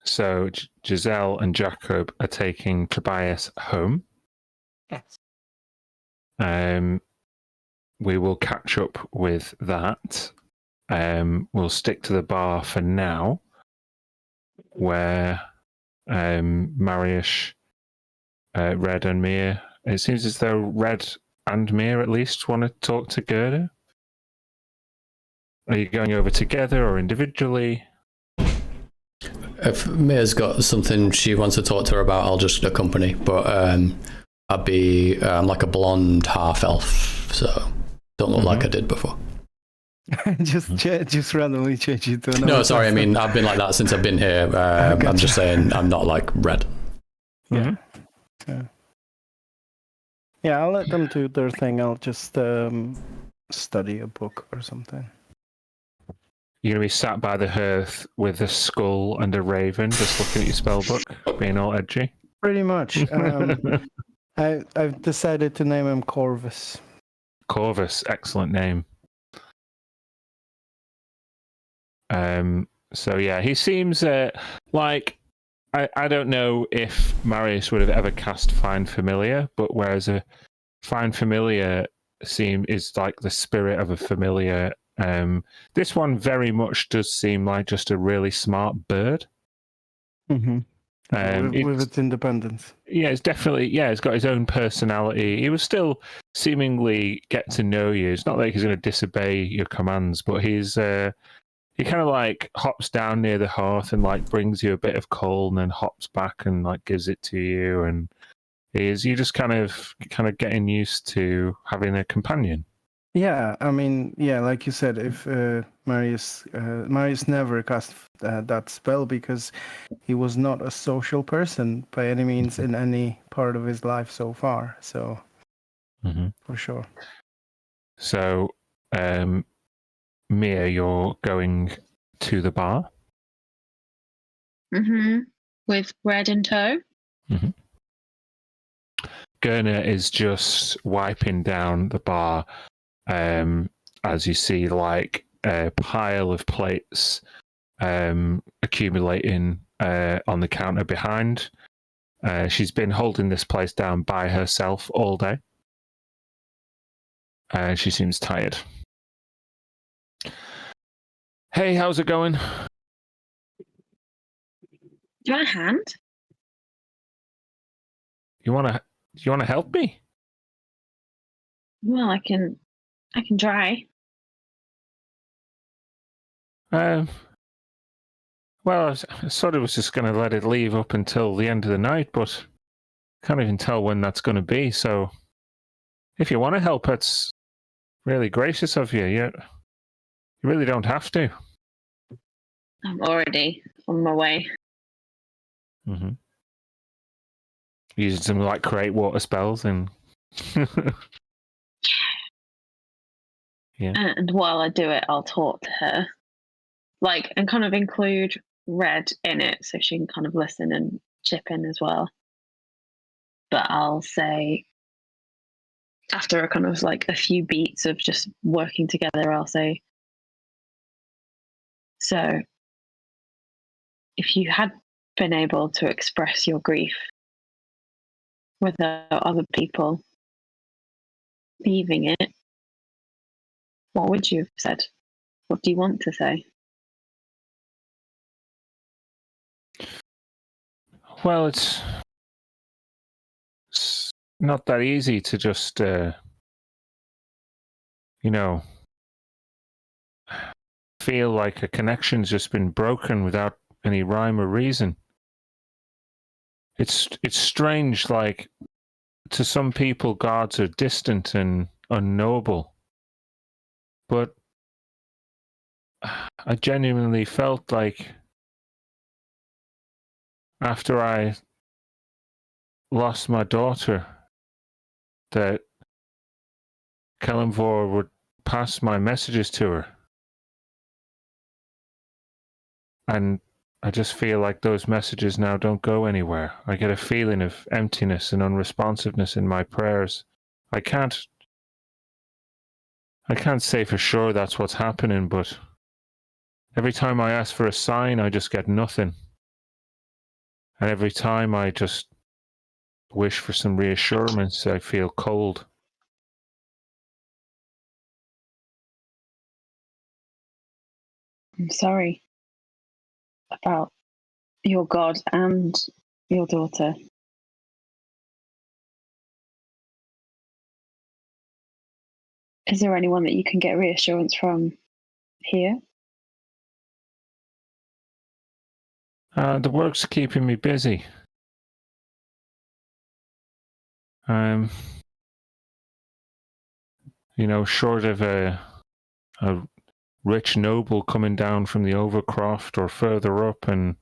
so Giselle and Jacob are taking Tobias home. Yes. We will catch up with that. We'll stick to the bar for now, where Mariusz, Red, and Mia. It seems as though Red and Mia at least want to talk to Gerda. Are you going over together or individually? If Mia's got something she wants to talk to her about, I'll just accompany. But I'd be like a blonde half elf, so don't look like I did before. just randomly change it to No, sorry. I mean, I've been like that since I've been here. Gotcha. I'm just saying I'm not like Red. Yeah. Yeah, I'll let them do their thing. I'll just study a book or something. You're going to be sat by the hearth with a skull and a raven, just looking at your spell book, being all edgy. Pretty much. I've decided to name him Corvus. Corvus, excellent name. So yeah, he seems like I don't know if Marius would have ever cast Find Familiar, but whereas a Find Familiar is like the spirit of a familiar, this one very much does seem like just a really smart bird. Mm-hmm. With its independence. Yeah, it's definitely, it's got his own personality. He will still seemingly get to know you. It's not like he's going to disobey your commands, but he kind of like hops down near the hearth and like brings you a bit of coal and then hops back and like gives it to you. And you're just kind of getting used to having a companion. Yeah, I mean, yeah, like you said, if Marius never cast that spell because he was not a social person by any means in any part of his life so far. So, for sure. So, Mia, you're going to the bar. With Red in tow. Gerna is just wiping down the bar. As you see, like a pile of plates accumulating on the counter behind. She's been holding this place down by herself all day. She seems tired. Hey, how's it going? Do you want a hand? You wanna help me? Well, I can try. Well, I sort of was just going to let it leave up until the end of the night, but can't even tell when that's going to be. So, if you want to help, it's really gracious of you. You really don't have to. I'm already on my way. Using some like create water spells and. Yeah. And while I do it, I'll talk to her, like, and kind of include Red in it so she can kind of listen and chip in as well. But I'll say, after a kind of like a few beats of just working together, I'll say, So, if you had been able to express your grief without other people leaving it, what would you have said? What do you want to say? Well, it's not that easy to just, feel like a connection's just been broken without any rhyme or reason. It's strange, like, to some people, gods are distant and unknowable. But I genuinely felt like after I lost my daughter that Kellenvor would pass my messages to her. And I just feel like those messages now don't go anywhere. I get a feeling of emptiness and unresponsiveness in my prayers. I can't say for sure that's what's happening, but every time I ask for a sign, I just get nothing. And every time I just wish for some reassurance, I feel cold. I'm sorry about your God and your daughter. Is there anyone that you can get reassurance from here? The work's keeping me busy. Short of a rich noble coming down from the Overcroft or further up and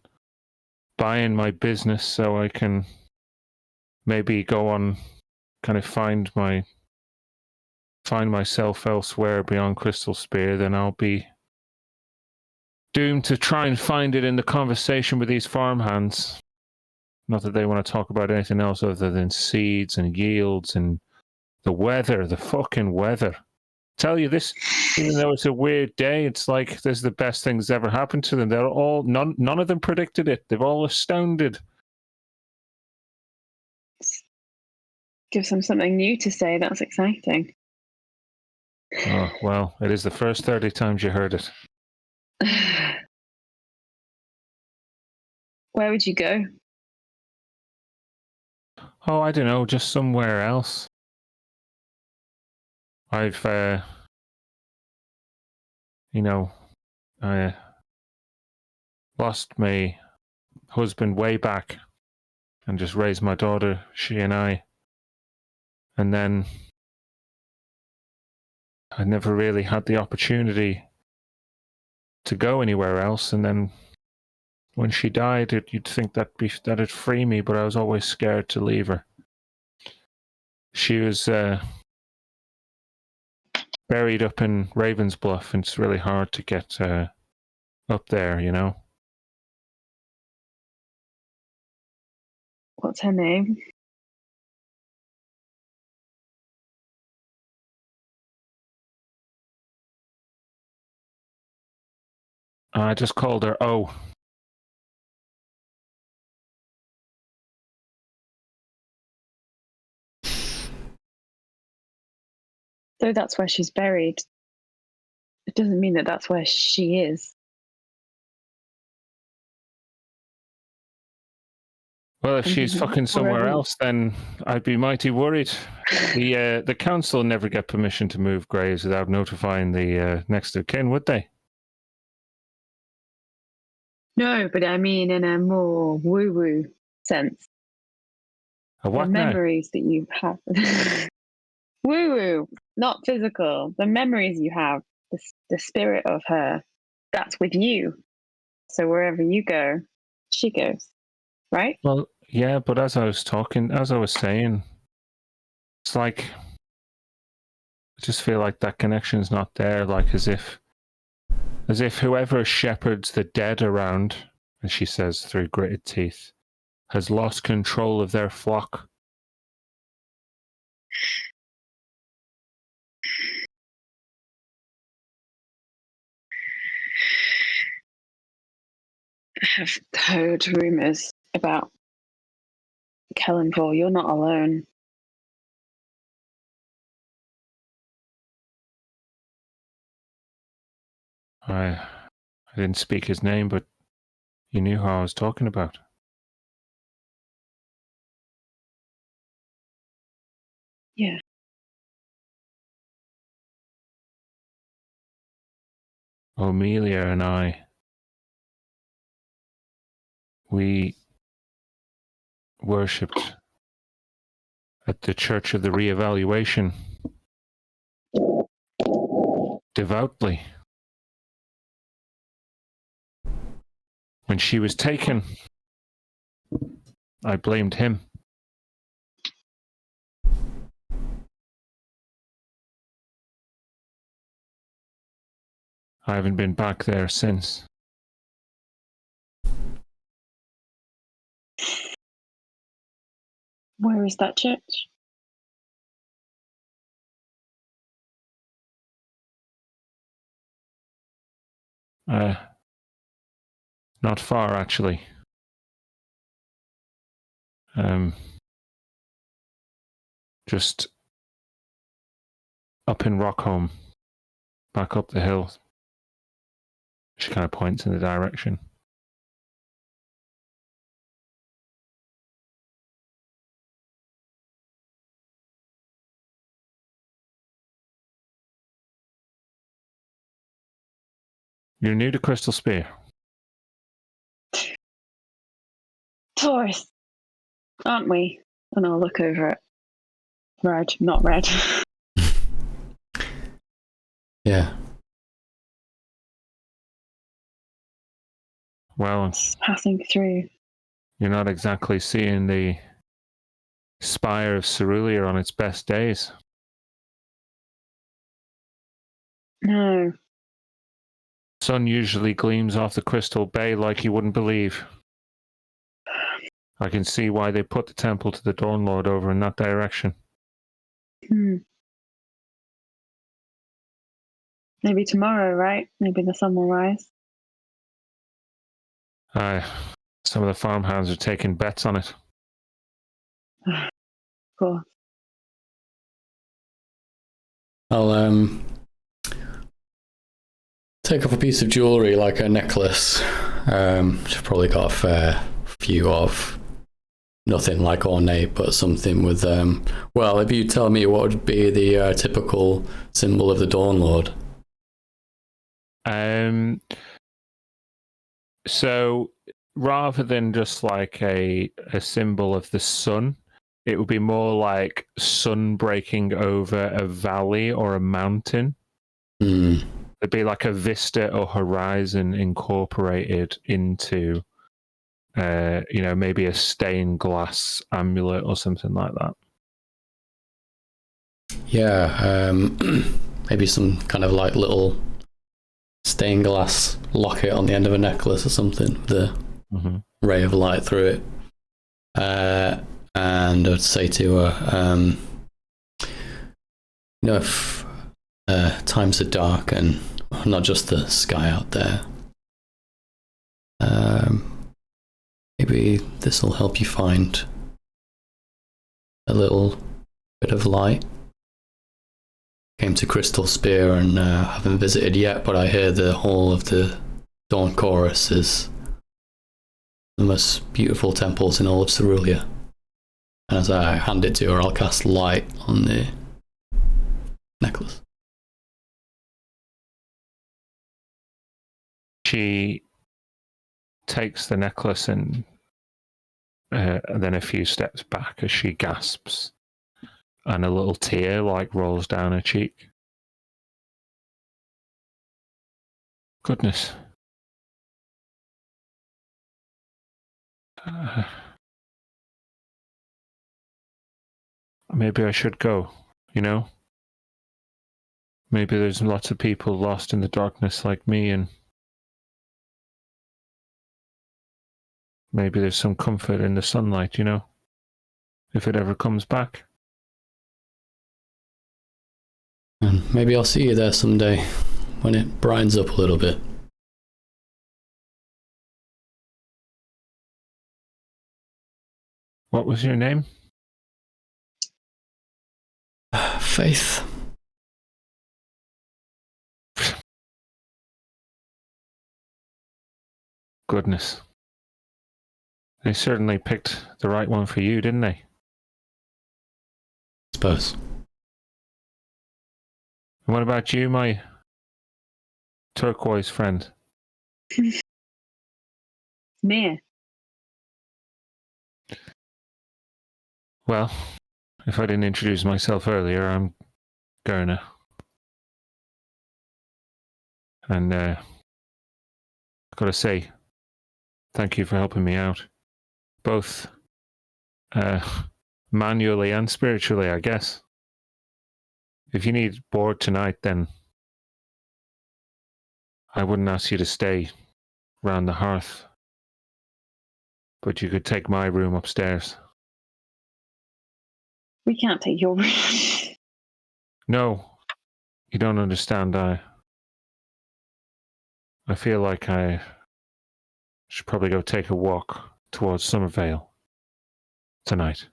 buying my business so I can maybe go on, kind of find myself elsewhere beyond Crystal Spear, then I'll be doomed to try and find it in the conversation with these farmhands. Not that they want to talk about anything else other than seeds and yields and the weather, the fucking weather. Tell you this, even though it's a weird day, it's like this is the best thing's ever happened to them. They're all none of them predicted it. They've all astounded. Gives them something new to say. That's exciting. Oh, well, it is the first 30 times you heard it. Where would you go? Oh, I don't know, just somewhere else. I've, I lost my husband way back and just raised my daughter, she and I. And then I never really had the opportunity to go anywhere else. And then when she died, you'd think that'd free me, but I was always scared to leave her. She was buried up in Ravensbluff, and it's really hard to get up there, What's her name? I just called her O. So that's where she's buried. It doesn't mean that that's where she is. Well, if she's fucking somewhere Wherever. else, then I'd be mighty worried. The council never get permission to move graves without notifying the next of kin, would they? No, but I mean in a more woo-woo sense. A what the now? memories that you have. Woo-woo, not physical. The memories you have, the spirit of her, that's with you. So wherever you go, she goes, right? Well, yeah, but as I was saying, it's like I just feel like that connection's not there. Like as if whoever shepherds the dead around, as she says through gritted teeth, has lost control of their flock. have heard rumours about Kellenvor. You're not alone. I didn't speak his name, but you knew who I was talking about. Yeah. Amelia and I, we worshipped at the Church of the Reevaluation devoutly. When she was taken, I blamed him. I haven't been back there since. Where is that church? Not far, actually. Just up in Rockholm, back up the hill. She kind of points in the direction. You're new to Crystal Spear. Taurus, aren't we? And I'll look over at Red, not Red. Yeah. Well, Just passing through. you're not exactly seeing the spire of Cerulea on its best days. No. Sun usually gleams off the crystal bay like you wouldn't believe. I can see why they put the temple to the Dawn Lord over in that direction. Maybe tomorrow, right? Maybe the sun will rise. Aye, some of the farmhands are taking bets on it. Cool. I'll take off a piece of jewellery like a necklace. Which I've probably got a fair few of. Nothing like ornate, but something with well, if you tell me what would be the typical symbol of the Dawn Lord. So rather than just like a symbol of the sun, it would be more like sun breaking over a valley or a mountain. There'd be like a vista or horizon incorporated into, maybe a stained glass amulet or something like that. Yeah, maybe some kind of like little stained glass locket on the end of a necklace or something with a ray of light through it. And I'd say to her, if times are dark and not just the sky out there, maybe this will help you find a little bit of light. Came to Crystal Spear and haven't visited yet, but I hear the Hall of the Dawn Chorus is the most beautiful temples in all of Cerulea. And as I hand it to her, I'll cast light on the necklace. She takes the necklace and then a few steps back as she gasps, and a little tear rolls down her cheek. Goodness. Maybe I should go, Maybe there's lots of people lost in the darkness like me, and maybe there's some comfort in the sunlight, if it ever comes back. And maybe I'll see you there someday when it brightens up a little bit. What was your name? Faith. Goodness. They certainly picked the right one for you, didn't they? Suppose. And what about you, my turquoise friend? Mia. Well, if I didn't introduce myself earlier, I'm Gerna. And I've got to say, thank you for helping me out. Both manually and spiritually, I guess. If you need board tonight, then I wouldn't ask you to stay round the hearth. But you could take my room upstairs. We can't take your room. No, you don't understand. I feel like I should probably go take a walk towards Summervale tonight.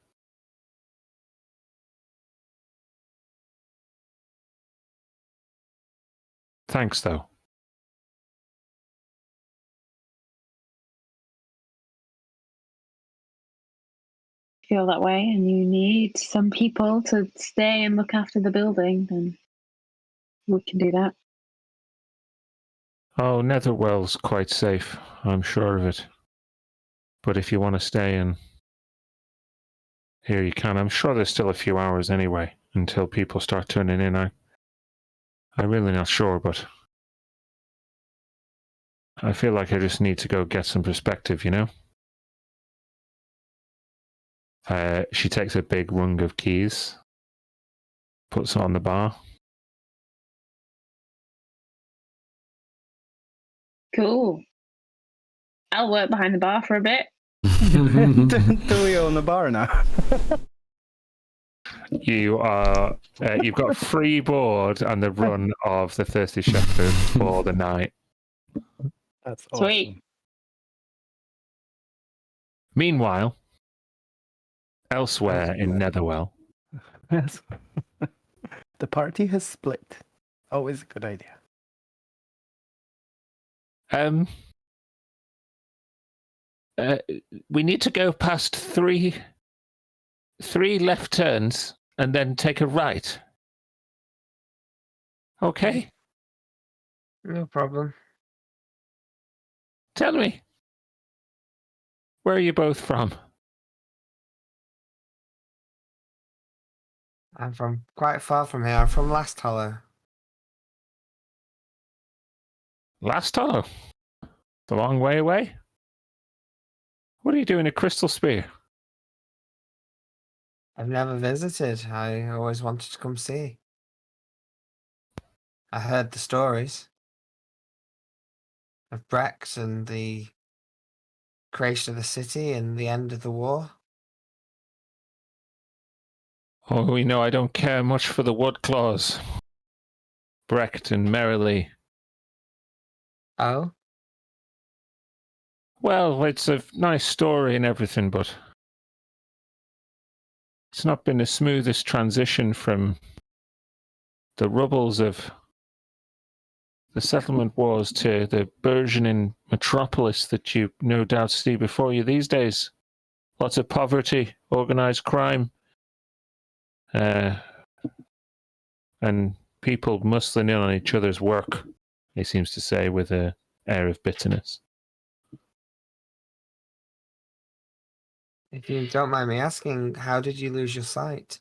Thanks, though. Feel that way and you need some people to stay and look after the building, then we can do that. Oh, Netherwell's quite safe. I'm sure of it. But if you want to stay and here you can. I'm sure there's still a few hours anyway until people start turning in. I'm really not sure, but I feel like I just need to go get some perspective, you know? She takes a big rung of keys, puts it on the bar. Cool. I'll work behind the bar for a bit. Do we own the bar now? You are, you've got free board and the run of the Thirsty Shepherd for the night. That's Sweet. awesome. Meanwhile, elsewhere in Netherwell, Yes. The party has split. Always a good idea. We need to go past three left turns and then take a right. Okay? No problem. Tell me, where are you both from? I'm from quite far from here. I'm from Last Hollow. Last Hollow? It's a long way away. What are you doing at Crystal Spear? I've never visited. I always wanted to come see. I heard the stories of Brex and the creation of the city and the end of the war. Oh, you know, I don't care much for the Woodclaws. Brecht and Merrily. Oh? Well, it's a nice story and everything, but it's not been the smoothest transition from the rubbles of the settlement wars to the burgeoning metropolis that you no doubt see before you these days. Lots of poverty, organized crime, and people muscling in on each other's work, he seems to say with an air of bitterness. If you don't mind me asking, how did you lose your sight?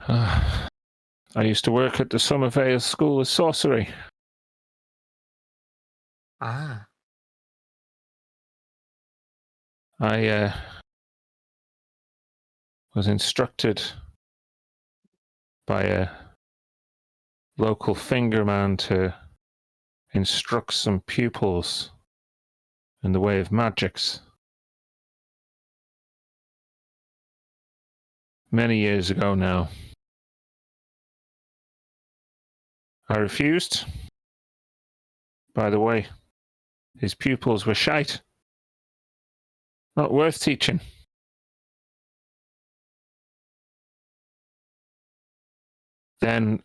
I used to work at the Summervale School of Sorcery. Ah, I was instructed by a local fingerman to instruct some pupils in the way of magics. Many years ago now. I refused. By the way, his pupils were shite. Not worth teaching. Then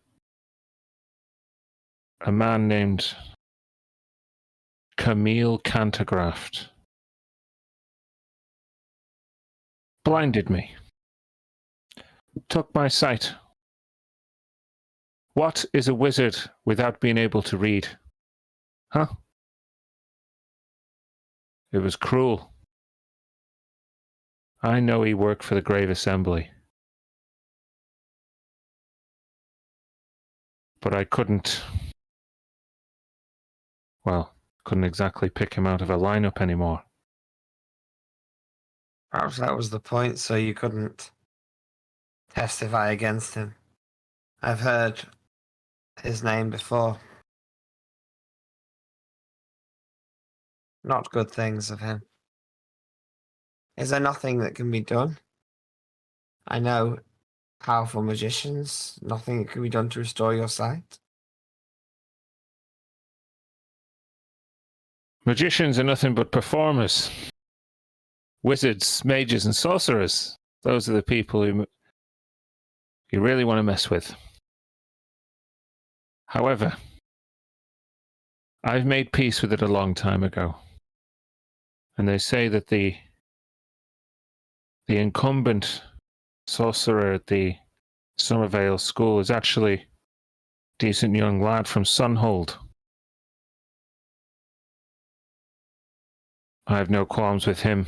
a man named Camille Cantergraft blinded me, took my sight. What is a wizard without being able to read? Huh? It was cruel. I know he worked for the Grave Assembly. But I couldn't exactly pick him out of a lineup anymore. Perhaps that was the point, so you couldn't testify against him. I've heard his name before. Not good things of him. Is there nothing that can be done? I know powerful magicians, nothing that can be done to restore your sight. Magicians are nothing but performers. Wizards, mages, and sorcerers. Those are the people who you really want to mess with. However, I've made peace with it a long time ago. And they say that the incumbent sorcerer at the Summervale School is actually a decent young lad from Sunhold. I have no qualms with him.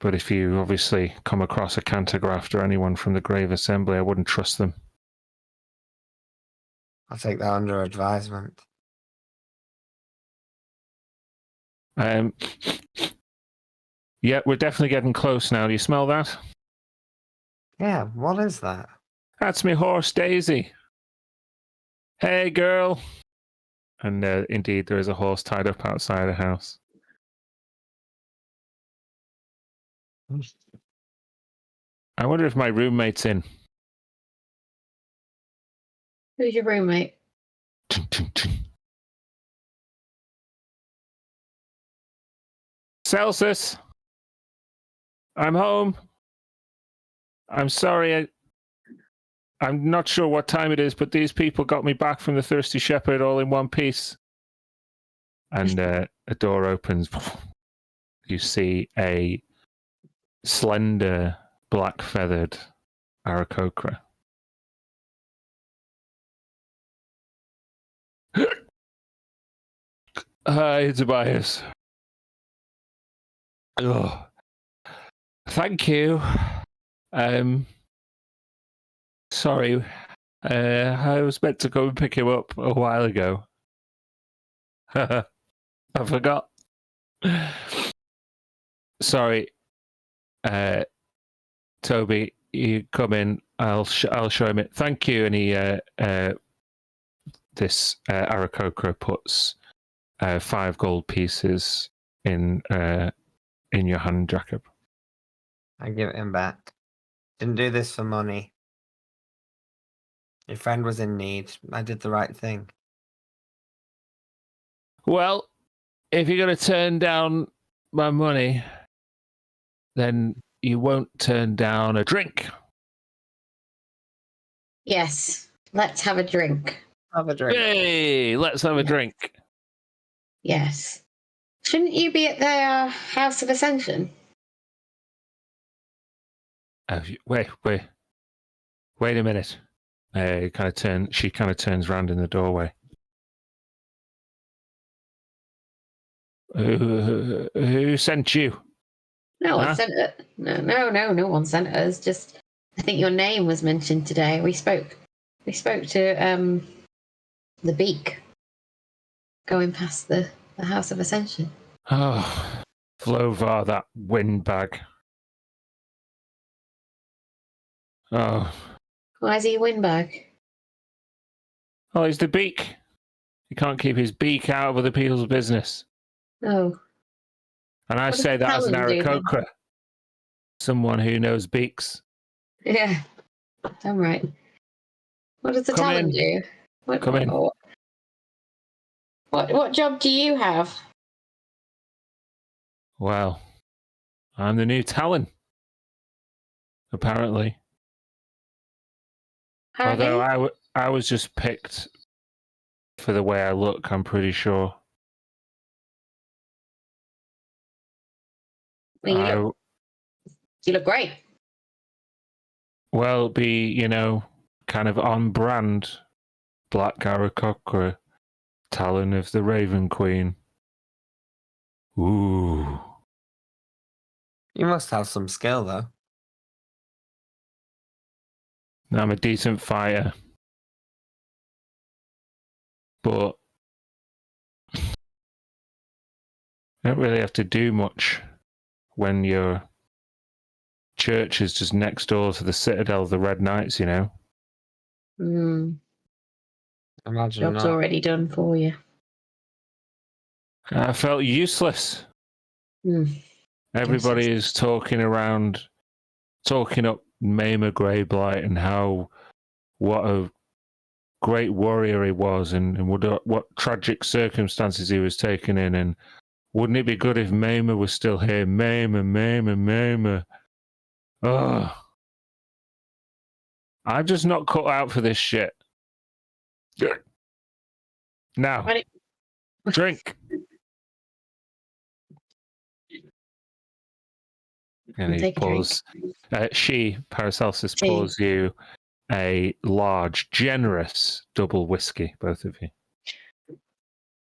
But if you obviously come across a Cantergraft or anyone from the Grave Assembly, I wouldn't trust them. I'll take that under advisement. Yeah, we're definitely getting close now. Do you smell that? Yeah, what is that? That's me horse, Daisy. Hey, girl. And indeed, there is a horse tied up outside the house. I wonder if my roommate's in. Who's your roommate? Celsus, I'm home. I'm sorry. I'm not sure what time it is, but these people got me back from the Thirsty Shepherd all in one piece. And a door opens. You see a slender, black-feathered Aarakocra. Hi, Tobias. Oh, thank you. Sorry. I was meant to go and pick him up a while ago. I forgot. Sorry. Toby, you come in. I'll show him it. Thank you. And he this Aarakocra puts 5 gold pieces in your hand, Jacob. I give it him back. Didn't do this for money. Your friend was in need. I did the right thing. Well, if you're going to turn down my money, then you won't turn down a drink. Yes. Let's have a drink. Have a drink. Hey, let's have a drink. Yes. Shouldn't you be at their House of Ascension? Wait a minute. She kind of turns round in the doorway. Who sent you? No one sent it. No one sent us. Just, I think your name was mentioned today. We spoke to the Beak going past the House of Ascension. Oh, Flovar, that windbag. Oh. Why is he a windbag? Oh, he's the beak. He can't keep his beak out of other people's business. Oh. And I say that as an Aarakocra. Someone who knows beaks. Yeah. I'm right. What does the Talon do? Come in. What job do you have? Well, I'm the new Talon. Apparently. Although I was just picked for the way I look, I'm pretty sure. Well, you look great. Well, be, kind of on brand Black Aarakocra, Talon of the Raven Queen. Ooh. You must have some skill, though. I'm a decent fighter. But I don't really have to do much when your church is just next door to the Citadel of the Red Knights, Imagine Job's not. already done for you. I felt useless. Everybody is talking up Maima Greyblight and what a great warrior he was and what tragic circumstances he was taken in. And wouldn't it be good if Maima was still here? Maima. Ugh. I'm just not cut out for this shit. Now, drink. And he pours. Paracelsus, pours you a large, generous double whiskey, both of you.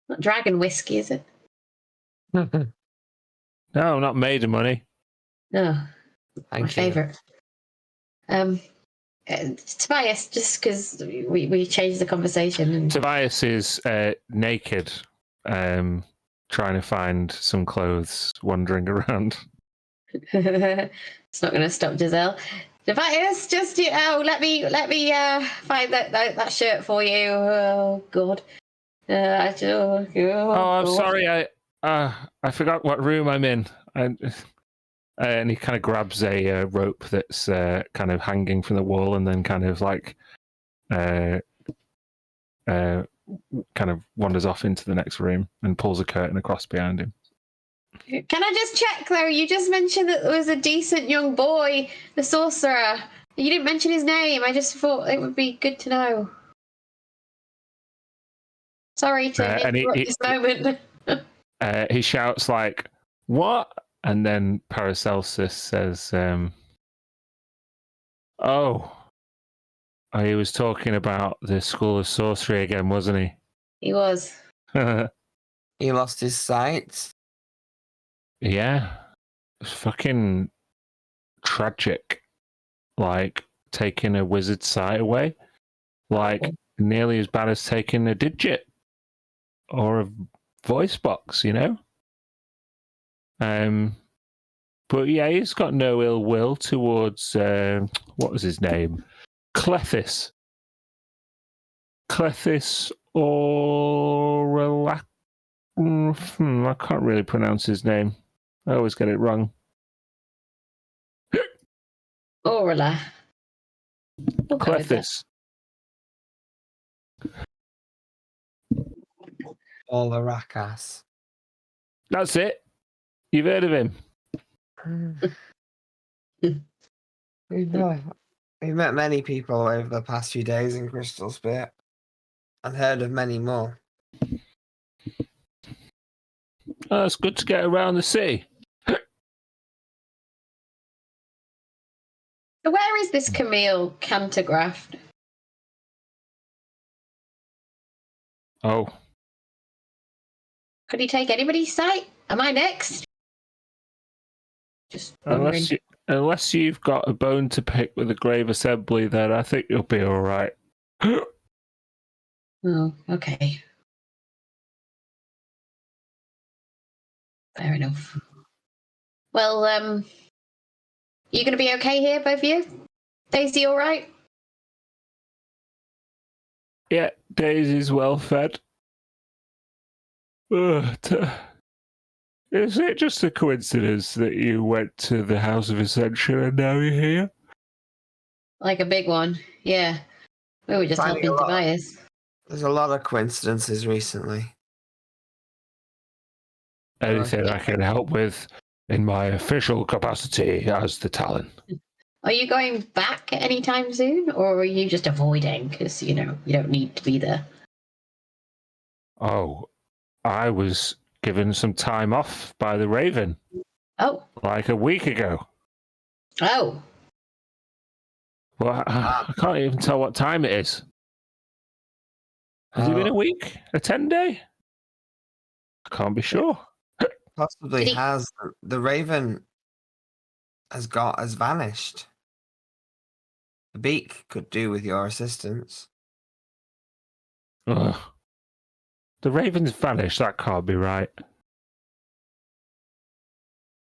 Not dragon whiskey, is it? No, not made of money. No, my favourite. Tobias, just because we changed the conversation. And... Tobias is naked, trying to find some clothes, wandering around. It's not going to stop Giselle. Tobias, just let me find that shirt for you. Oh God. I'm sorry. I forgot what room I'm in. And he kind of grabs a rope that's kind of hanging from the wall, and then kind of like kind of wanders off into the next room and pulls a curtain across behind him. Can I just check though? You just mentioned that there was a decent young boy, the sorcerer. You didn't mention his name. I just thought it would be good to know. Sorry to interrupt this moment. He shouts like, "What?" And then Paracelsus says, he was talking about the School of Sorcery again, wasn't he? He was. He lost his sight. Yeah. It's fucking tragic. Like, taking a wizard's sight away. Like, nearly as bad as taking a digit. Or a voice box, But yeah, he's got no ill will towards what was his name? Clethis Orlac. I can't really pronounce his name. I always get it wrong. Orla. Clethis. Olarakas. That's it. You've heard of him. We've met many people over the past few days in Crystal Spear and heard of many more. Oh, it's good to get around the city. Where is this Camille Cantergraft? Oh. Could he take anybody's sight? Am I next? Just wondering. Unless you've got a bone to pick with the Grave Assembly, then I think you'll be all right. Oh, okay. Fair enough. Well, you going to be okay here, both of you? Daisy all right? Yeah, Daisy's well fed. Is it just a coincidence that you went to the House of Ascension and now you're here? Like a big one, yeah. We were just helping Tobias. There's a lot of coincidences recently. Anything I can help with in my official capacity as the Talon. Are you going back anytime soon, or are you just avoiding because you don't need to be there? Oh, I was given some time off by the Raven. Oh. Like a week ago. Oh. Well, I can't even tell what time it is. Has it been a week? A 10-day? I can't be sure. Possibly has. The Raven has vanished. The beak could do with your assistance. Ugh. The Raven's vanished. That can't be right.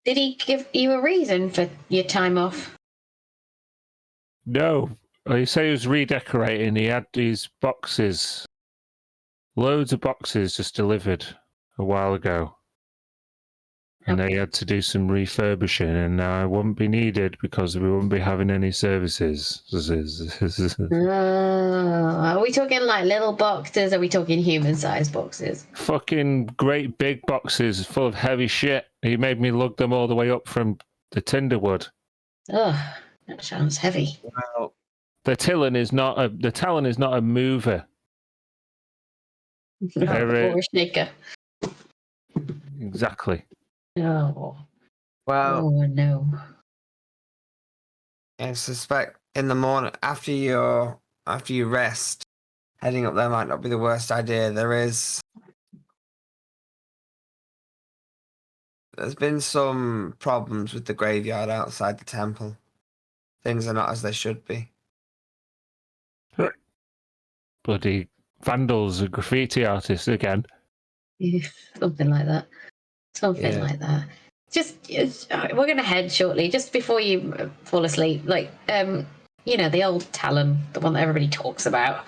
Did he give you a reason for your time off? No. He said he was redecorating. He had these boxes. Loads of boxes just delivered a while ago. And they had to do some refurbishing, and now I wouldn't be needed because we wouldn't be having any services. Are we talking like little boxes? Are we talking human-sized boxes? Fucking great big boxes full of heavy shit. He made me lug them all the way up from the Tinderwood. Oh, that sounds heavy. Well, The Talon is not a mover. Or a shaker. Exactly. Oh. well, Oh no. I suspect in the morning after you rest, heading up there might not be the worst idea. There's been some problems with the graveyard outside the temple. Things are not as they should be. Bloody vandals and graffiti artists again. Something like that. Something like that. Just we're gonna head shortly. Just before you fall asleep, like the old Talon, the one that everybody talks about.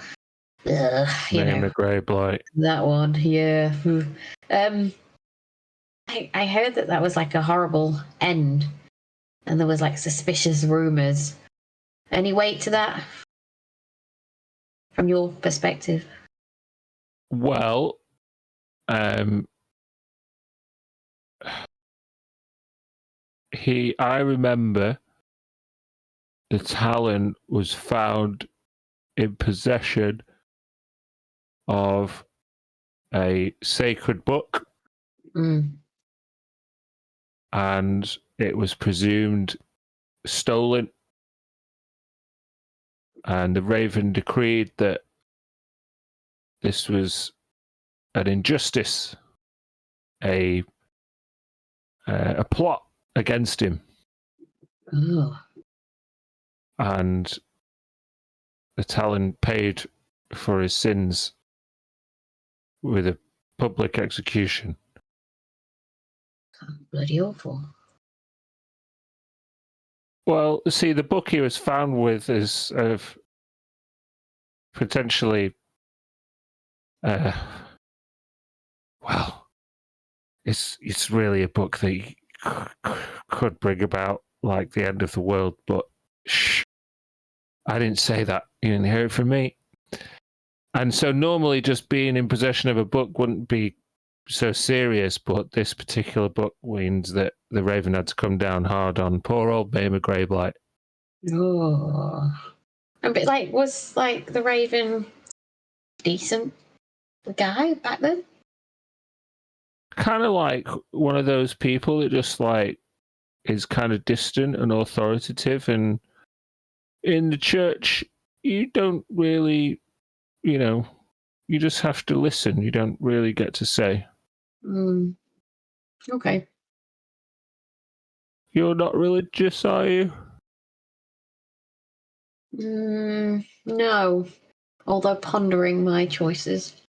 The grey blight. That one, yeah. I heard that was like a horrible end, and there was like suspicious rumors. Any weight to that from your perspective? Well, I remember the Talon was found in possession of a sacred book, and it was presumed stolen. And the Raven decreed that this was an injustice, a plot against him. Oh. And the Talon paid for his sins with a public execution. Bloody awful. Well, see, the book he was found with is potentially, it's really a book that could bring about like the end of the world. But shh, I didn't say that. You didn't hear it from me. And so normally, just being in possession of a book wouldn't be so serious, but this particular book means that the Raven had to come down hard on poor old Bamer Greyblight. Oh. But was the Raven decent guy back then? Kind of like one of those people that just is kind of distant and authoritative, and in the church you don't really, you just have to listen. You don't really get to say. Okay. You're not religious, are you? No. Although pondering my choices.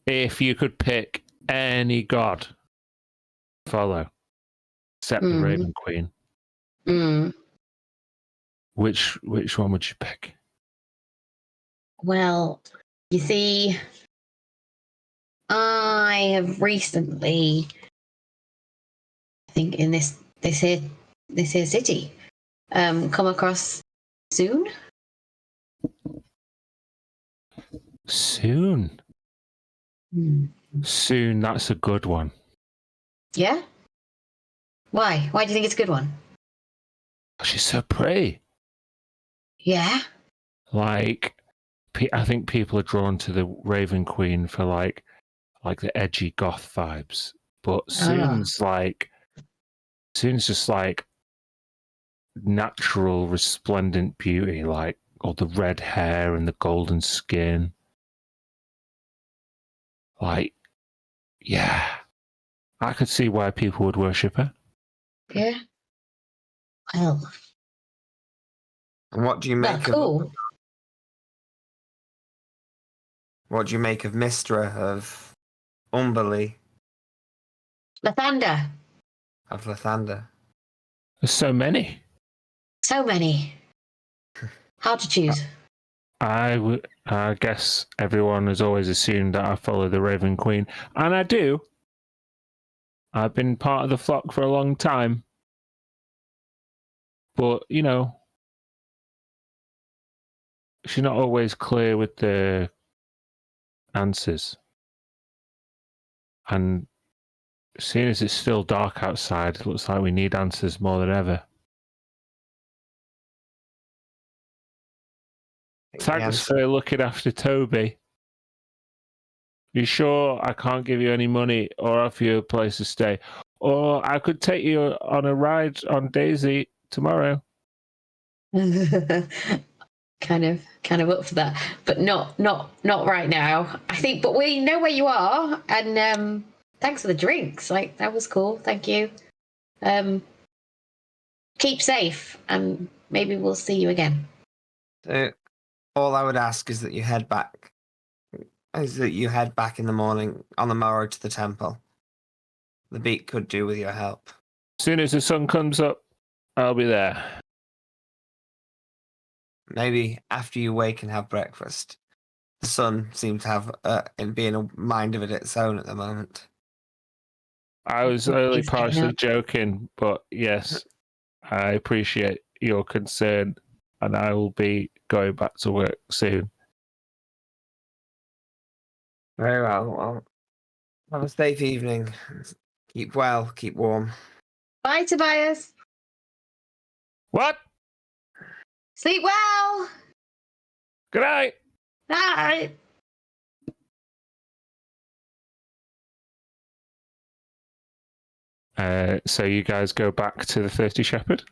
If you could pick any god to follow, except the Raven Queen, which one would you pick? Well, you see, I have recently, I think in this here city, come across Soon. Soon. soon, that's a good one. Yeah? Why? Why do you think it's a good one? She's so pretty. Yeah? Like, I think people are drawn to the Raven Queen for like the edgy goth vibes. But Soon's just like natural, resplendent beauty, like all the red hair and the golden skin. Like, yeah, I could see why people would worship her. Yeah. Well, And what do you make cool. of what do you make of Mistra of Umberley Lathander. of Lathander? There's so many. So many. Hard to choose. I guess everyone has always assumed that I follow the Raven Queen, and I do. I've been part of the flock for a long time. But, you know, she's not always clear with the answers. And seeing as it's still dark outside, it looks like we need answers more than ever. Thanks for looking after Toby. You sure I can't give you any money or offer you a place to stay? Or I could take you on a ride on Daisy tomorrow. kind of up for that, but not right now. I think, but we know where you are, and thanks for the drinks. Like, that was cool. Thank you. Keep safe, and maybe we'll see you again. So, all I would ask is that you head back. In the morning on the morrow to the temple. The beak could do with your help. As soon as the sun comes up, I'll be there. Maybe after you wake and have breakfast. The sun seems to have be in a mind of its own at the moment. I was only partially joking, but yes, I appreciate your concern, and I will be going back to work soon. Very well. Well, have a safe evening. Keep well, keep warm. Bye, Tobias. What? Sleep well. Good night. Night. So you guys go back to the Thirsty Shepherd?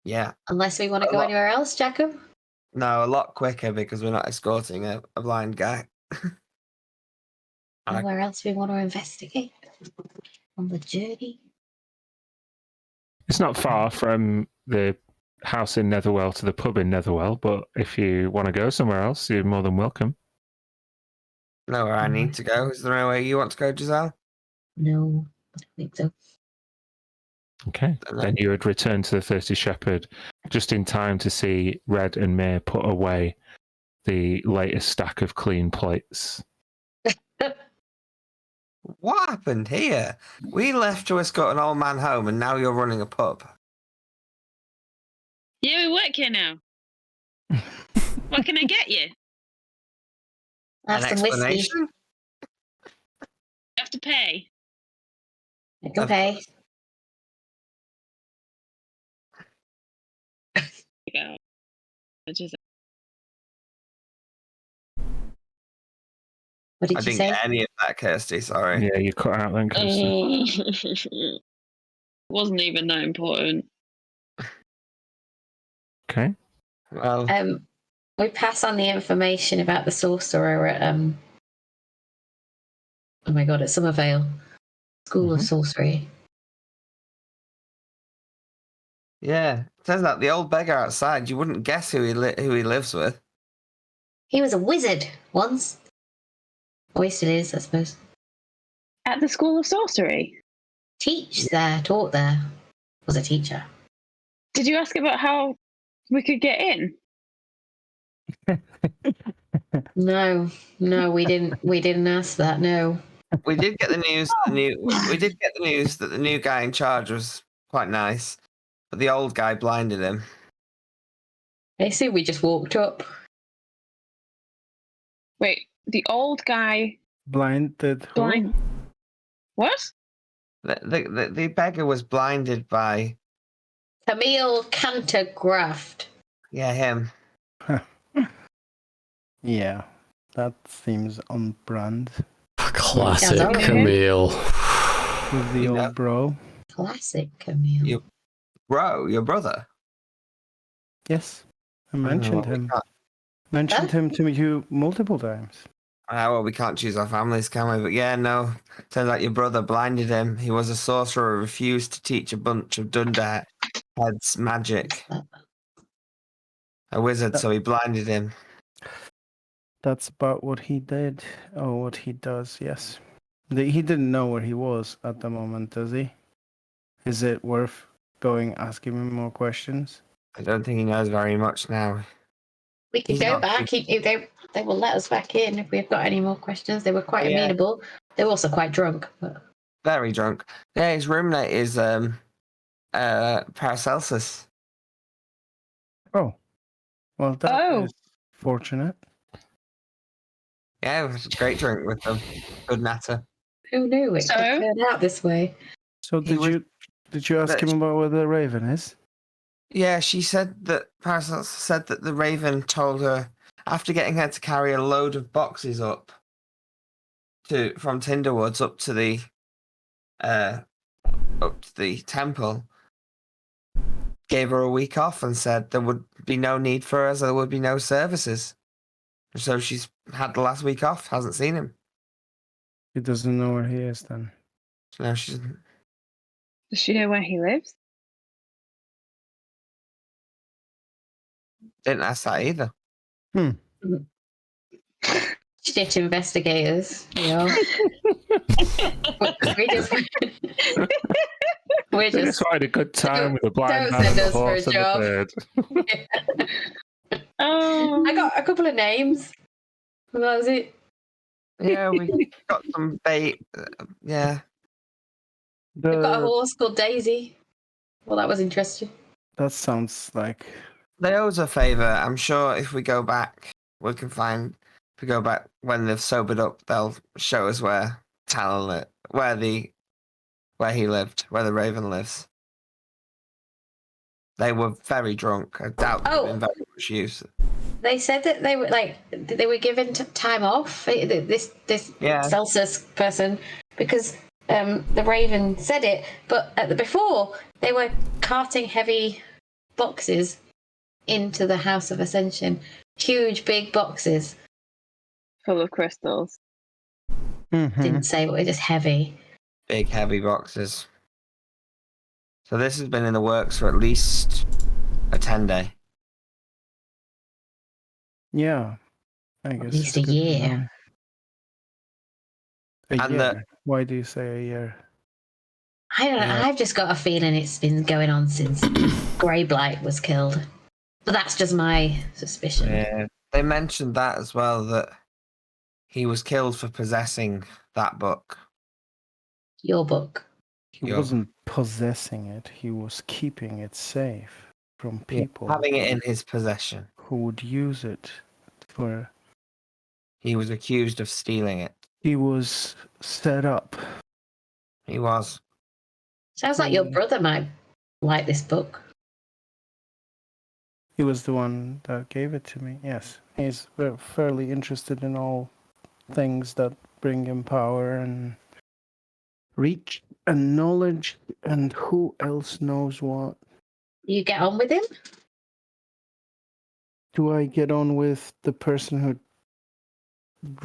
Yeah. Unless we want to go anywhere else, Jacob. No, a lot quicker because we're not escorting a blind guy. Anywhere else we want to investigate on the journey? It's not far from the house in Netherwell to the pub in Netherwell, but if you want to go somewhere else, you're more than welcome. Know where I need to go. Is there anywhere you want to go, Giselle? No, I don't think so. Okay. Then you would return to the Thirsty Shepherd just in time to see Red and Mir put away the latest stack of clean plates. What happened here? We left to escort an old man home, and now you're running a pub. Yeah, we work here now. What can I get you? Have An some whiskey. explanation? You have to pay. I can pay. Yeah. What did I you didn't say? get any of that, Kirsty. Sorry. Yeah, you cut out then, Kirsty. Wasn't even that important. Okay. Well, we pass on the information about the sorcerer at oh my god, at Summervale School of Sorcery. yeah. Turns out the old beggar outside, you wouldn't guess who he lives with. He was a wizard once. Or he still is, I suppose. At the School of Sorcery? Taught there. Was a teacher. Did you ask about how we could get in? No, we didn't ask that. No. We did get the news. We did get the news that the new guy in charge was quite nice, but the old guy blinded him. I assume we just walked up. Wait, the old guy Blinded who? Blind. What? The beggar was blinded by Camille Cantergraft. him. Yeah, that seems on brand Classic Yeah, that- Camille. with the You know. old bro. Classic Camille. Your brother. Yes, I Oh, mentioned well, him. Mentioned him to you multiple times. Well, we can't choose our families, can we? But yeah, no. Turns out your brother blinded him. He was a sorcerer, refused to teach a bunch of Dunderheads magic. A wizard, so he blinded him. That's about what he did, or what he does, yes. He didn't know where he was at the moment, does he? Is it worth going asking him more questions? I don't think he knows very much now. We could He's go not back. If they will let us back in if we've got any more questions. They were quite Yeah. amenable. They were also quite drunk. But... Very drunk. Yeah, his roommate is Paracelsus. Oh, well, that Oh. is fortunate. Yeah, it was a great drink with them. Good natter. Who knew it So? could turn out this way? So He was- did you ask that- him about where the raven is? Yeah, she said that Paracelsus said that the raven told her after getting her to carry a load of boxes up from Tinderwoods up to the temple, gave her a week off and said there would be no need for her, so there would be no services. So she's had the last week off, hasn't seen him. He doesn't know where he is then. So now she's Does she know where he lives? didn't ask that either. Shit investigators, you know. we just, we're They just. just find a good time with a blind don't man and send a us for a horse and a job. bird. Oh. I got a couple of names. That was it. Yeah, we got some bait. Yeah. We've got a horse called Daisy. Well, that was interesting. That sounds like They owe us a favour. I'm sure if we go back, we can find. If we go back when they've sobered up, they'll show us where Talon, where he lived, where the Raven lives. They were very drunk. I doubt they've been very much use. They said that they were given time off. This Yeah. Celsus person, because the Raven said it. But before they were carting heavy boxes into the House of Ascension, huge big boxes. Full of crystals. Didn't say what, just heavy. Big, heavy boxes. So this has been in the works for at least a 10-day. Yeah, I guess. At least it's a good to year. know. A And year? Why do you say a year? I don't know. Yeah. I've just got a feeling it's been going on since Grey Blight was killed. But that's just my suspicion. Yeah. They mentioned that as well, that he was killed for possessing that book. Your book. He Yo. wasn't possessing it, he was keeping it safe from people Having it in his possession. who would use it for. He was accused of stealing it. He was set up. He was. Sounds like your brother might like this book. He was the one that gave it to me, yes. He's fairly interested in all things that bring him power and reach and knowledge, and who else knows what. You get on with him? Do I get on with the person who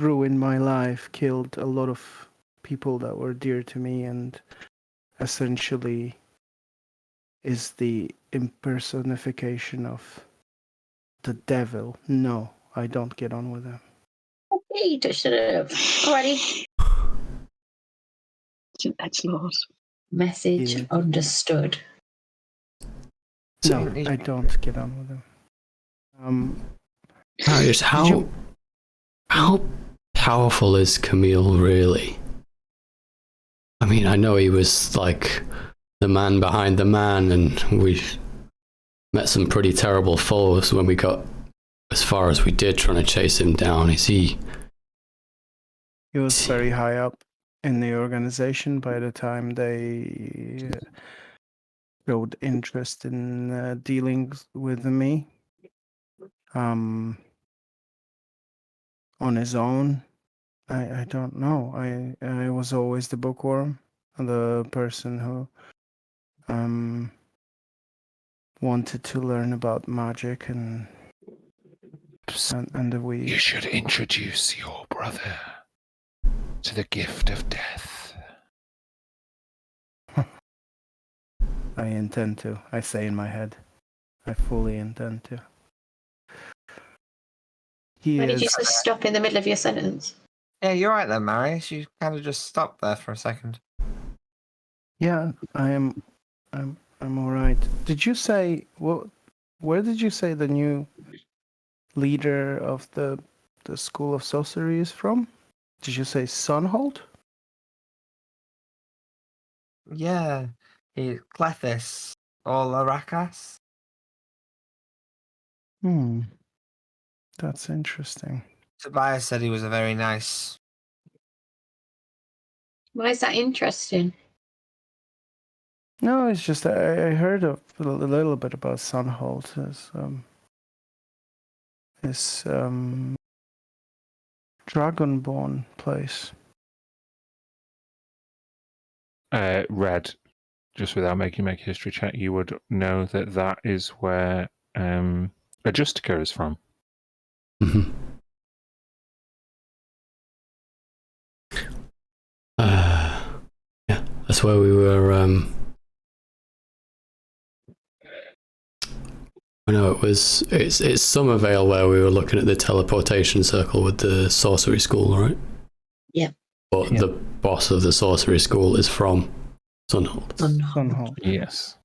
ruined my life, killed a lot of people that were dear to me, and essentially is the impersonification of the devil? No, I don't get on with him. Okay, you touched it up. Alrighty. Edgelord. Message Yeah. understood. No, I don't get on with him. Marius, how powerful is Camille really? I mean, I know he was like the man behind the man, and we met some pretty terrible foes when we got as far as we did trying to chase him down. Is he He was very high up in the organization by the time they showed interest in dealing with me. On his own, I don't know. I was always the bookworm, the person who wanted to learn about magic and the weeds. You should introduce your brother to the gift of death. I intend to. I say in my head. I fully intend to. Why did you just stop in the middle of your sentence? Yeah, you're right there, Marius. You kind of just stopped there for a second. Yeah, I'm all right. Did you say where did you say the new leader of the School of Sorcery is from? Did you say Sunhold? Yeah, Clethis or Larakas. That's interesting. Tobias said he was a very nice. Why is that interesting? No, it's just I heard a little bit about Sunhold. This Dragonborn place. Red, just without making a history check, you would know that is where Adjustica is from. Mm-hmm. Yeah, that's where we were. I know it's Summervale where we were looking at the teleportation circle with the sorcery school, right? Yeah. But the boss of the sorcery school is from Sunhold. Sunhold. Yes.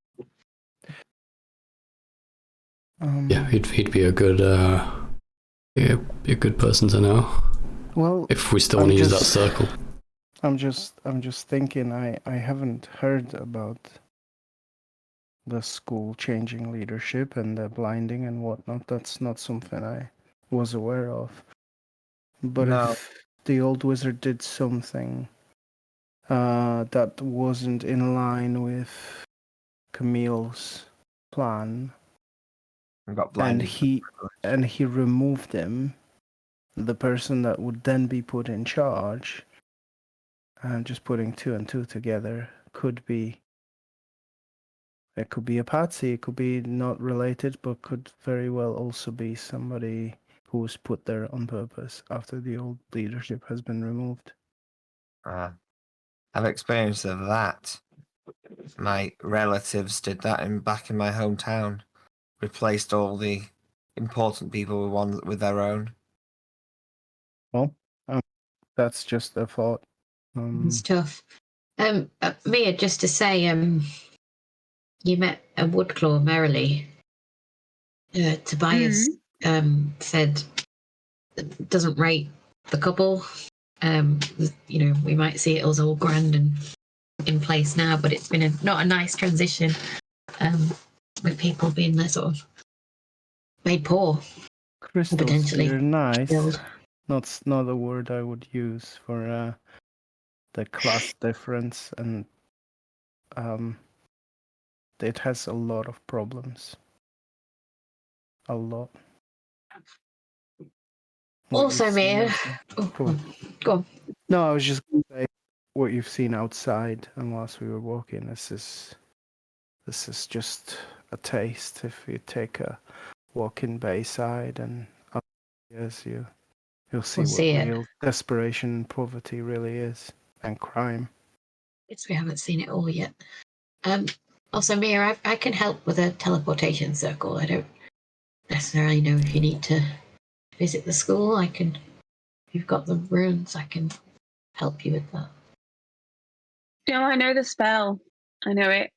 Yeah, he'd be a good be a good person to know. Well, if we still want to use that circle. I'm just thinking. I haven't heard about the school changing leadership and the blinding and whatnot. That's not something I was aware of. But if the old wizard did something that wasn't in line with Camille's plan, Got blinded, and he removed him, the person that would then be put in charge, and just putting 2 and 2 together could be. It could be a patsy, it could be not related, but could very well also be somebody who was put there on purpose after the old leadership has been removed. I've experienced of that. My relatives did that back in my hometown. Replaced all the important people with their own. Well, that's just a thought. It's tough. Mia, just to say, you met a Woodclaw merrily. Tobias said doesn't rate the couple. We might see it as all grand and in place now, but it's been not a nice transition with people being sort of made poor. Crystals, potentially they're nice. killed. Not a word I would use for the class difference, and it has a lot of problems. A lot. Also, Mia. Go on. No, I was just going to say what you've seen outside, and whilst we were walking, this is just a taste. If you take a walk in Bayside and up years, you'll see what real desperation and poverty really is, and crime. Guess we haven't seen it all yet. Also, Mia, I can help with a teleportation circle. I don't necessarily know if you need to visit the school. If you've got the runes, I can help you with that. I know the spell. I know it.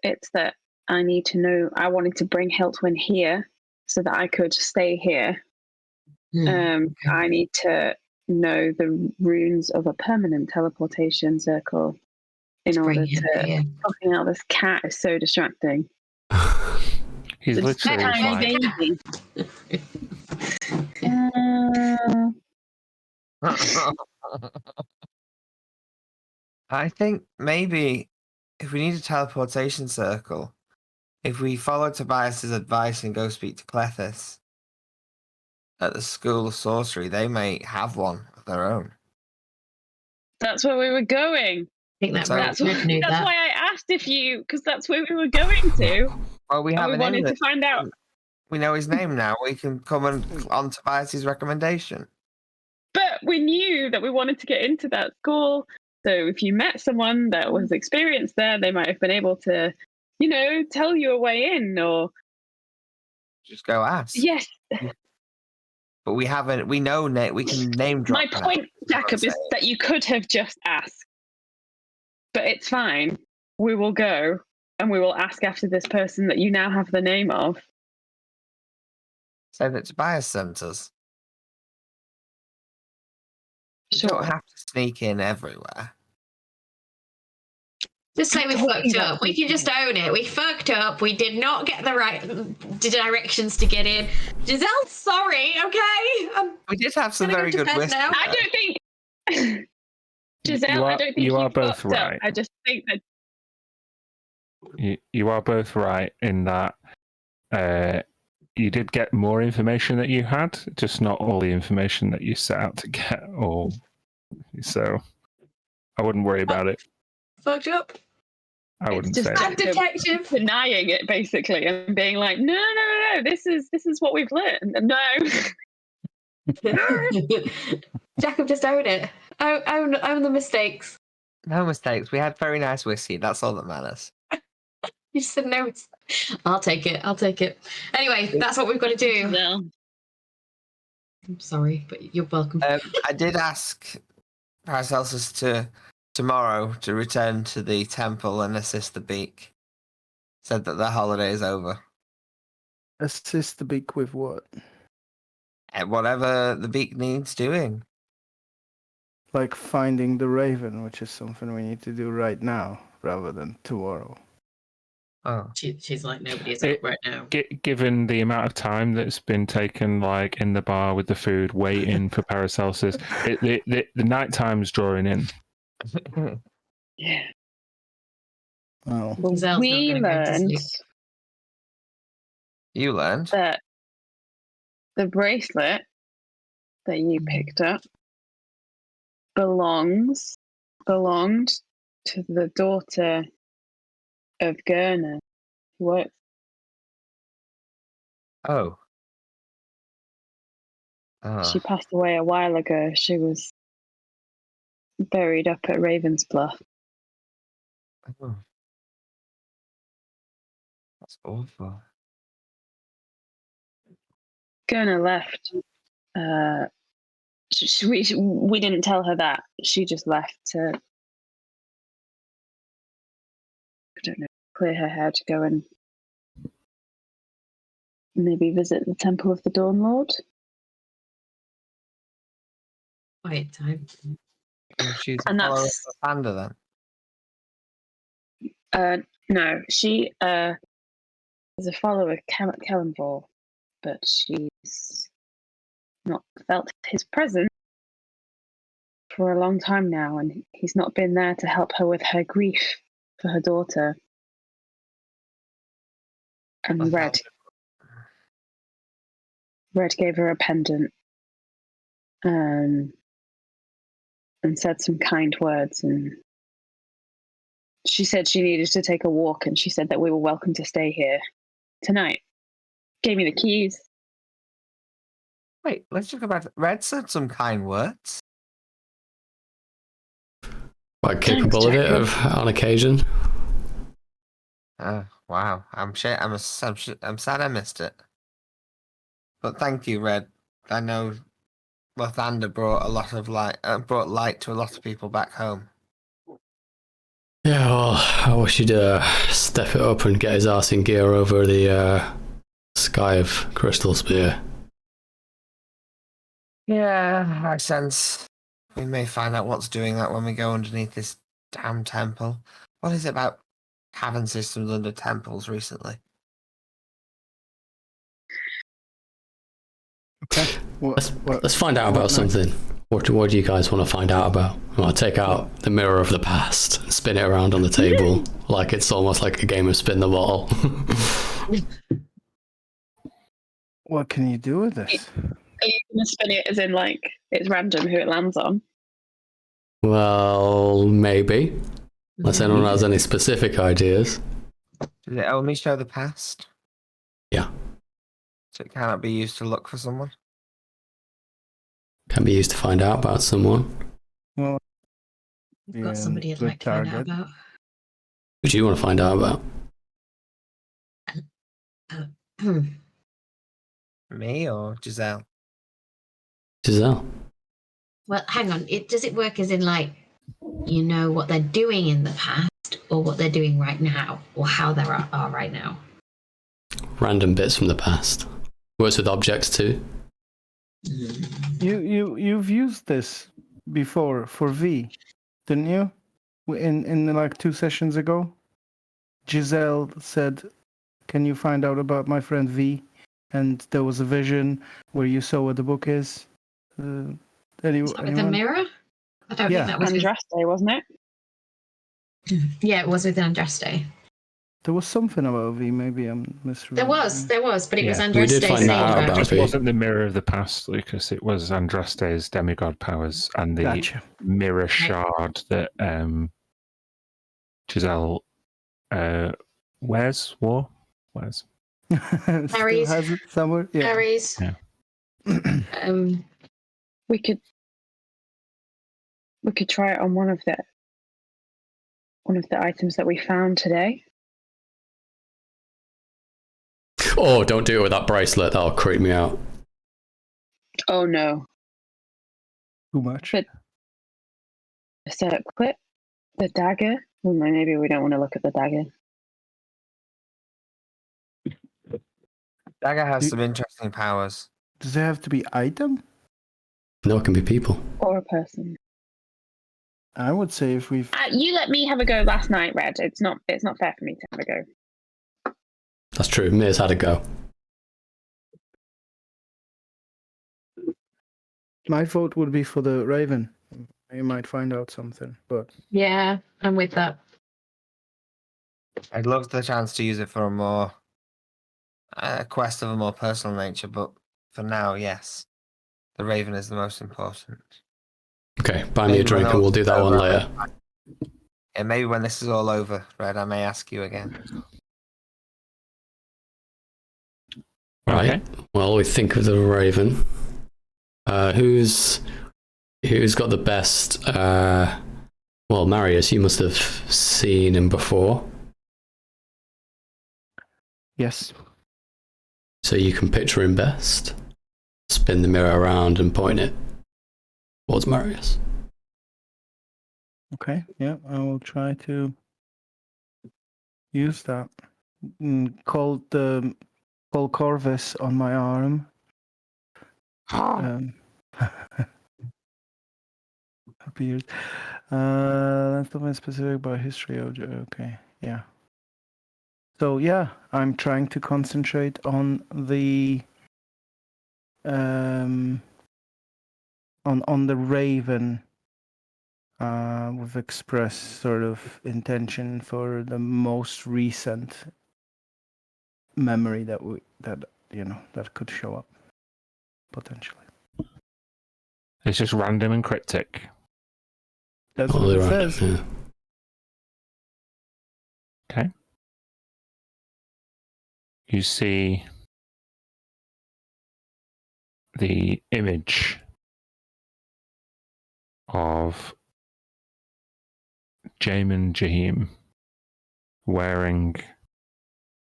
It's that I need to know. I wanted to bring Hiltwin here so that I could stay here. Okay. I need to know the runes of a permanent teleportation circle in order to. Talking out this cat is so distracting. He's literally baby. I think maybe if we need a teleportation circle, if we follow Tobias's advice and go speak to Clethis at the School of Sorcery, they may have one of their own. That's where we were going. I think that So- Red That's knew that. why I asked if you, because that's where we were going to. Well, we And have we an wanted English. to find out. We know his name now. We can come on Tobias's recommendation. But we knew that we wanted to get into that school. So if you met someone that was experienced there, they might have been able to, tell you a way in. Or Just go ask. yes, But we haven't. We know. We can name drop. my point, Jacob, is that you could have just asked. But it's fine. We will go and we will ask after this person that you now have the name of. Say that Tobias sent us. You Sure. don't have to sneak in everywhere. Just say we Talking fucked about up. We can just own it. We fucked up. We did not get the right directions to get in. Giselle's sorry, okay? We did have some Gonna go very to good bed whiskey. now. I don't think Giselle, I don't think you are fucked both up. right. I just think that You are both right in that you did get more information that you had, just not all the information that you set out to get. Or so, I wouldn't worry about it. Fucked up. I wouldn't just say Bad that. detective. denying it basically and being like, no, this is what we've learned. And no. Jacob, just own it. Own the mistakes. No mistakes. We had very nice whiskey. That's all that matters. You just said no. I'll take it. Anyway, that's what we've got to do. Well, I'm sorry, but you're welcome. I did ask Paracelsus tomorrow to return to the temple and assist the beak. Said that the holiday is over. Assist the beak with what? And whatever the beak needs doing. Like finding the raven, which is something we need to do right now rather than tomorrow. Oh. She's like, nobody's up right now. Given the amount of time that's been taken, like in the bar with the food, waiting for Paracelsus, the night time's drawing in. yeah. Oh, Giselle's We not gonna go to learned sleep. You learned. that the bracelet that you picked up belonged to the daughter of Gurner, who works. Oh. She passed away a while ago. She was buried up at Ravensbluff. Oh. That's awful. Gurner left. We didn't tell her that. She just left to, I don't know, clear her head, go and maybe visit the Temple of the Dawn Lord. Quiet time. She's a And follower of that's- the panda then. No, she is a follower of Kellenvor, but she's not felt his presence for a long time now, and he's not been there to help her with her grief for her daughter. And That's Red gave her a pendant, and said some kind words, and she said she needed to take a walk, and she said that we were welcome to stay here tonight. Gave me the keys. Wait, let's talk about Red said some kind words. Quite capable of it on occasion. Wow. I'm sad I missed it. But thank you, Red. I know Lathander brought a lot of light to a lot of people back home. Yeah, well, I wish he'd step it up and get his arse in gear over the sky of Crystal Spear. Yeah, I sense we may find out what's doing that when we go underneath this damn temple. What is it about cavern systems under temples recently? okay. Let's find out about something. What do you guys want to find out about? Well, I take out the mirror of the past and spin it around on the table like it's almost like a game of spin the bottle. What can you do with this? Are you going to spin it as in like it's random who it lands on? Well, maybe. Unless anyone has any specific ideas. Does it only show the past? Yeah. So it cannot be used to look for someone? Can be used to find out about someone. Well, We've got yeah, somebody I'd good like to find out target. about. Who do you want to find out about? Me or Giselle? Giselle. Well, hang on. Does it work as in like, you know what they're doing in the past, or what they're doing right now, or how they are right now? Random bits from the past. Works with objects too. You've used this before for V, didn't you? In like 2 sessions ago, Giselle said, "Can you find out about my friend V?" And there was a vision where you saw where the book is. Is that with the Anyone? mirror? I don't Yeah. think that was with... Andraste, wasn't it? Yeah, it was with Andraste. There was something about V. Maybe I'm misremembering. There was, but it was Yeah. Andraste We did find saying that out about about It V. wasn't the mirror of the past, Lucas. It was Andraste's demigod powers and the Gotcha. mirror shard that Giselle wears. Still Harry's. has it somewhere. Yeah. Aries. Yeah. We could try it on one of the items that we found today. Oh, don't do it with that bracelet. That'll creep me out. Oh no. Too much. But the circlet, the dagger. Well, maybe we don't want to look at the dagger. Dagger has some interesting powers. Does it have to be item? No, it can be people. Or a person. I would say if we've. You let me have a go last night, Red. It's not fair for me to have a go. That's true. Mir's had a go. My vote would be for the Raven. You might find out something, but Yeah, I'm with that. I'd love the chance to use it for a more quest of a more personal nature, but for now, yes, the Raven is the most important. Okay, buy me a drink and we'll do that one later. And maybe when this is all over, Red, I may ask you again. Right. Okay. Well, we think of the Raven. Who's got the best? Well, Marius, you must have seen him before, yes. so you can picture him best. Spin the mirror around and point it towards Marius. Okay. Yeah, I will try to use that. Call Corvus on my arm. Appears. That's not specific about history. Okay. Yeah. So yeah, I'm trying to concentrate on the on the Raven with express sort of intention for the most recent memory that could show up potentially. It's just random and cryptic. That's Oh, what they're it random, says. yeah. Okay. You see the image of Jamin Jahim wearing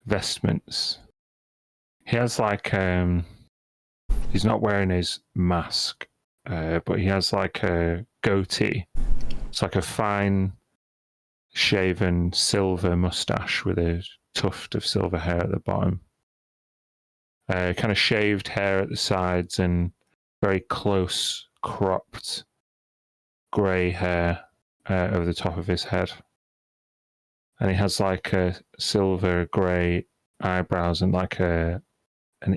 vestments. He has like he's not wearing his mask, but he has like a goatee. It's like a fine shaven silver mustache with a tuft of silver hair at the bottom. Kind of shaved hair at the sides and very close cropped grey hair over the top of his head. And he has like a silver grey eyebrows and like an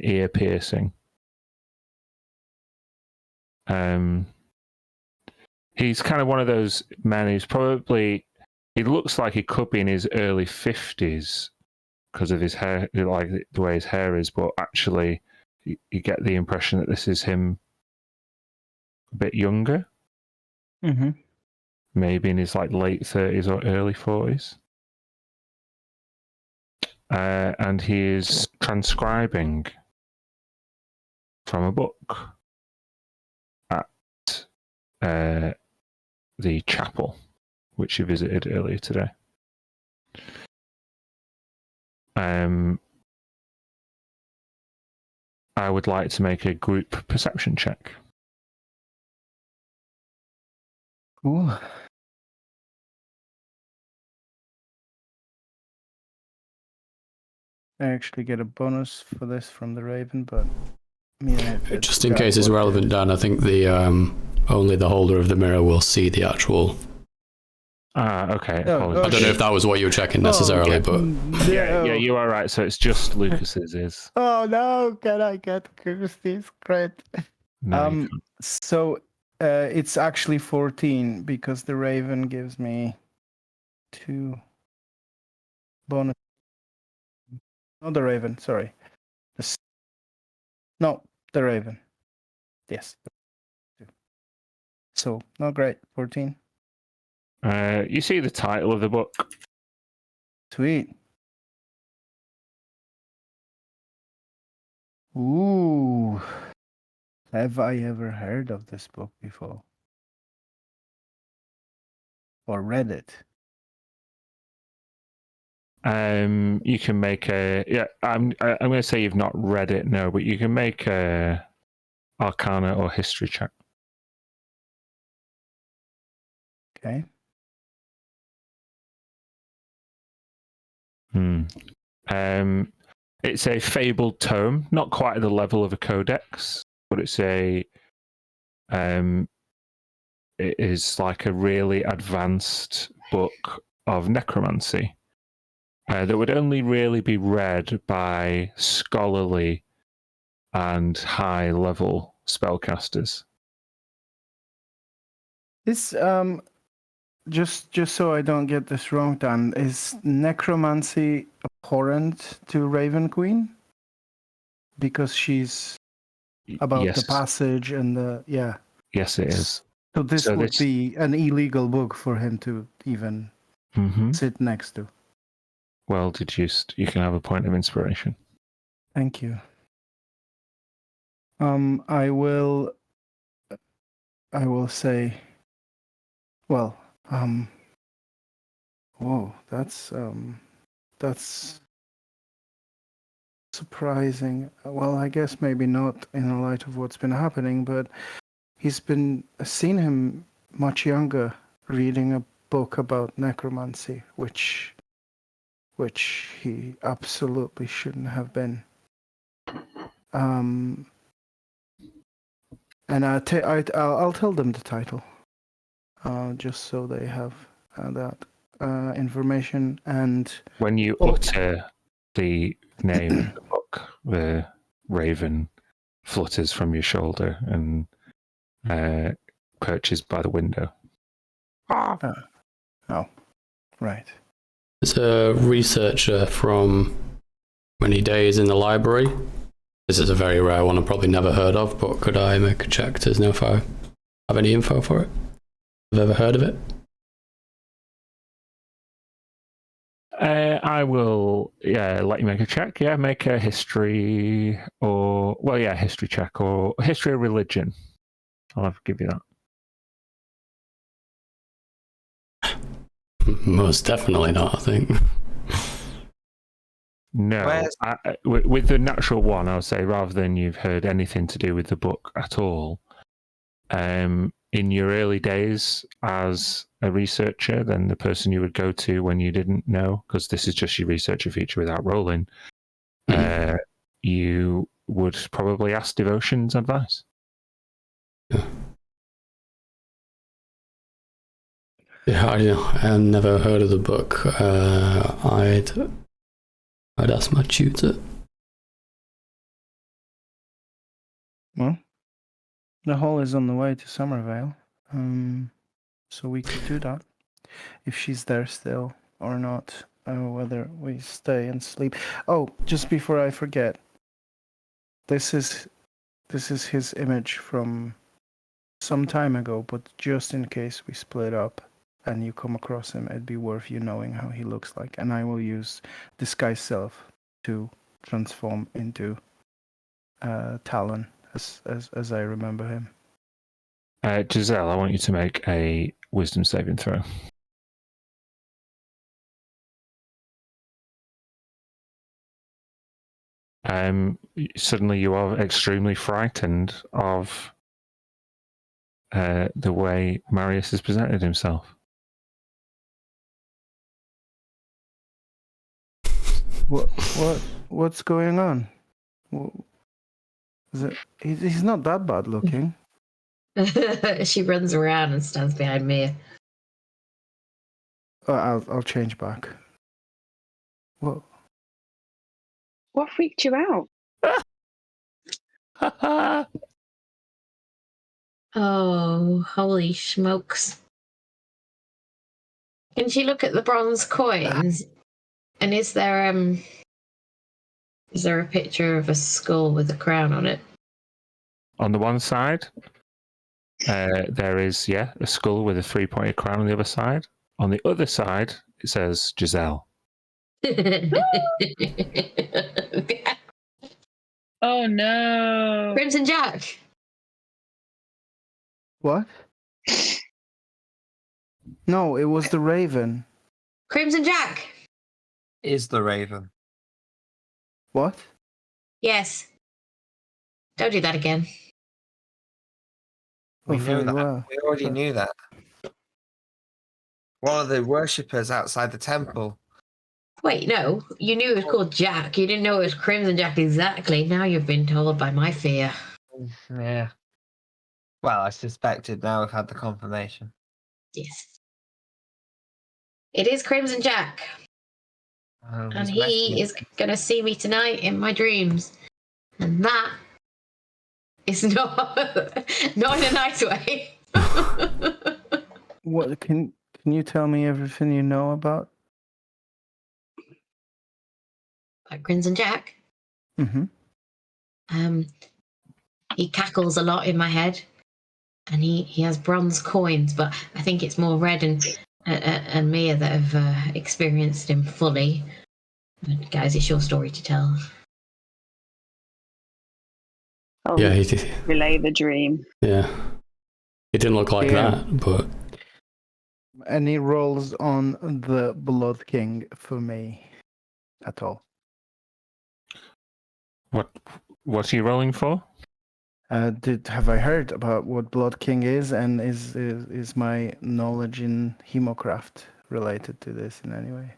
ear piercing. he's kind of one of those men who's probably, he looks like he could be in his early 50s because of his hair, like the way his hair is, but actually you get the impression that this is him a bit younger, Mm-hmm. maybe in his like late 30s or early 40s. And he is transcribing from a book at the chapel, which he visited earlier today. I would like to make a group perception check. Cool. I actually get a bonus for this from the Raven, but Just in case it's relevant, Dan, I think the only the holder of the mirror will see the actual. Okay. Oh, I don't know if that was what you were checking necessarily, okay. but Yeah, you are right. So it's just Lucas's is. Oh no! Can I get Kirsty's credit? No, you can't. So it's actually 14 because the Raven gives me 2 bonus. Not the Raven, sorry. No, the Raven. Yes. So, not great. 14. You see the title of the book. Sweet. Ooh. Have I ever heard of this book before? Or read it? You can make a I'm going to say you've not read it, no, but you can make a Arcana or History check. Okay. It's a fabled tome, not quite at the level of a codex, but it's it is like a really advanced book of necromancy that would only really be read by scholarly and high level spellcasters. This just so I don't get this wrong, Dan, is necromancy abhorrent to Raven Queen? Because she's about Yes. the passage and the Yes, it is. So this would be an illegal book for him to even sit next to. Well deduced. You can have a point of inspiration. Thank you. I will say, well, whoa, that's surprising. Well, I guess maybe not in the light of what's been happening, but seen him much younger reading a book about necromancy, which he absolutely shouldn't have been. And I'll tell them the title, just so they have that information. And when you utter the name of the book, the raven flutters from your shoulder and perches by the window. Oh, right. There's a researcher from many days in the library. This is a very rare one I've probably never heard of, but could I make a check to know if I have any info for it? Have ever heard of it? I will, let you make a check. Yeah, make a history history check or history of religion. I'll have to give you that. Most definitely not, I think. No, with the natural one, I would say, rather than you've heard anything to do with the book at all, in your early days as a researcher, then the person you would go to when you didn't know, because this is just your researcher feature without rolling, you would probably ask Devotion's advice. Yeah, I've never heard of the book. I'd ask my tutor. Well, the hall is on the way to Somervale. So we could do that if she's there still or not. Whether we stay and sleep. Oh, just before I forget, this is his image from some time ago. But just in case we split up and you come across him, it'd be worth you knowing how he looks like. And I will use disguise self to transform into Talon as I remember him. Giselle, I want you to make a wisdom saving throw. Suddenly you are extremely frightened of the way Marius has presented himself. What's going on? Is it? He's not that bad looking. She runs around and stands behind Mia. I'll change back. What? What freaked you out? Oh, holy smokes. Can she look at the bronze coins? And is there a picture of a skull with a crown on it? On the one side, there is, a skull with a 3-pointed crown on the other side. On the other side, it says Giselle. Oh no! Crimson Jack. What? No, it was the Raven. Crimson Jack. Is the Raven. What? Yes. Don't do that again. We Oh, know very that. well. We already knew that. One of the worshippers outside the temple. Wait, no. You knew it was called Jack. You didn't know it was Crimson Jack exactly. Now you've been told by my fear. Yeah. Well, I suspected. Now we've had the confirmation. Yes. It is Crimson Jack. And he is going to see me tonight in my dreams. And that is not in a nice way. What can you tell me everything you know about? Like Crimson Jack. Mm-hmm. He cackles a lot in my head, and he has bronze coins, but I think it's more Red and Mia that have experienced him fully. But guys, it's your story to tell. Oh, Yeah, he did. relay the dream. Yeah. It didn't look like that, but... Any rolls on the Blood King for me at all? What are you rolling for? Have I heard about what Blood King is, and is my knowledge in Hemocraft related to this in any way?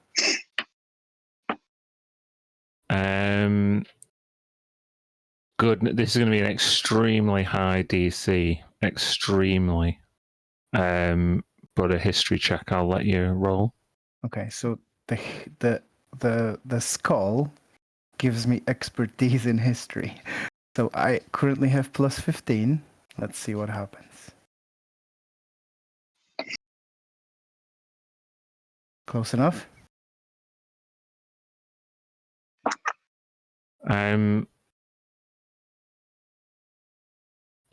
Good. This is going to be an extremely high DC. Extremely. But a history check. I'll let you roll. Okay, so the skull gives me expertise in history. So I currently have plus 15. Let's see what happens. Close enough?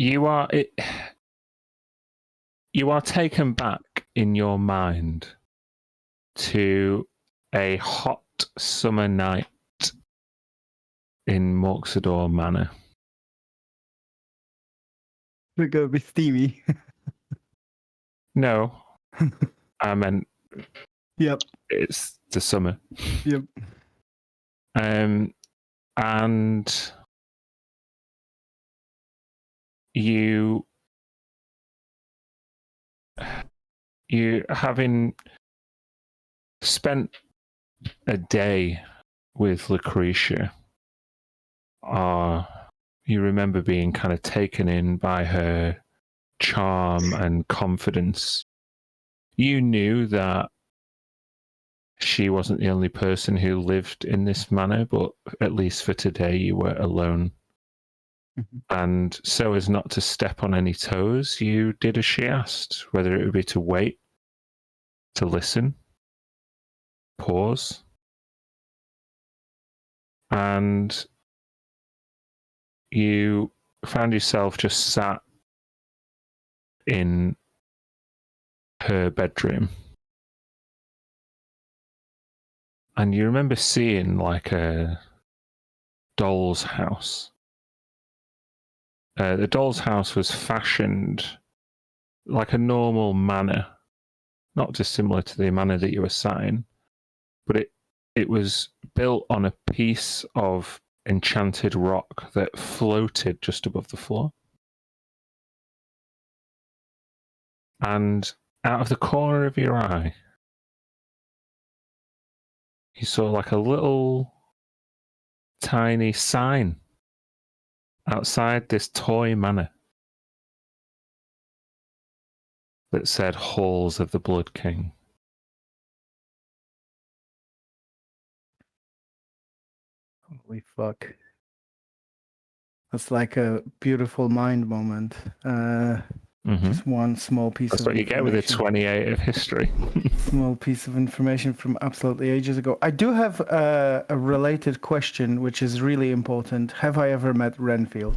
You are taken back in your mind to a hot summer night in Morxador Manor. We're gonna be steamy. No, I meant Yep. it's the summer. Yep. And you having spent a day with Lucretia, you remember being kind of taken in by her charm and confidence. You knew that she wasn't the only person who lived in this manor, but at least for today you were alone. And so as not to step on any toes, you did as she asked, whether it would be to wait, to listen, pause, and you found yourself just sat in her bedroom. And you remember seeing like a doll's house. The doll's house was fashioned like a normal manor, not dissimilar to the manor that you were sat in, but it was built on a piece of enchanted rock that floated just above the floor. And out of the corner of your eye, you saw like a little tiny sign outside this toy manor that said Halls of the Blood King. Holy fuck. That's like a beautiful mind moment. Just one small piece That's of what you get with a information. 28 of history. Small piece of information from absolutely ages ago. I do have a related question, which is really important. Have I ever met Renfield?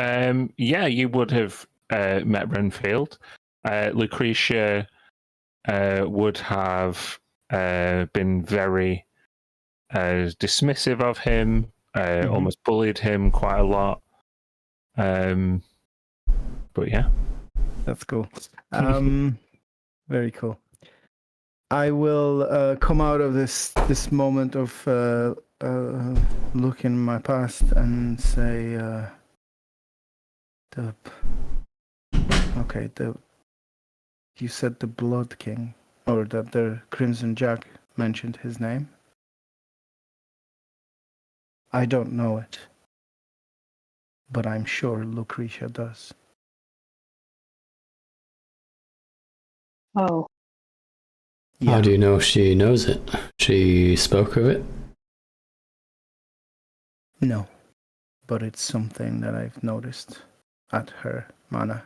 Yeah, you would have met Renfield. Lucretia would have been very dismissive of him, almost bullied him quite a lot. But yeah. That's cool. Very cool. I will come out of this moment of look in my past and say, you said the Blood King, or that the Crimson Jack mentioned his name. I don't know it, but I'm sure Lucretia does. Oh, Yeah. How do you know she knows it? She spoke of it? No, but it's something that I've noticed at her manor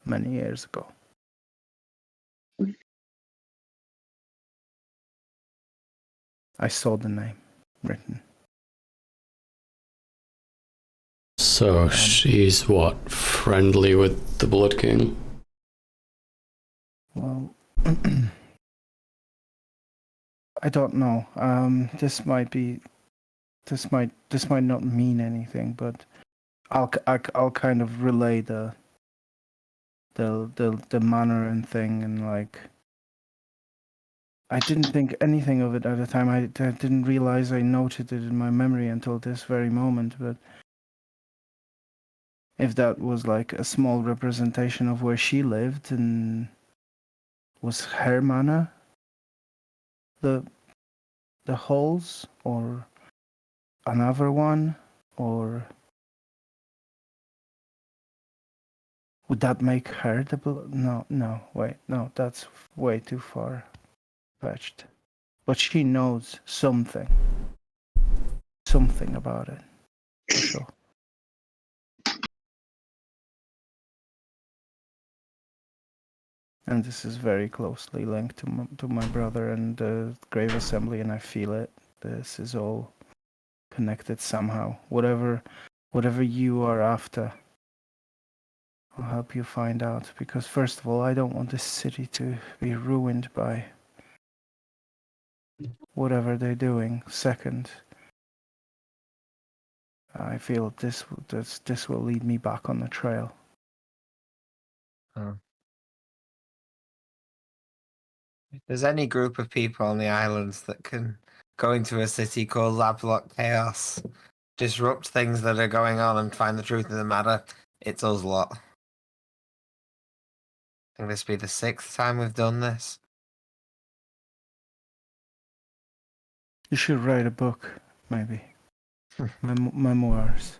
many years ago. I saw the name written. So she's what? Friendly with the Blood King? Well, I don't know. This might not mean anything, but I'll kind of relay the manner and thing, and like I didn't think anything of it at the time. I didn't realize I noted it in my memory until this very moment. But if that was like a small representation of where she lived and was her manor, the halls, or another one, or would that make her the no, wait, no, that's way too far fetched. But she knows something about it, for sure. And this is very closely linked to my brother and the Grave Assembly, and I feel it. This is all connected somehow. Whatever you are after, I'll help you find out. Because first of all, I don't want this city to be ruined by whatever they're doing. Second, I feel this will lead me back on the trail. Oh. If there's any group of people on the islands that can go into a city called Lablock Chaos, disrupt things that are going on, and find the truth of the matter, it's us lot. I think this will be the 6th time we've done this. You should write a book, maybe. Memoirs.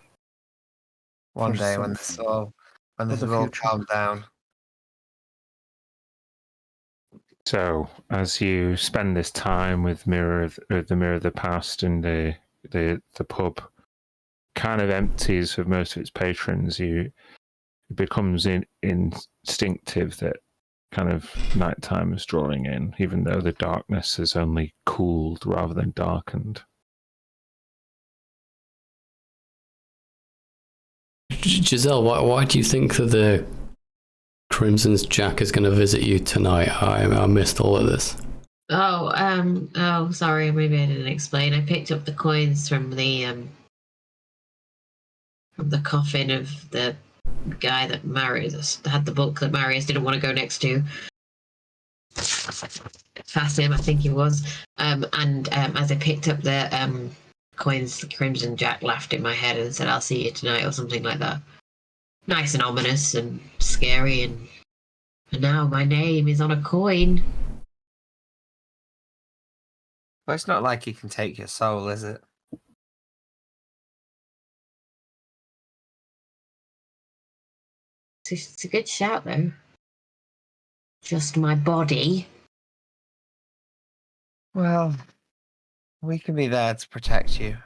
One For day when something. this the is all future. calmed down. So, as you spend this time with the Mirror of the Past in the pub, kind of empties of most of its patrons, it becomes instinctive that kind of nighttime is drawing in, even though the darkness has only cooled rather than darkened. Giselle, why do you think that the Crimson's Jack is going to visit you tonight? I missed all of this. Oh, sorry, maybe I didn't explain. I picked up the coins from the coffin of the guy that Marius had the book that Marius didn't want to go next to. Fasim, I think he was. And as I picked up the coins, the Crimson Jack laughed in my head and said, "I'll see you tonight," or something like that. Nice and ominous and scary, and now my name is on a coin. Well, it's not like he can take your soul, is it? It's a good shout, though. Just my body. Well, we can be there to protect you.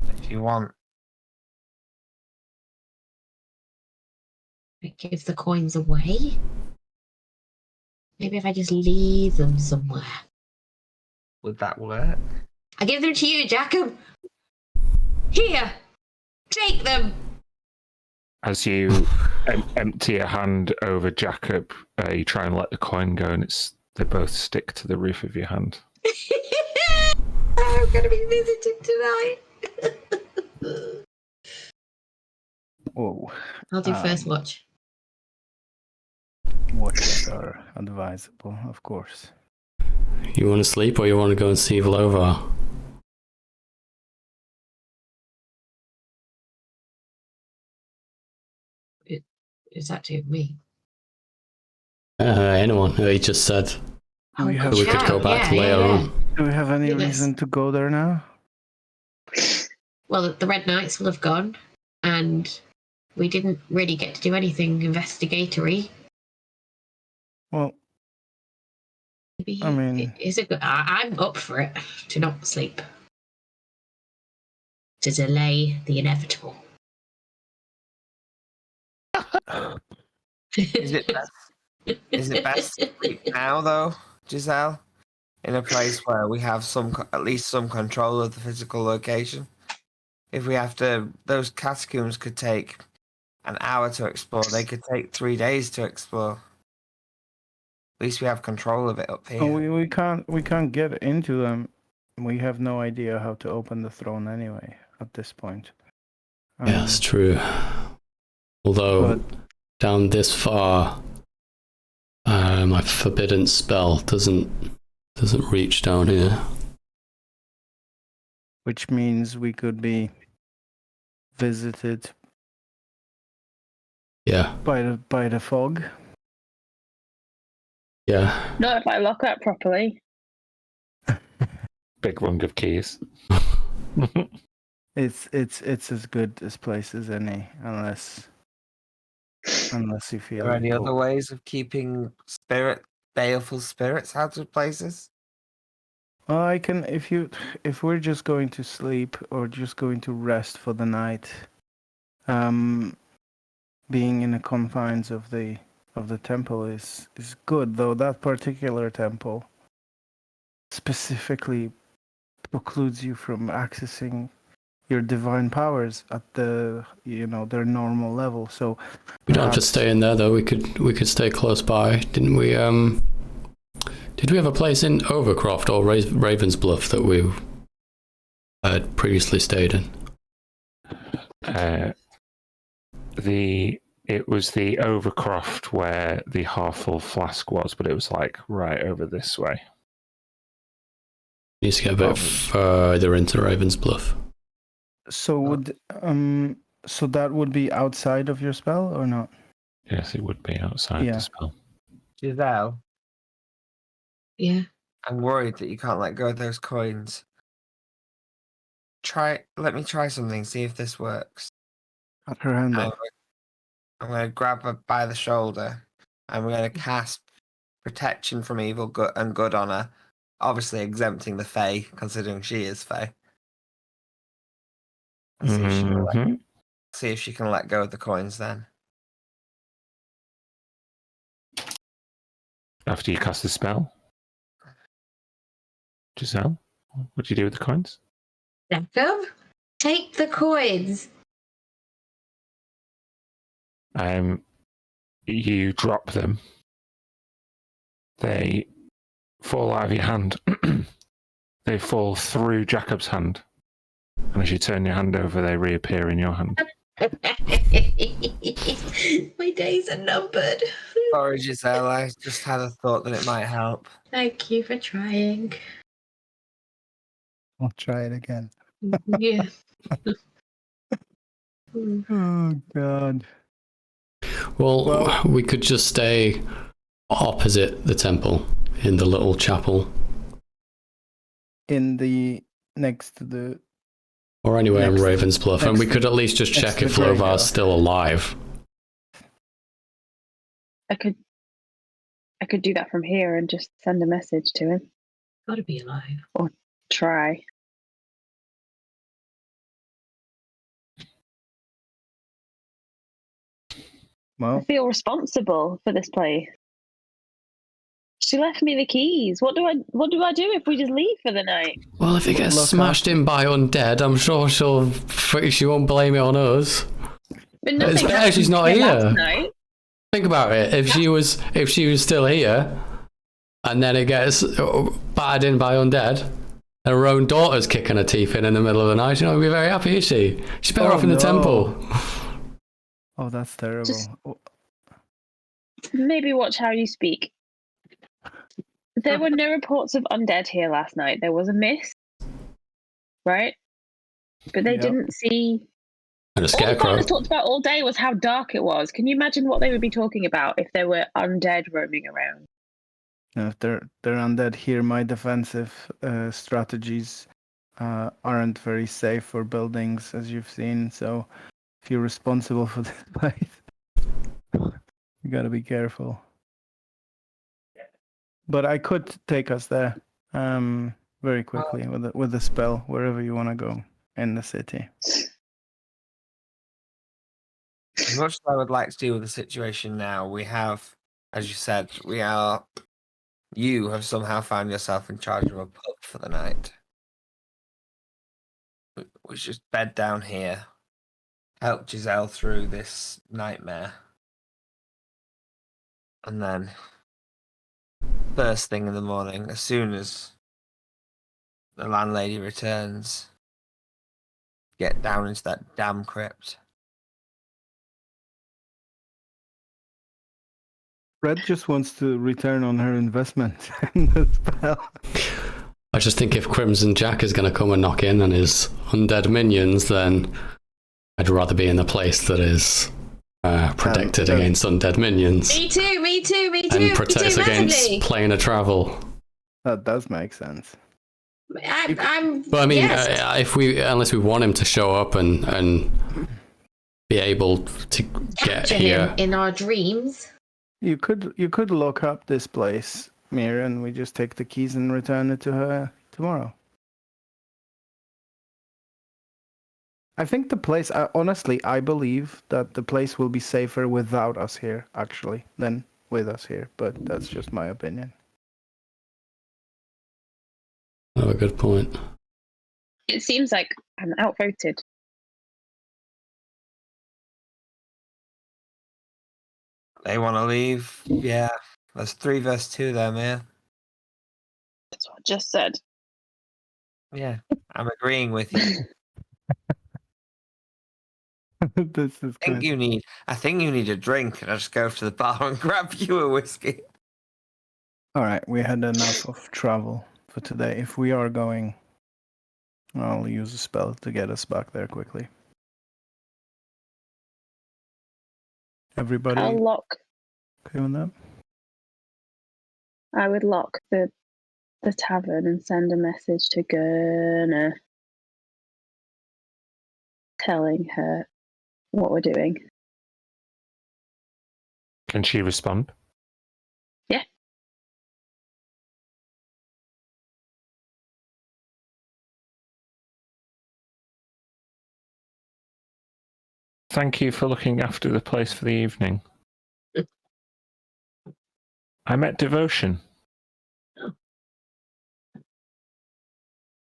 If you want. It gives the coins away. Maybe if I just leave them somewhere. Would that work? I give them to you, Jacob. Here, take them. As you empty a hand over Jacob, you try and let the coin go, and they both stick to the roof of your hand. I'm going to be visited tonight. Whoa. I'll do first watch. Watches are advisable, of course. You want to sleep or you want to go and see Vlovar? It's actually me. Anyone. He just said Do we, Oh, have, we could go back later on. do we have any Yes. reason to go there now? Well, the Red Knights will have gone, and we didn't really get to do anything investigatory. Well, Maybe I mean- it's a good. I'm up for it to not sleep, to delay the inevitable. Is it best? Is it best to sleep now, though, Giselle? In a place where we have at least some control of the physical location? If we have to, those catacombs could take an hour to explore. They could take 3 days to explore. At least we have control of it up here. Oh, we can't get into them. We have no idea how to open the throne anyway at this point. Yeah, that's true. Although down this far, my forbidden spell doesn't reach down here. Which means we could be visited Yeah, by the fog. yeah. Not if I lock up properly. Big rung of keys. It's as good as place as any, unless you Are feel. there any it. other ways of keeping baleful spirits out of places? Well, I can if we're just going to sleep or just going to rest for the night, being in the confines of the temple is good, though that particular temple specifically precludes you from accessing your divine powers at their normal level. So We don't have to perhaps- stay in there though. We could stay close by, didn't we? Did we have a place in Overcroft or Raven's Bluff that we had previously stayed in? It was the Overcroft where the half-full flask was, but it was like right over this way. Needs to get a bit further into Raven's Bluff. So so that would be outside of your spell or not? Yes, it would be outside Yeah. the spell. Giselle, Yeah. I'm worried that you can't let go of those coins. Let me try something, see if this works. Cut her hand I'm off. going to grab her by the shoulder, and we're going to cast protection from evil and good on her. Obviously exempting the Fae, considering she is Fae. And Mhm. see if she can let go of the coins then. After you cast the spell, Giselle, what do you do with the coins? Jacob, take the coins. You drop them. They fall out of your hand. They fall through Jacob's hand. And as you turn your hand over, they reappear in your hand. My days are numbered. Sorry, Giselle, I just had a thought that it might help. Thank you for trying. I'll try it again. Yeah. Oh God. Well, we could just stay opposite the temple in the little chapel. In the next to the Or anywhere in Next- Ravensbluff, and we next could to- at least just next check to if the Lovar's graveyard. still alive. I could do that from here and just send a message to him. Gotta be alive. Try. I well, feel responsible for this place. She left me the keys. What do I do if we just leave for the night? Well, if it gets Look smashed in by undead, I'm sure she won't blame it on us. But It's nothing better she's happened not here here. last night. Think about it. If she was still here, and then it gets battered in by undead, and her own daughter's kicking her teeth in the middle of the night, she's not gonna be very happy, is she? She's better Oh, off in the no. temple. oh, that's terrible. Just- Maybe watch how you speak. There were no reports of undead here last night. There was a mist, right? But they Yep. didn't see. And a All the scarecrow. farmers talked about all day was how dark it was. Can you imagine what they would be talking about if there were undead roaming around? If they're undead here, my defensive strategies aren't very safe for buildings, as you've seen. So, if you're responsible for this place, you gotta be careful. But I could take us there, very quickly with a spell wherever you want to go in the city. As much as I would like to deal with the situation now, we have, as you said, you have somehow found yourself in charge of a pub for the night. We should bed down here, help Giselle through this nightmare. And then, first thing in the morning, as soon as the landlady returns, get down into that damn crypt. Red just wants to return on her investment in the spell. I just think if Crimson Jack is going to come and knock in and his undead minions, then I'd rather be in the place that is protected against undead minions. Me too. And protects against massively. planar travel. That does make sense. I'm. But I mean, yes. unless we want him to show up and be able to get Capture here. him in our dreams. You could lock up this place, Mira, and we just take the keys and return it to her tomorrow. I think the place, honestly, I believe that the place will be safer without us here, actually, than with us here. But that's just my opinion. Oh, a good point. It seems like I'm outvoted. They want to leave. Yeah, there's 3 versus 2 there, man. That's what I just said. Yeah, I'm agreeing with you. This is good. I think you need a drink, and I just go to the bar and grab you a whiskey. All right, we had enough of travel for today. If we are going, I'll use a spell to get us back there quickly. Everybody I'll lock. okay on that? I would lock the tavern and send a message to Gurna telling her what we're doing. Can she respond? Yeah. Thank you for looking after the place for the evening. I met Devotion. Oh.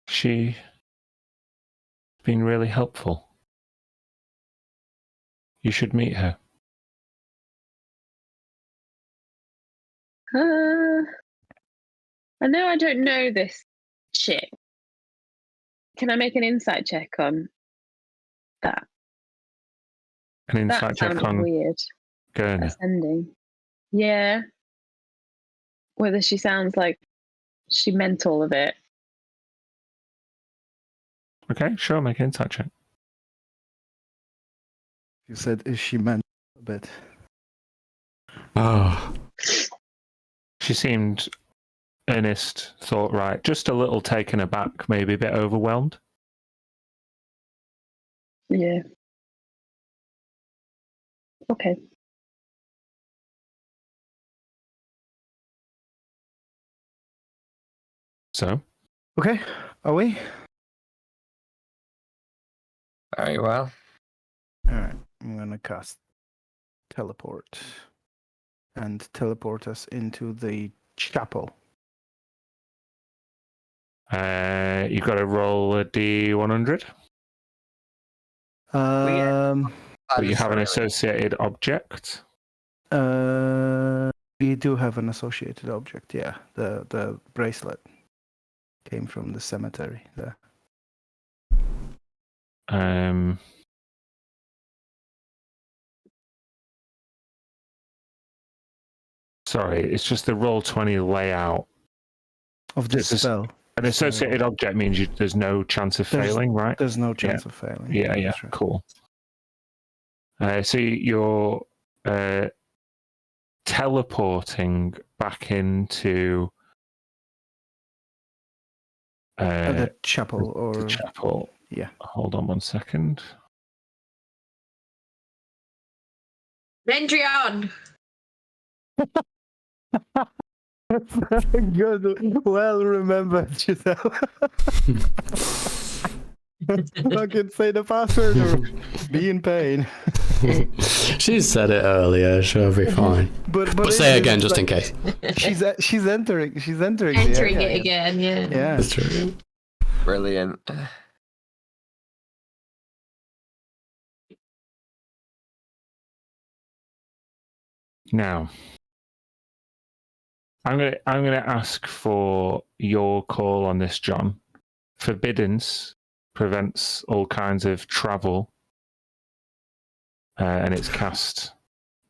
She's been really helpful. You should meet her. I know I don't know this chick. Can I make an insight check on that? An insight That check sounded on weird. Gurner. Ascending. Yeah. Whether she sounds like she meant all of it. Okay, sure, make an insight check. You said, is she meant a bit? Oh, She seemed earnest, thought right, just a little taken aback, maybe a bit overwhelmed. Yeah. Okay. So, Okay, are we? Very well. Alright, I'm gonna cast teleport. And teleport us into the chapel. you've got to roll a D100, but you have an associated object. We do have an associated object, yeah. The bracelet came from the cemetery there. Sorry, it's just the Roll20 layout. Of this spell. An associated object means there's no chance of failing, right? There's no chance of failing. Yeah, that's right. cool. So you're teleporting back into The chapel or the chapel. yeah. Hold on 1 second. Rendrion! Good, well remembered, Giselle. Fucking say the password or be in pain. she said it earlier. She'll be fine. But say it again, just in case. She's entering. She's entering. Entering it again, yeah. Yeah. That's true. Brilliant. Now, I'm gonna ask for your call on this, John. Forbiddance prevents all kinds of travel, and it's cast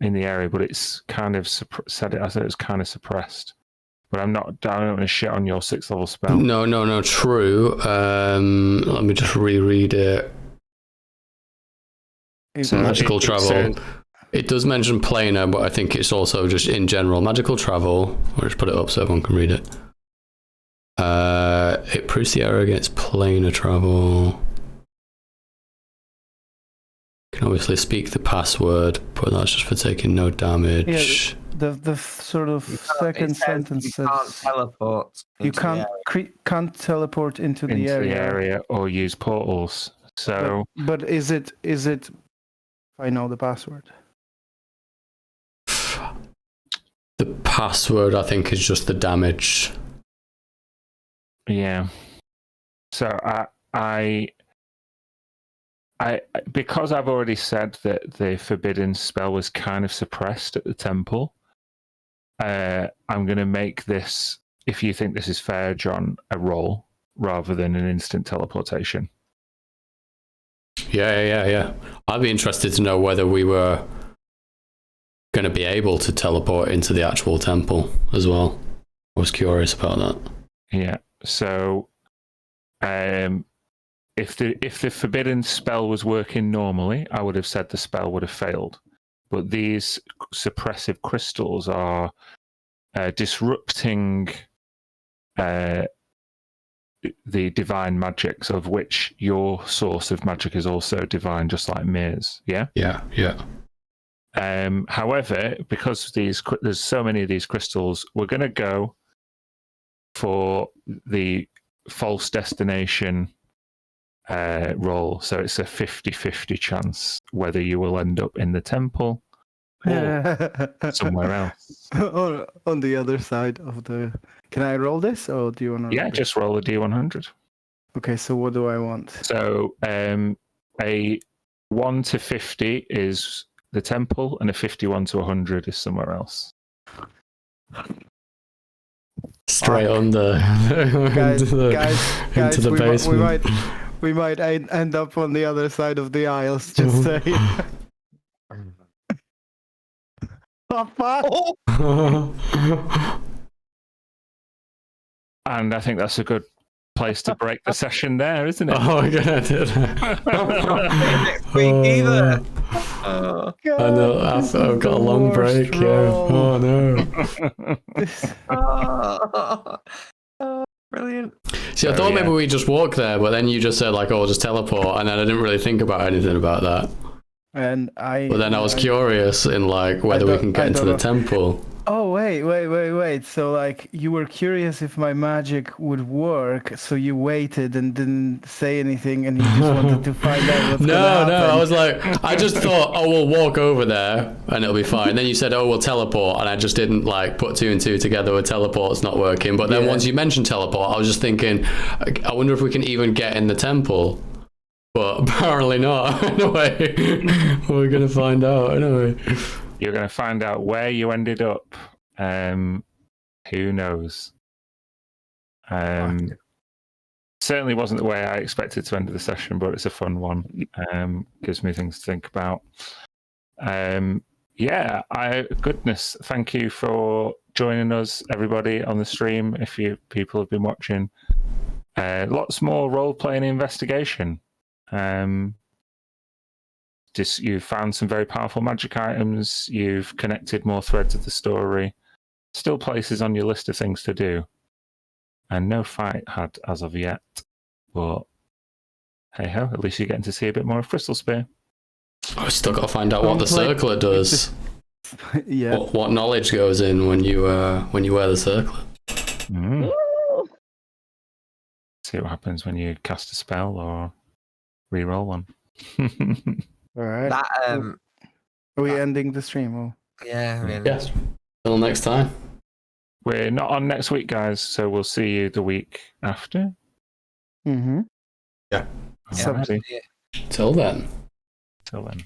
in the area, but it's kind of said it as it was kind of suppressed. But I don't want to shit on your 6th level spell. No, true. Let me just reread it. So Magical travel. says, It does mention planar, but I think it's also just in general magical travel. I'll just put it up so everyone can read it. It proves the error against planar travel. You can obviously speak the password, but that's just for taking no damage. Yeah, the sort of second sentence you says can't teleport. you can't teleport into the area. or use portals. So, but is it? If I know the password. The password, I think, is just the damage. yeah. So I because I've already said that the forbidden spell was kind of suppressed at the temple. I'm going to make this, if you think this is fair, John, a roll rather than an instant teleportation. Yeah. I'd be interested to know whether we were going to be able to teleport into the actual temple as well. I was curious about that. Yeah. So, if the forbidden spell was working normally, I would have said the spell would have failed. But these suppressive crystals are disrupting the divine magics, of which your source of magic is also divine, just like Mir's. Yeah. Yeah. However, because there's so many of these crystals, we're going to go for the false destination roll. So it's a 50-50 chance whether you will end up in the temple or somewhere else. On the other side of the. Can I roll this, or do you want to? Yeah, just roll a d100. Okay, so what do I want? So a 1 to 50 is the temple, and a 51 to 100 is somewhere else. Straight under Guys, into the, guys, into the basement. we might end up on the other side of the aisles. Just say. Oh, fuck! And I think that's a good place to break the session there, isn't it? Oh my god! Next week either. I know. I've got a long break. Yeah. Oh no. Brilliant. See, I thought maybe we just walk there, but then you just said like, "Oh, we'll just teleport," and then I didn't really think about anything about that. And But then I was curious in like whether we can get into the temple. Oh wait! So like you were curious if my magic would work, so you waited and didn't say anything, and you just wanted to find out what's gonna happen. No, I was like, I just thought, oh, we'll walk over there and it'll be fine. Then you said, oh, we'll teleport, and I just didn't like put 2 and 2 together with teleport's not working. But then once you mentioned teleport, I was just thinking, I wonder if we can even get in the temple. But apparently not. Anyway, we're gonna find out anyway. You're going to find out where you ended up. Who knows? Certainly wasn't the way I expected to end the session, but it's a fun one. Gives me things to think about. Goodness, thank you for joining us, everybody, on the stream. If you people have been watching, lots more role-playing investigation. You've found some very powerful magic items. You've connected more threads of the story. Still places on your list of things to do. And no fight had as of yet. But hey ho, at least you're getting to see a bit more of Crystal Spear. I've still got to find out what the circlet does. Yeah. What knowledge goes in when you wear the circlet. See what happens when you cast a spell or re-roll one. All right. That Are we ending the stream? Or? yeah, really. Yes. Till next time. We're not on next week, guys, so we'll see you the week after. Mm-hmm. Yeah. Alrighty. Till then. Till then.